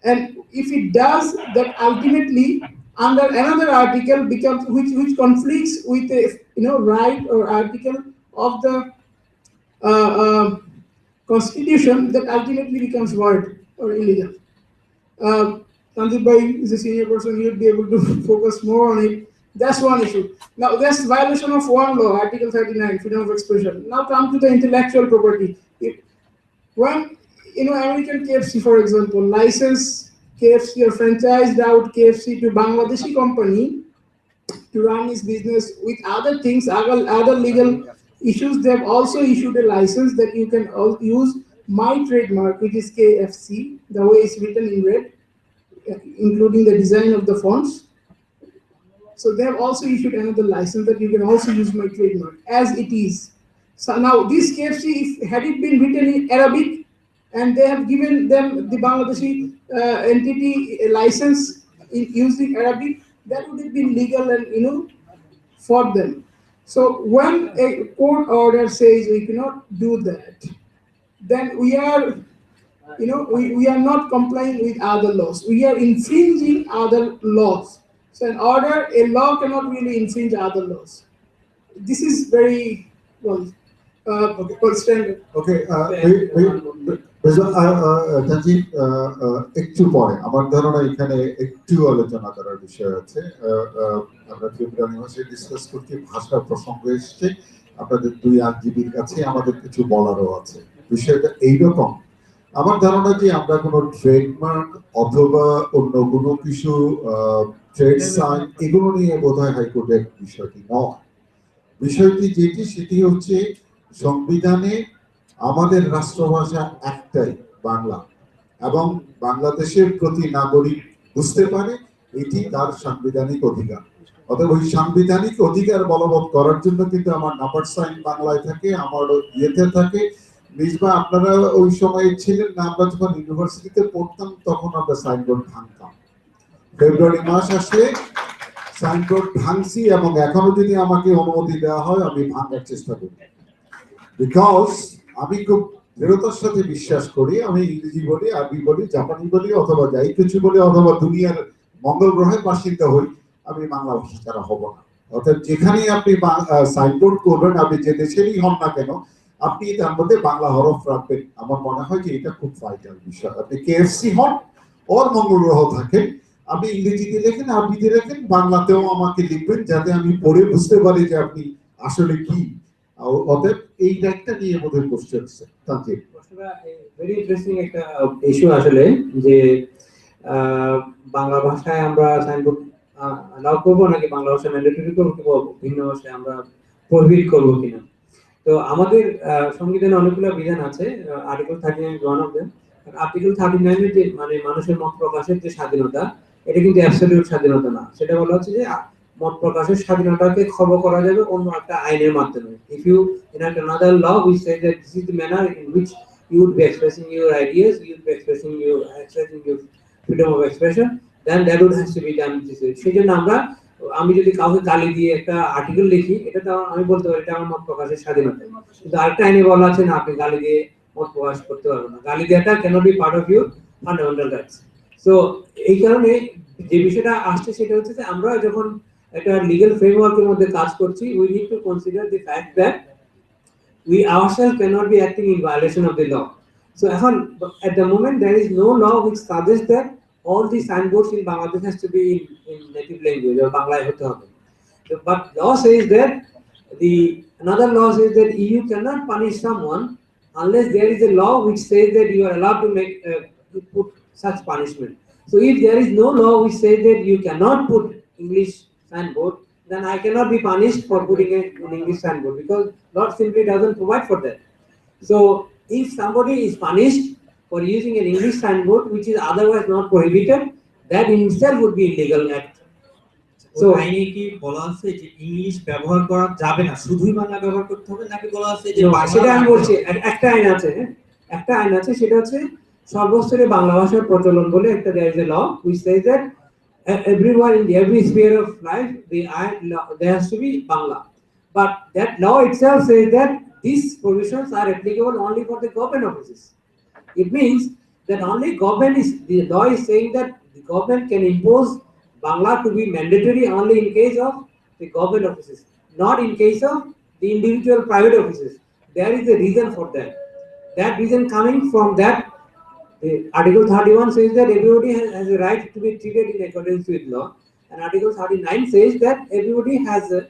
And if it does, that ultimately under another article becomes which conflicts with a right or article of the Constitution, that ultimately becomes void or illegal. Sandeep Bhai is a senior person, he would be able to focus more on it. That's one issue. Now, that's violation of one law, Article 39, freedom of expression. Now come to the intellectual property. When, American KFC, for example, license KFC or franchised out KFC to Bangladeshi company to run his business with other things, other legal issues, they have also issued a license that you can use my trademark, which is KFC, the way it's written in red, including the design of the fonts. So they have also issued another license that you can also use my trademark as it is. So now this KFC, had it been written in Arabic and they have given them the Bangladeshi entity a license in using Arabic, that would have been legal and for them. So when a court order says we cannot do that, then we are we are not complying with other laws. We are infringing other laws. So a law cannot really infringe other laws. This is very standard. Okay, একটু পরে আমার ধারণা এখানে একটু আলোচনা করার বিষয় আছে। আমরা ত্রিপুরা ইউনিভার্সিটি ডিসকাস করতে ভাষার প্রসঙ্গ এসছে, আপনাদের দুই আইনজীবীর কাছে আমাদের কিছু বলারও আছে। বিষয়টা এইরকম, আমার ধারণা যে আমরা কোনো ট্রেডমার্ক অথবা অন্য কোনো কিছু ট্রেড সাইন এগুলো নিয়ে বোধহয় হাইকোর্টের বিষয়টি নয়। বিষয়টি যেটি সেটি হচ্ছে সংবিধানে আমাদের রাষ্ট্রভাষা একটাই বাংলা, এবং বাংলাদেশের প্রতি নাগরিক বুঝতে পারে এটি তার সাংবিধানিক অধিকার। অতএব ওই সাংবিধানিক অধিকার বলবৎ করার জন্য কিন্তু আমার নাম্বার সাইন বাংলায় থাকে, আমার ইয়েতে থাকে। মিসবা আপনারা ওই সময় ছিলেন না, আমরা যখন ইউনিভার্সিটিতে পড়তাম তখন আমরা সাইনবোর্ড ভাঙতাম। ফেব্রুয়ারি মাস আসলে সাইনবোর্ড ভাঙছি, এবং এখনো যদি আমাকে অনুমতি দেওয়া হয় আমি ভাঙার চেষ্টা করি, বিকজ আমি খুব দৃঢ়তার সাথে বিশ্বাস করি, আমি ইংরেজি বলি, আরবি বলি, জাপানি বলি, অথবা যাই কিছু বলি, অথবা দুনিয়ার মঙ্গল গ্রহের বাসিন্দা হই, আমি বাংলা ভাষা ছাড়া হব না। অর্থাৎ যেখানেই আপনি সাইনবোর্ড করবেন, আপনি যে দেশেরই হন না কেন, আপনি তার মধ্যে বাংলা হরফ রাখবেন। আমার মনে হয় যে এটা খুব ভাইটাল বিষয়। আপনি কেএফসি হন ওর মঙ্গল গ্রহ থাকেন, আপনি ইংরেজিতে লেখেন, আরবিতে লেখেন, বাংলাতেও আমাকে লিখবেন, যাতে আমি পড়ে বুঝতে পারি যে আপনি আসলে কি। অতএব এই একটা নিয়ে বোধহয় কোশ্চেন আছে। তাকে ভেরি ইন্টারেস্টিং একটা ইস্যু আসলে, যে বাংলা ভাষায় আমরা সাইনবোর্ড অ্যালাউ করবো নাকি বাংলা ভাষা ম্যান্ডেটরি করবো, কিংবা ভিন্ন ভাষায় আমরা প্রহিবিট করবো কিনা। তো আমাদের সংবিধানে অনেকগুলো বিধান আছে, article 39 one of them. Article 39 এর যে মানে মানুষের মত প্রকাশের যে স্বাধীনতা, এটা কিন্তু অ্যাবসলিউট স্বাধীনতা না। সেটা বলা হচ্ছে যে মত প্রকাশের স্বাধীনতাকে খর্ব করা যাবে অন্য একটা আইনের মাধ্যমে। If you enact another law which says that this is the manner in which you would be expressing your ideas, you would be expressing your freedom of expression, then that would have to be done this way. সেজন্য আমি যদি কাউকে গালি দিয়ে একটা article লিখি, এটা তো আমি বলতে পারি এটা আমার মত প্রকাশের স্বাধীনতা, কিন্তু আরেকটা আইনে বলা আছে না, আপনি গালি দিয়ে মত প্রকাশ করতে পারবেন না। গালি দেওয়াটা cannot be part of your fundamental rights. So এই কারণে যে বিষয়টা আসছে সেটা হচ্ছে যে আমরা যখন একটা লিগ্যাল ফ্রেমওয়ার্কের মধ্যে কাজ করছি, we need to consider the fact that we ourselves cannot be acting in violation of the law. So এখন at the moment there is no law which suggests that all the signboards in Bangladesh has to be in native language or Bangla hote hobe. But law says that the Another law says that EU cannot punish someone unless there is a law which says that you are allowed to make to put such punishment. So if there is no law which says that you cannot put English signboard, then I cannot be punished for putting an English signboard because law simply doesn't provide for that. So if somebody is punished for using an English signboard which is otherwise not prohibited, that in itself would be illegal act. So আইনে কি বলা আছে যে English ব্যবহার করা যাবে না, শুধুই বাংলা ব্যবহার করতে হবে, নাকি বলা আছে যে সেটা আমি বলছি একটা আইন আছে, একটা আইন আছে, সেটা হচ্ছে সর্বস্তরে বাংলা ভাষার প্রচলন বলে একটা there is a law which says that everyone in every sphere of life there has to be Bangla. But that law itself says that these provisions are applicable only for the government offices. It means that only the law is saying that the government can impose Bangla to be mandatory only in case of the government offices, not in case of the individual private offices. There is a reason for that. That reason coming from that, Article 31 says that everybody has a right to be treated in accordance with law, and Article 39 says that everybody has a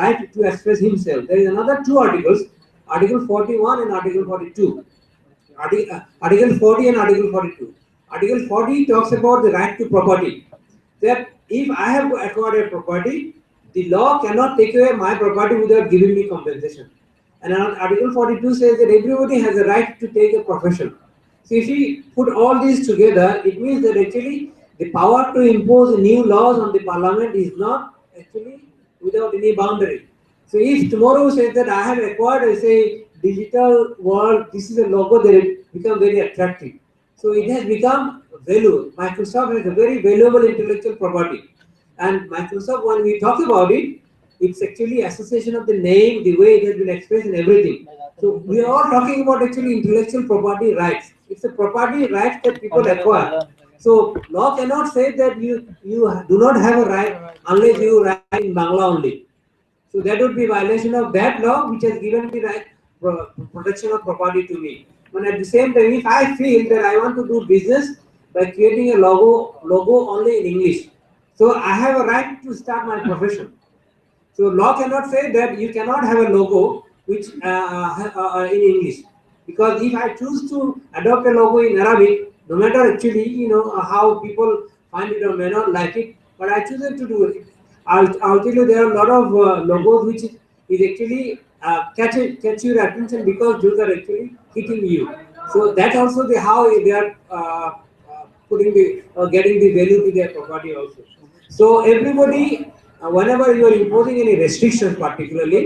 right to express himself. There is another two articles, Article 41 and Article 42. Article 40 and Article 42. Article 40 talks about the right to property. That if I have acquired a property, the law cannot take away my property without giving me compensation. And Article 42 says that everybody has a right to take a profession. So if we put all these together, it means that actually the power to impose new laws on the parliament is not actually without any boundary. So if tomorrow says that I have acquired, say, digital world, this is a logo that it become very attractive. So it has become value. Microsoft has a very valuable intellectual property. And Microsoft, when we talk about it, it's actually association of the name, the way it has been expressed and everything. So we are all talking about actually intellectual property rights. It's a property right that people acquire. So law cannot say that you do not have a right unless you write in Bangla only. So that would be violation of that law which has given the right protection of property to me. But at the same time, if I feel that I want to do business by creating a logo only in English, so I have a right to start my profession. So law cannot say that you cannot have a logo which in English, because if I choose to adopt a logo in Arabic, no matter actually how people find it or may not like it, but I choose to do it. I'll tell you there are a lot of logos which is actually catch your attention because those are actually hitting you. So that's also how they are putting the getting the value to their property also. So everybody, whenever you are imposing any restrictions, particularly,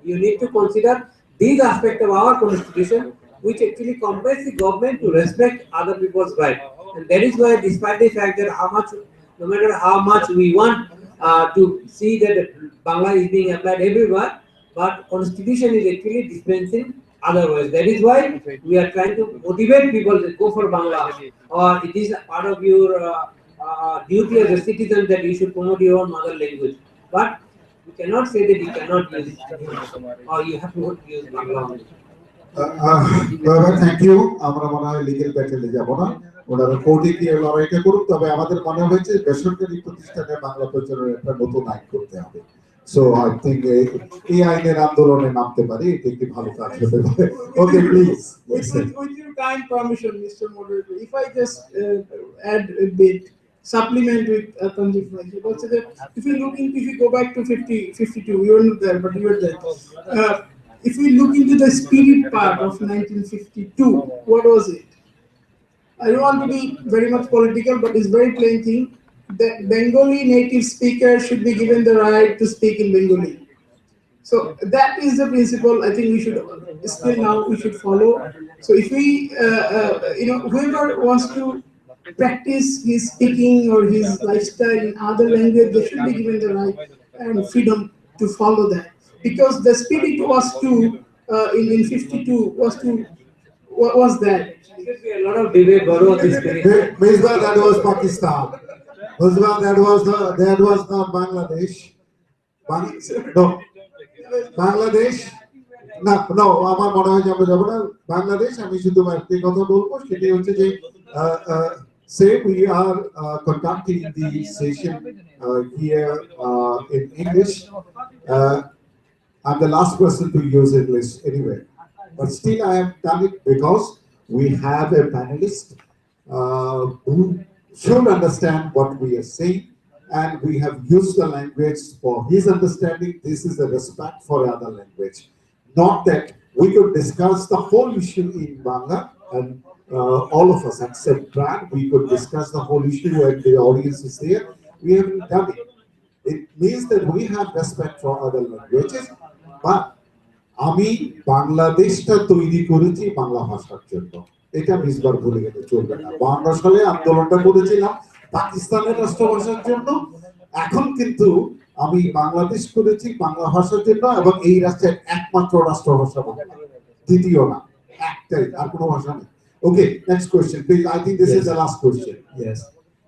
you need to consider these aspects of our constitution, which actually compels the government to respect other people's rights. And that is why, despite the fact that no matter how much we want to see that Bangla is being applied everywhere, but constitution is actually dispensing otherwise. That is why we are trying to motivate people to go for Bangla, or it is a part of your duty as a citizen that you should promote your own mother language. But you cannot say that you cannot use it, or you have to use Bangla only. Thank you. আমরা মনে হয় legal ব্যাটেলে যাব না, ওনারা কোর্টে গিয়ে লড়াইটা করুক। তবে আমাদের মনে হয়েছে বেসরকারি প্রতিষ্ঠানে বাংলা প্রচারের একটা নতুন আইন করতে হবে। সো আই থিঙ্ক এই আইনের আন্দোলনে নামতে পারি, এটা একটি ভালো কাজ হতে পারে। ওকে, please. With your kind permission, Mr. Moderator, if I just add a bit, supplement with Tanjif Raji, also that if you go back to 52, you were not there, but you were there. If we look into the spirit part of 1952, what was it? I don't want to be very much political, but it's very plain thing. The Bengali native speaker should be given the right to speak in Bengali. So that is the principle I think we should still now we should follow. So if we, whoever wants to practice his speaking or his lifestyle in other language, they should be given the right and freedom to follow that. Because the spirit was to, in 52, what was that? There be a lot of debate about this spirit. Misbah, that was Pakistan. Misbah, that was not Bangladesh. No. Bangladesh না আমার মনে হয় যে আমরা যাবো না বাংলাদেশ। আমি শুধু একটি কথা বলবো, সেটি হচ্ছে যে say we are conducting the session here in English. I'm the last person to use English anyway. But still, I have done it because we have a panelist who should understand what we are saying, and we have used the language for his understanding. This is a respect for other language. Not that we could discuss the whole issue in Bangla, and all of us, except Brad, we could discuss the whole issue and the audience is there. We haven't done it. It means that we have respect for other languages, but আমি বাংলাদেশটা তৈরি করেছি বাংলা ভাষার জন্য। এটা মিসবার ভুলে গেলে চলবে না। 52 সালে আন্দোলনটা করেছিলাম পাকিস্তানের রাষ্ট্রভাষার জন্য। এখন কিন্তু আমি বাংলাদেশ করেছি বাংলা ভাষার জন্য, এবং এই রাষ্ট্রের একমাত্র রাষ্ট্রভাষা বাংলা, দ্বিতীয় না, একটাই, আর কোনো ভাষা নেই। Okay, next question, please. I think this is the last question. Yes.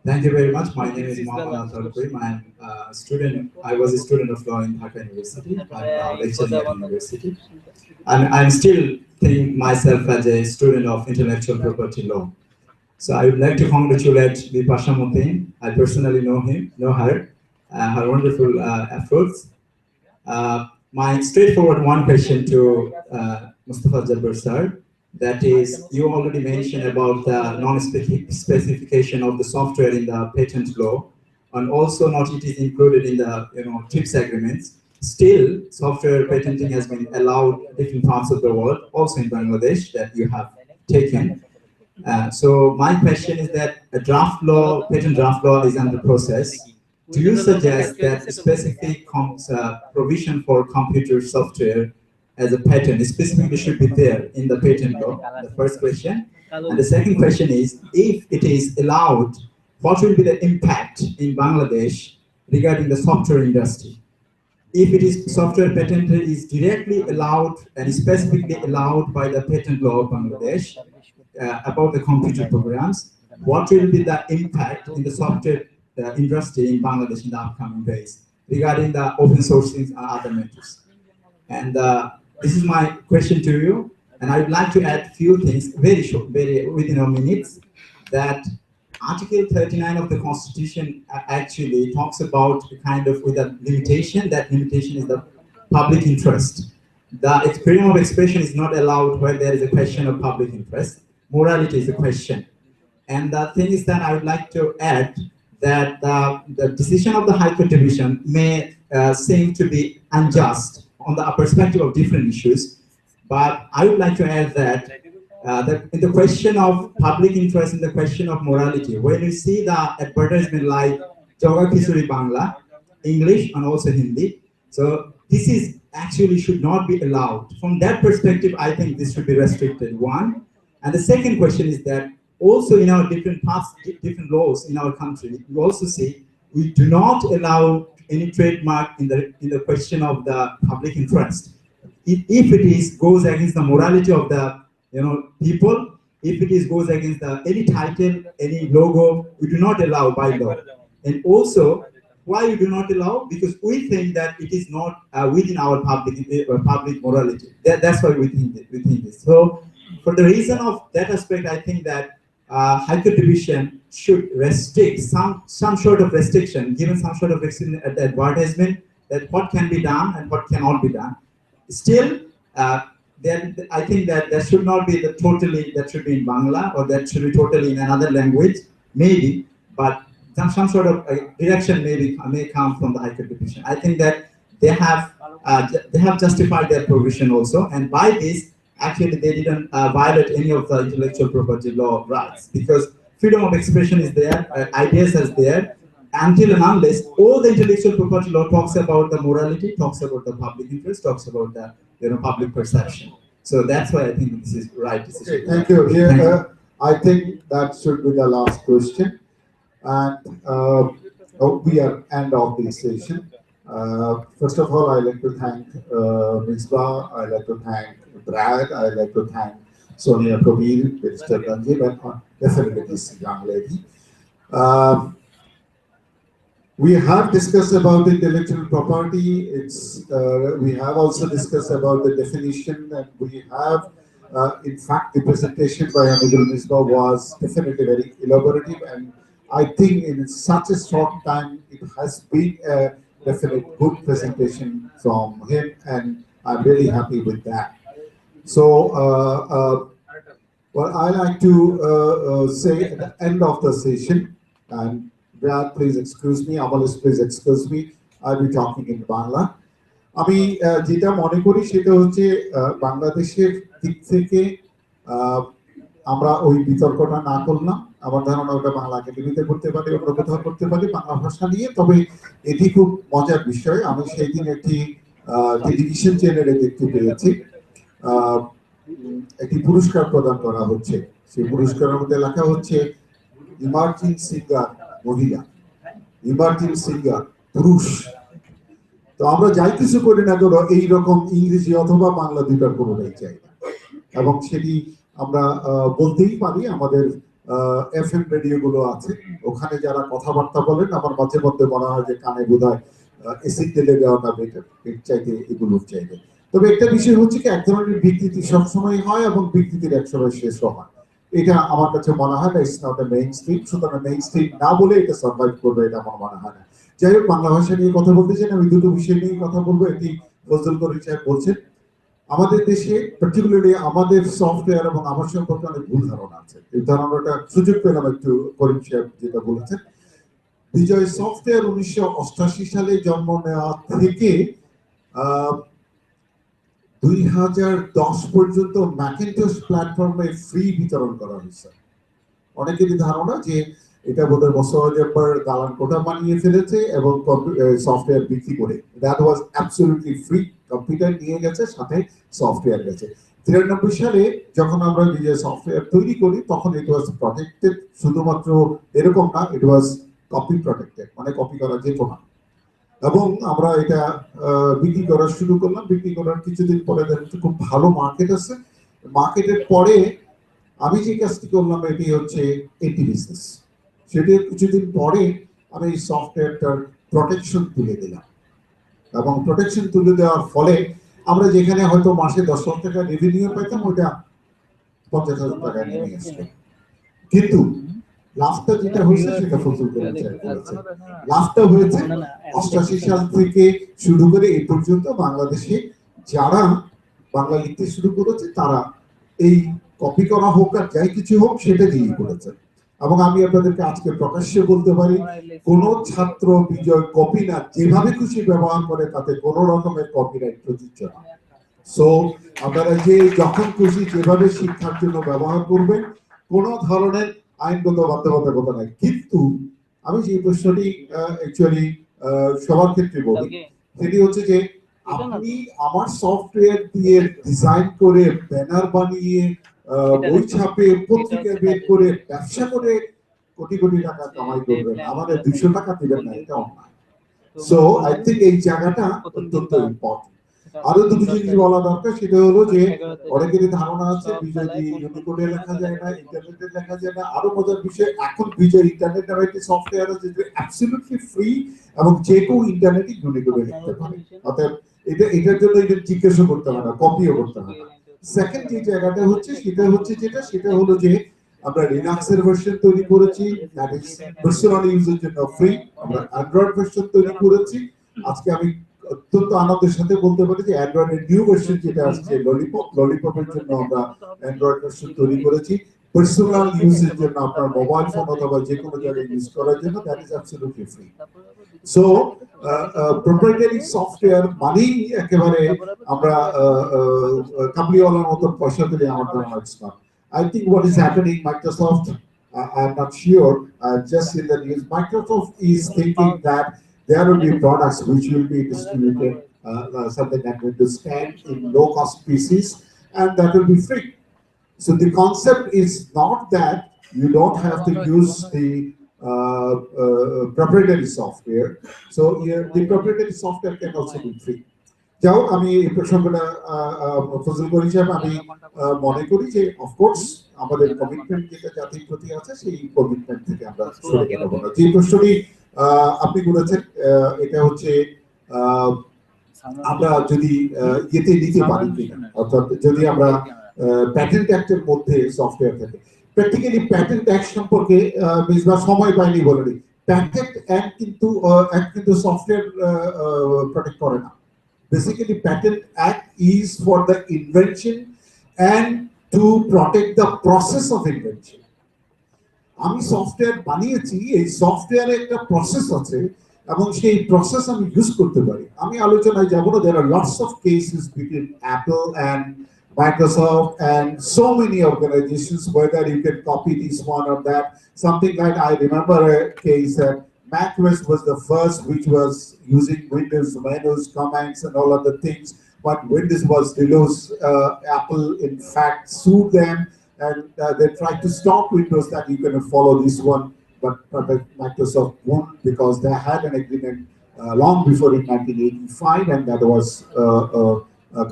Thank you very much. My name is Mohammad Al-Karim. I'm a student. I was a student of law in Dhaka University. I'm now lecturing at university. And I'm still thinking myself as a student of intellectual property law. So I would like to congratulate Bipasha Motin. I personally know her wonderful efforts. My straightforward one question to Mustafa Jabbar sir. That is, you already mentioned about the non-specification of the software in the patent law, and also not it is included in the TRIPS agreements. Still, software patenting has been allowed in different parts of the world, also in Bangladesh, that you have taken. So my question is that a patent draft law is under process. Do you suggest that a specific provision for computer software as a patent specifically should be there in the patent law? The first question. And the second question is, if it is allowed, what will be the impact in Bangladesh regarding the software industry? If it is software patent is directly allowed and specifically allowed by the patent law of Bangladesh about the computer programs, what will be the impact in the software industry in Bangladesh in the upcoming days regarding the open sourcing and other matters? And this is my question to you, and I would like to add few things, very short, within a minute, that Article 39 of the Constitution actually talks about a kind of with a limitation. That limitation is the public interest. The freedom of expression is not allowed where there is a question of public interest. Morality is a question. And the thing is that I would like to add that the decision of the High Court Division may seem to be unjust on the perspective of different issues, but I would like to add that in the question of public interest, in the question of morality, when you see the advertisement like Joga Kisuri Bangla, English and also Hindi, so this is actually should not be allowed. From that perspective, I think this should be restricted, one. And the second question is that also in our different parts, different laws in our country, we also see we do not allow any trademark in the question of the public interest. If it goes against the morality of the people, if it goes against any title, any logo, we do not allow by law. And also, why we do not allow? Because we think that it is not within our public morality. That's why we think this. So, for the reason of that aspect, I think that High Court Division should restrict some sort of restriction, given some sort of restriction at the advertisement, that what can be done and what cannot be done. Still, then I think that that should not be that should be in Bangla, or that should be totally in another language, maybe, but some sort of direction may come from the High Court Division. I think that they have justified their provision also, and by this, actually they didn't violate any of the intellectual property law rights, because freedom of expression is there, ideas is there, until and unless all the intellectual property law talks about the morality, talks about the public interest, talks about the public perception. So that's why I think this is right decision. Okay, thank you. Here, I think that should be the last question, and we are end of the session. First of all, I'd like to thank Misbah. I'd like to thank Brad. I'd like to thank Sonia Kabir, Mr. Ranjib, and definitely this young lady. We have discussed about the intellectual property. We have also discussed about the definition, and we have, in fact, the presentation by Honorable Misbah was definitely very elaborative, and I think in such a short time, it has been a definitely good presentation from him, and I'm really happy with that. So, well, I like to say at the end of the session, and Brad, please excuse me, Amalis, please excuse me, I'll be talking in Bangla. আমি যেটা মনে করি সেটা হচ্ছে বাংলাদেশের দিক থেকে আমরা ওই বিতর্কটা না করলাম। আমার ধারণা ওটা বাংলা একাডেমিতে করতে পারি, অন্য কোথাও করতে পারি বাংলা ভাষা নিয়ে। তবে এটি খুব মজার বিষয়। আমি সেই দিন একটি টেলিভিশন চ্যানেলে দেখতে পেয়েছি একটি পুরস্কার প্রদান করা হচ্ছে। সেই পুরস্কারের মধ্যে লেখা হচ্ছে ইমার্জিং সিঙ্গার মহিলা, ইমার্জিং সিঙ্গার পুরুষ। তো আমরা যাই কিছু করি না কেন এইরকম ইংরেজি অথবা বাংলা দুইটার কোনোটাই চাই না, এবং সেটি আমরা বলতেই পারি। আমাদের FM রেডিও গুলো আছে, ওখানে যারা কথাবার্তা বলেন আমার মাঝে মধ্যে মনে হয় যে কানে বোধহয় এসিড তেলে দেওয়াটা বেটার এর চাইতে, এগুলোর চাইতে। তবে একটা বিষয় হচ্ছে কি, এক ধরনের বিকৃতি সবসময় হয় এবং বিকৃতির একসময় শেষও হয়। এটা আমার কাছে মনে হয় না, it's not a main stream. সুতরাং মেইন স্ট্রিম না বলে এটা সার্ভাইভ করবে এটা আমার মনে হয় না। যাই হোক, বাংলা ভাষা নিয়ে কথা বলতে চাই, আমি দুটো বিষয় নিয়ে কথা বলবো। একটি ফজল করিম সাহেব বলছেন আমাদের দেশে পার্টিকুলারলি আমাদের সফটওয়্যার এবং আমার সম্পর্কে অনেক ভুল ধারণা আছে। এই ধারণাটা সুযোগ পেলাম একটু করিম সাহেব যেটা বলেছেন। বিজয় সফটওয়্যার 1988 সালে জন্ম নেওয়া থেকে 2010 পর্যন্ত ম্যাকিনটশ প্ল্যাটফর্মে ফ্রি বিতরণ করা হয়েছে। অনেকেরই ধারণা যে এটা বোধহয় বছর পর দালান কোঠা বানিয়ে ফেলেছে এবং সফটওয়্যার বিক্রি করে। That was absolutely free. Computer নিয়ে গেছে, সাথে সফটওয়্যার গেছে। 93 সালে যখন আমরা নিজের সফটওয়্যার তৈরি করি তখন ইট ওয়াজ প্রটেক্টেড। শুধুমাত্র এরকম না, ইট ওয়াজ কপি প্রটেক্টেড, মানে কপি করা যেত না। এবং আমরা এটা বিক্রি করা শুরু করলাম। বিক্রি করার কিছুদিন পরে দেখতে খুব ভালো মার্কেট আছে। মার্কেটের পরে আমি যে কাজটি করলাম এটি হচ্ছে এটি বিজনেস। সেটির কিছুদিন পরে আমি এই সফটওয়্যারটার প্রোটেকশন তুলে দিলাম, এবং প্রোটেকশন তুলে দেওয়ার ফলে আমরা যেখানে হয়তো মাসে 10 লাখ টাকা রেভিনিউ পেতাম ওটা 50,000 টাকায় নেমে আসলো। কিন্তু লাভটা যেটা হয়েছে সেটা ফসল করে লাভটা হয়েছে 88 সাল থেকে শুরু করে এই পর্যন্ত বাংলাদেশে যারা বাংলা লিখতে শুরু করেছে তারা এই কপি করা হোক আর যাই কিছু হোক সেটা দিয়ে করেছে। এবং আমি আপনাদেরকে আজকে প্রকাশ্যে বলতে পারি, কোন ছাত্র বিজয় কপি না যেভাবে খুশি ব্যবহার করে তাতে কোনো রকমের কপিরাইট প্রযোজ্য না। সো আপনারা যে যখন খুশি যেভাবে শিক্ষার জন্য ব্যবহার করবেন, কোনো ধরনের আইনগত বাধ্যবাধকতা নাই। কিন্তু আমি যে প্রশ্নটি অ্যাকচুয়ালি সবার ক্ষেত্রে বলি, সেটি হচ্ছে যে আপনি আমার সফটওয়্যার দিয়ে ডিজাইন করে ব্যানার বানিয়ে বই ছাপে পত্রিকায় বের করে ব্যবসা করে কোটি কোটি টাকা কামাই করবেন, আমাদের 200 টাকা দিবেন না, এটা অন্যায়। সো আই থিংক এই জায়গাটা অত্যন্ত ইম্পর্টেন্ট। আরো দুটো জিনিস বলা দরকার, সেটা হলো যে অনেকেরই ধারণা আছে বিজয় দিয়ে ইউনিকোডে লেখা যায় না, ইন্টারনেটে লেখা যায় না। আরো মজার বিষয়, এখন বিজয় ইন্টারনেট নামে একটি সফটওয়্যার আছে যেটা অ্যাবসলিউটলি ফ্রি এবং যে কেউ ইন্টারনেটে ইউনিকোডে লিখতে পারে। অতএব এটার জন্য এটা জিজ্ঞাসা করতে হয় না, কপিও করতে হয় না। সেকেন্ড যে জায়গাটা হচ্ছে সেটা হলো যে আমরা লিনাক্সের ভার্সন তৈরি করেছি, দ্যাট ইজ পার্সোনাল ইউজের জন্য ফ্রি। আমরা অ্যান্ড্রয়েড ভার্সন তৈরি করেছি। আজকে আমি অত্যন্ত আনন্দের সাথে বলতে পারি যে অ্যান্ড্রয়েডের নিউ ভার্সন যেটা আসছে ললিপপের জন্য আমরা অ্যান্ড্রয়েড ভার্সন তৈরি করেছি পার্সোনাল ইউজের জন্য, আপনার মোবাইল ফোন অথবা যে কোনো জায়গায় ইউজ করার জন্য। That is absolutely free. So proprietary software মানেই একেবারে আমরা কামলিওয়ালার মতো পয়সা দিলে আমার ধারণা it's not. I think what is happening, Microsoft, I'm not sure, just in the news, Microsoft is thinking that there will be products which will be distributed, something that will stand in low-cost PCs, and that will be free. So the concept is not that you don't have to use the proprietary software. So the proprietary software can also be free. যাও আমি এই প্রসঙ্গটা ফজল করিম সাহেব, আমি মনে করি যে of course আমাদের কমিটমেন্ট যেটা জাতির প্রতি আছে সেই কমিটমেন্ট থেকে আমরা সরে যাব না। যে প্রশ্নটি আপনি বলেছেন এটা হচ্ছে আমরা যদি ইয়েতে নিতে পারি কিনা, অর্থাৎ যদি আমরা প্যাটেন্ট অ্যাক্টের মধ্যে সফটওয়্যার থাকে। প্র্যাকটিক্যালি প্যাটেন্ট অ্যাক্ট সম্পর্কে মিসবা সময় পাইনি বলেনি। প্যাটেন্ট অ্যাক্ট কিন্তু সফটওয়্যার প্রোটেক্ট করে না। Basically, Patent Act is for the invention and to protect the process of invention. আমি সফটওয়্যার বানিয়েছি, এই সফটওয়্যারে একটা প্রসেস আছে এবং সেই প্রসেস আমি ইউজ করতে পারি। আমি আলোচনায় যাব না, there are lots of cases between Apple and Microsoft and so many organizations, whether you can copy this one or that. Something like I remember a case that macOS was the first which was using Windows menus, commands and all other things, but Windows was released. Apple in fact sued them and they tried to stop Windows that you cannot follow this one, but Microsoft won because they had an agreement long before in 1985 and that was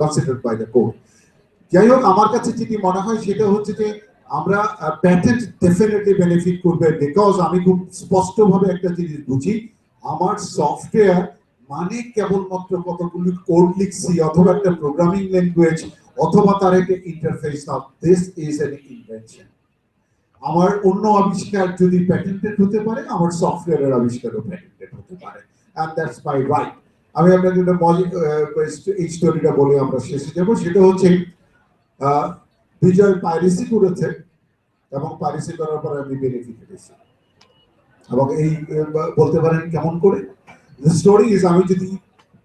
considered by the court. যাই হোক, আমার কাছে যেটি মনে হয় সেটা হচ্ছে যে আমরা প্যাটেন্ট ডেফিনেটলি বেনিফিট করবে, বিকজ আমি খুব স্পষ্টভাবে একটা জিনিস বুঝি, আমার সফটওয়্যার মানে কেবলমাত্র কতগুলি কোড লিখছি অথবা একটা প্রোগ্রামিং ল্যাঙ্গুয়েজ অথবা তার একটা ইন্টারফেস না, দিস ইজ এন ইনভেনশন। আমার অন্য আবিষ্কার যদি প্যাটেন্টেড হতে পারে, আমার সফটওয়্যারের আবিষ্কারও প্যাটেন্টেড হতে পারে, এন্ড দ্যাটস মাই রাইট। আমি আপনাকে একটা এই স্টোরিটা বলে আমরা শেষে যাব। সেটা হচ্ছে বিজয় পাইরেসি করেছে এবং পাইরেসি করার পরে আমি বেনিফিট পেয়েছি, এবং এই বলতে পারেন কেমন করে। দ্য স্টোরি ইজ, আমি যদি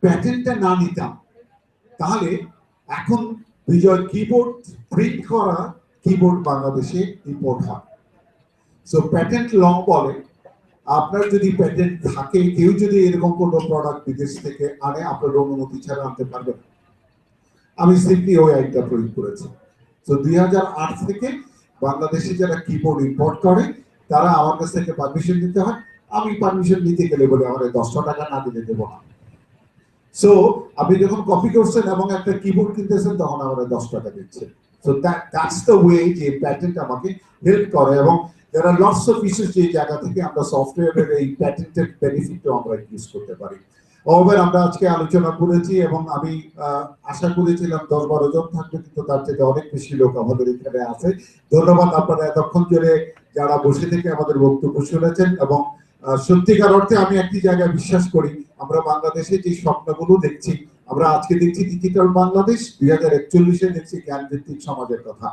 প্যাটেন্টটা না নিতাম তাহলে এখন বিজয় কিবোর্ড প্রিন্ট করা কিবোর্ড বাংলাদেশে ইম্পোর্ট হয়। সো প্যাটেন্ট ল বলে আপনার যদি প্যাটেন্ট থাকে, কেউ যদি এরকম কোনো প্রোডাক্ট বিদেশ থেকে আনে আপনার অনুমতি ছাড়া আনতে পারবে না। আমি সিম্পলি ওই আইনটা প্রয়োগ করেছি। তো 2008 থেকে বাংলাদেশে যারা কিবোর্ড ইম্পোর্ট করে তারা আমার কাছ থেকে পারমিশন নিতে হয়। আমি পারমিশন নিতে গেলে বলে আমার 10 টাকা না দিলে দেবো না। সো আপনি যখন কপি করছেন এবং একটা কিবোর্ড কিনতেছেন তখন আমরা 10 টাকা দিচ্ছেন। সো দ্যাটস দ্য ওয়ে যে প্যাটেন্ট আমাকে হেল্প করে, এবং there are lots of issues যে জায়গা থেকে আমরা সফটওয়্যারের এই প্যাটেন্টেড বেনিফিটটা আমরা ইউজ করতে পারি। ওভার আমরা আজকে আলোচনা করেছি এবং আমি আশা করেছিলাম 10-12 জন থাকবে, কিন্তু তার থেকে অনেক বেশি লোক আমাদের এখানে আছে। ধন্যবাদ আপনারা এতক্ষণ ধরে যারা বসে থেকে আমাদের বক্তব্য শুনেছেন, এবং সত্যিকার অর্থে আমি একটি জায়গায় বিশ্বাস করি, আমরা বাংলাদেশে যে স্বপ্নগুলো দেখছি, আমরা আজকে দেখছি ডিজিটাল বাংলাদেশ, 2041-এ দেখছি জ্ঞানভিত্তিক সমাজের কথা।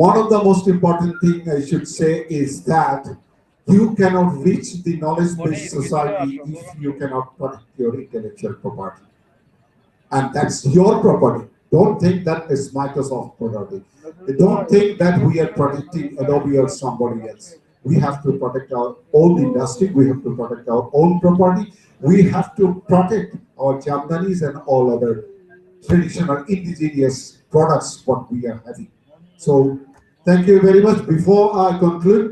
One of the most important thing I should say is that you cannot reach the knowledge-based society if you cannot protect your intellectual property. And that's your property. Don't think that is Microsoft property. Don't think that we are protecting Adobe or somebody else. We have to protect our own industry. We have to protect our own property. We have to protect our jamdanis and all other traditional indigenous products what we are having. So thank you very much. Before I conclude,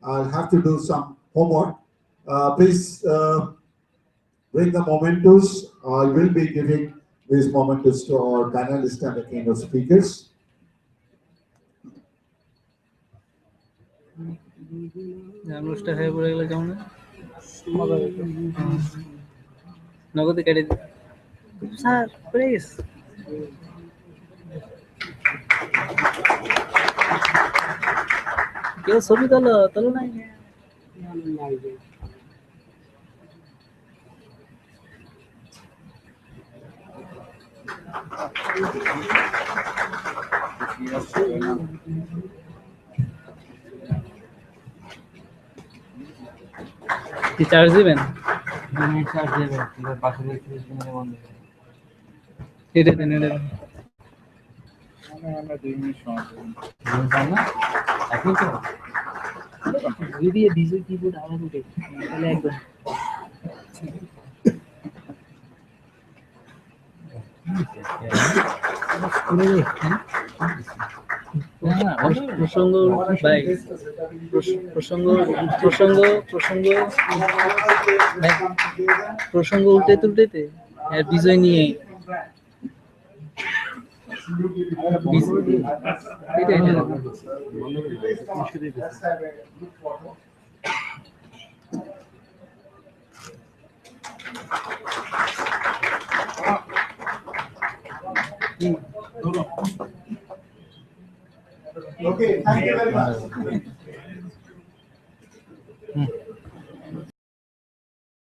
I'll have to do some homework. Please bring the mementos. I will be giving these mementos to our panelists and the keynote speakers. অনুষ্ঠান হয়ে পড়ে গেলে কেমন নগদে কেটে sir পড়ে গেছে। কেউ ছবি তোলো নাই কি চার্জ দিবেন? চার্জ দেবেন পাশে এটা দেন আমরা 2 মিনিট সময় দেব না এখন তো ভিডিও ডিজে কিবোর্ড আলাদা উঠে তাহলে একদম প্রসঙ্গ ভাই প্রসঙ্গ উল্টেতে বিজয় নিয়ে Okay, thank you very much.